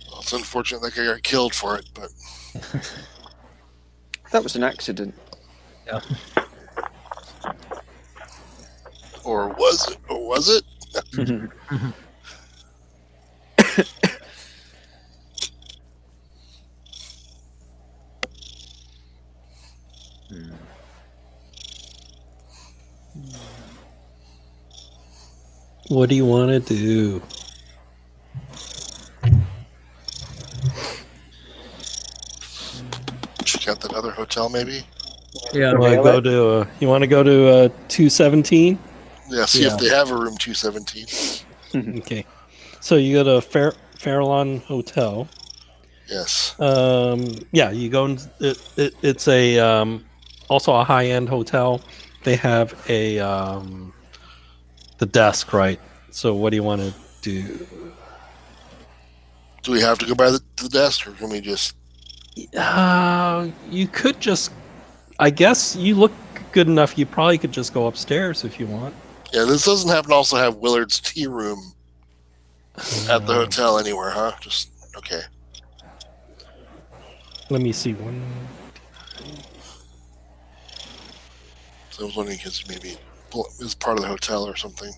Well, it's unfortunate that guy got killed for it, but That was an accident. Yeah. or was it? Or was it? What do you want to do? Check out that other hotel, maybe. Yeah. You want to go to? You want to go to 217? Yeah, see if they have a room 217. Okay. So you go to Farallon Hotel. Yes. Yeah, you go. It's a also a high-end hotel. They have a the desk, right? So what do you want to do? Do we have to go by the desk, or can we just? You could just. I guess you look good enough. You probably could just go upstairs if you want. Yeah, this doesn't happen to also have Willard's tea room at the hotel anywhere, huh? Just okay. Let me see one. So I was wondering because maybe it's part of the hotel or something.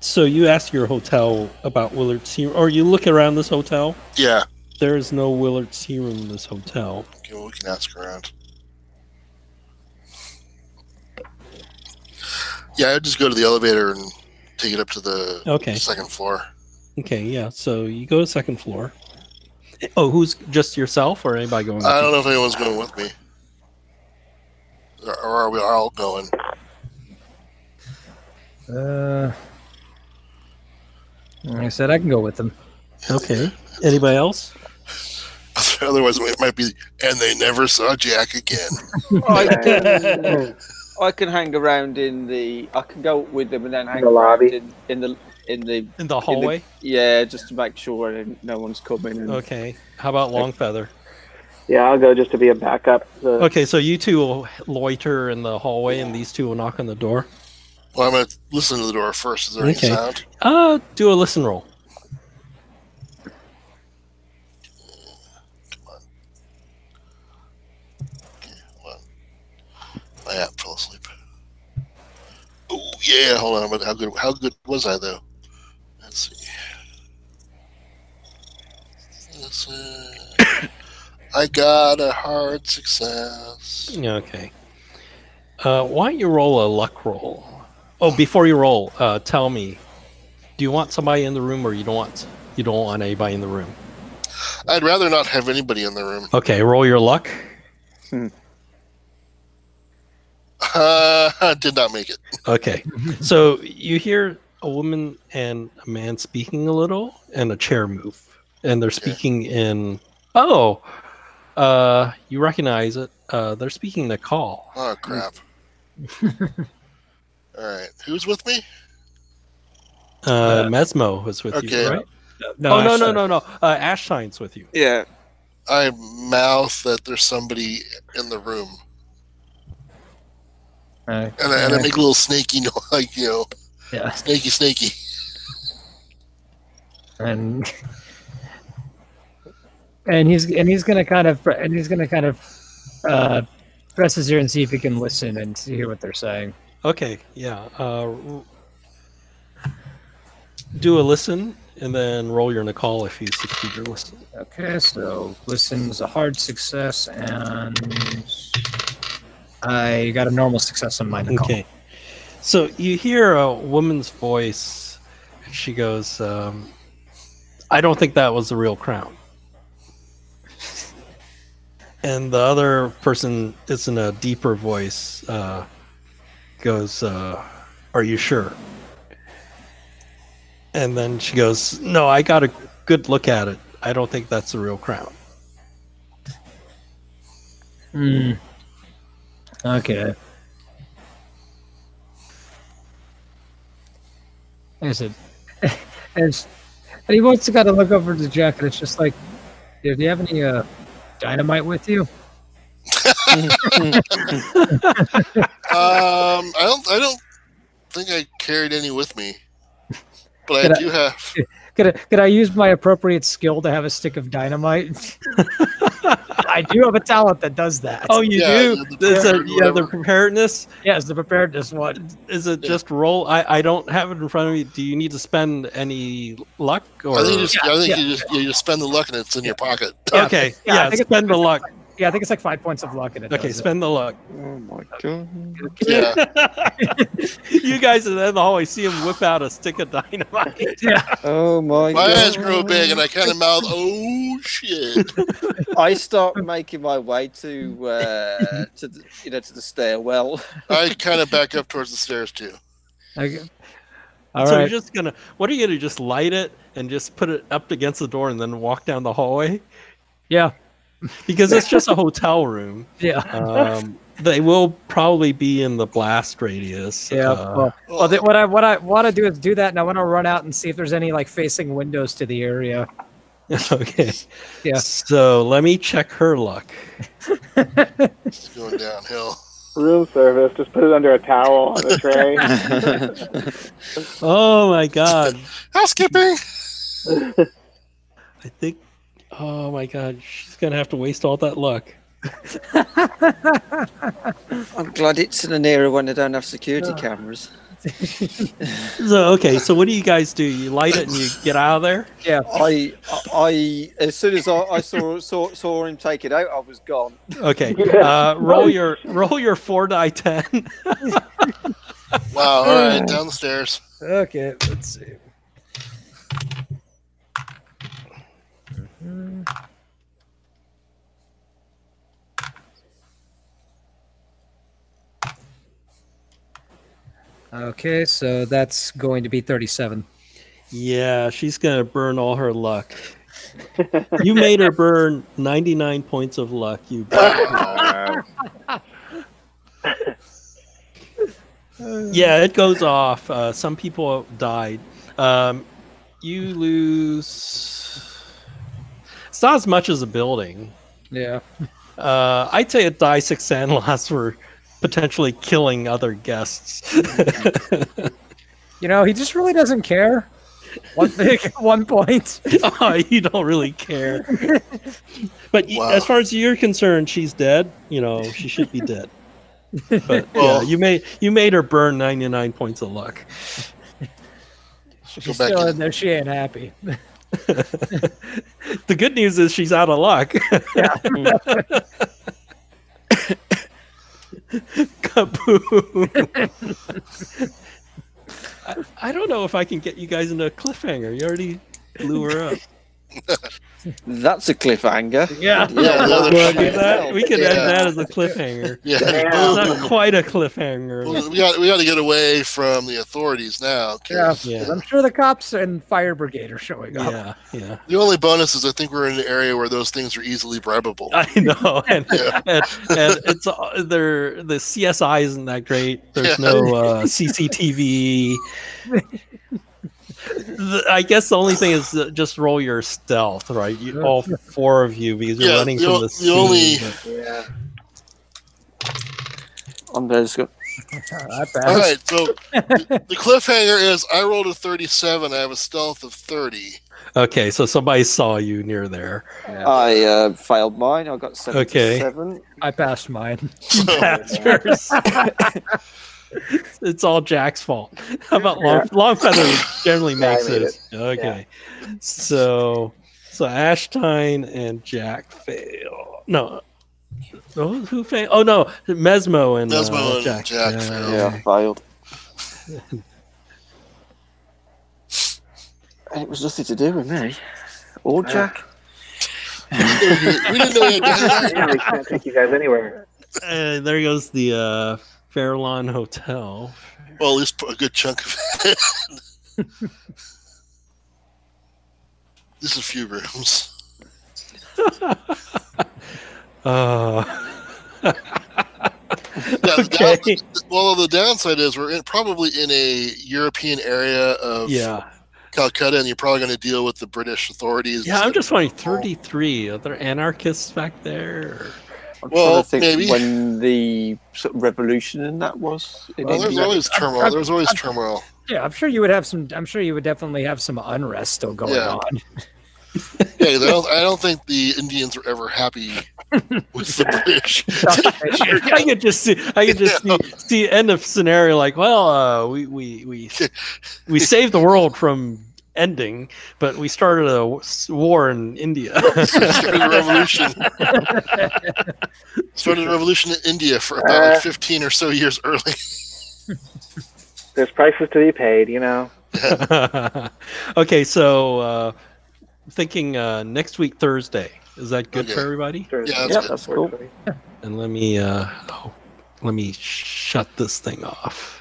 So you ask your hotel about Willard's tea room, or you look around this hotel. Yeah. There is no Willard's tea room in this hotel. Okay, well, we can ask around. Yeah, I'd just go to the elevator and take it up to the second floor. Okay, yeah. So you go to the second floor. Oh, who's just yourself or anybody going with I you? don't know if anyone's going with me. Or are we all going? Like I said, I can go with them. Okay. Anybody else? Otherwise, it might be, and they never saw Jack again. I can hang around in the. I can go with them and then hang The around lobby? in the In the hallway? yeah, just to make sure no one's coming. And, Okay. How about Longfeather? Yeah, I'll go just to be a backup. Okay, so you two will loiter in the hallway and these two will knock on the door. Well, I'm going to listen to the door first. Is there Okay. any sound? Do a listen roll. My app fell asleep. Oh yeah, hold on. How good was I though? Let's see. I got a hard success. Okay. Why don't you roll a luck roll? Oh, before you roll, tell me, do you want somebody in the room or you don't want anybody in the room? I'd rather not have anybody in the room. Okay, roll your luck. I did not make it. Okay. So you hear a woman and a man speaking a little and a chair move. And they're speaking in you recognize it. They're speaking to call. Oh crap. Alright. Who's with me? Mesmo is with Okay. you, right? No. Ash Shine's with you. yeah. I mouth that there's somebody in the room. And I make a little snaky noise, like, yeah. snaky. And And he's gonna kind of press his ear and see if he can listen and hear what they're saying. Okay, yeah. Do a listen, and then roll your Nicole if you succeed your listen. Okay, so listen's a hard success, and I got a normal success on my Nicole. Okay. So you hear a woman's voice. She goes, I don't think that was the real crown. And the other person, it's in a deeper voice, goes, are you sure? And then she goes, no, I got a good look at it. I don't think that's the real crown. Okay. Is it? And he wants to kind of look over the jacket. It's just like, do you have any dynamite with you? I don't think I carried any with me, but I do have. Could I use my appropriate skill to have a stick of dynamite? I do have a talent that does that. Oh, you do? The preparedness? Yes, the preparedness one. Is it just roll? I don't have it in front of me. Do you need to spend any luck? Or? I think you just spend the luck and it's in your pocket. Okay, spend the luck. Yeah, I think it's like 5 points of luck in it. Okay, spend the luck. Oh my god. Yeah. You guys in the hallway see him whip out a stick of dynamite. Yeah. Oh my My god. eyes grow big and I kind of mouth, "Oh shit!" I start making my way to the stairwell. I kind of back up towards the stairs too. Okay. All So right. you're just gonna. What are you gonna just light it and just put it up against the door and then walk down the hallway? Yeah. Because it's just a hotel room. Yeah. They will probably be in the blast radius. Yeah. What I want to do is do that, and I want to run out and see if there's any like facing windows to the area. Okay. Yeah. So let me check her luck. It's going downhill. Room service. Just put it under a towel on a tray. Oh my god. Housekeeping. I think. Oh my god. She's gonna have to waste all that luck. I'm glad it's in an era when they don't have security cameras. So what do you guys do? You light it and you get out of there? Yeah. I as soon as I saw him take it out, I was gone. Okay. Roll your 4 die 10. Wow. All right, down the stairs. Okay. Let's see. Okay, so that's going to be 37. Yeah, she's gonna burn all her luck. You made her burn 99 points of luck. You. Yeah, it goes off. Some people died. You lose. It's not as much as a building. Yeah. I'd say a die 6 sand loss for potentially killing other guests. You know, he just really doesn't care. 1 point. Oh, you don't really care. But Wow. as far as you're concerned, she's dead. You know, she should be dead. But Well- yeah, you made her burn 99 points of luck. She'll She's go back still in. in there. She ain't happy. The good news is she's out of luck. Kaboom. I don't know if I can get you guys into a cliffhanger. You already blew her up. That's a cliffhanger. Yeah. Yeah, the other Well, shit. we could Yeah. end that as a cliffhanger. Yeah. It's not quite a cliffhanger. We got to get away from the authorities now. 'Cause Yeah. Yeah. I'm sure the cops and fire brigade are showing up. Yeah. The only bonus is I think we're in an area where those things are easily bribable. I know, and Yeah. it's the CSI isn't that great. There's no CCTV. I guess the only thing is just roll your stealth, right? All 4 of you, because you're Yeah, running the from o- the the scene. only- Yeah. I'm just going. Not bad. All right, so the cliffhanger is I rolled a 37. I have a stealth of 30. Okay, so somebody saw you near there. I failed mine. I got 77. I passed mine. Bastards. It's all Jack's fault. How about Longfeather generally makes I made it? Okay. So Ashtine and Jack fail. No. Oh, who failed? Oh no, Mesmo and Jack. Jack failed. Yeah, I failed. And it was nothing to do with me. Or Jack. We didn't know you had done Yeah, we can't take you guys anywhere. There goes the Fairlawn Hotel. Well, at least a good chunk of it. There's a few rooms. Okay. The downside is we're probably in a European area of Calcutta, and you're probably going to deal with the British authorities. Yeah, I'm just wondering, 33. Are there anarchists back there? I'm trying to think maybe. when the sort of revolution in that was. There's always turmoil. There's always turmoil. Yeah, I'm sure you would have some. I'm sure you would definitely have some unrest still going on. Yeah, I don't think the Indians were ever happy with the British. I could just see end of scenario like, well, we saved the world from ending, but we started a war in India. Started a revolution. Started a revolution in India for about 15 or so years early. There's prices to be paid, you know. Okay, so thinking next week Thursday. Is that good for everybody? Yeah, that's cool. And let me shut this thing off.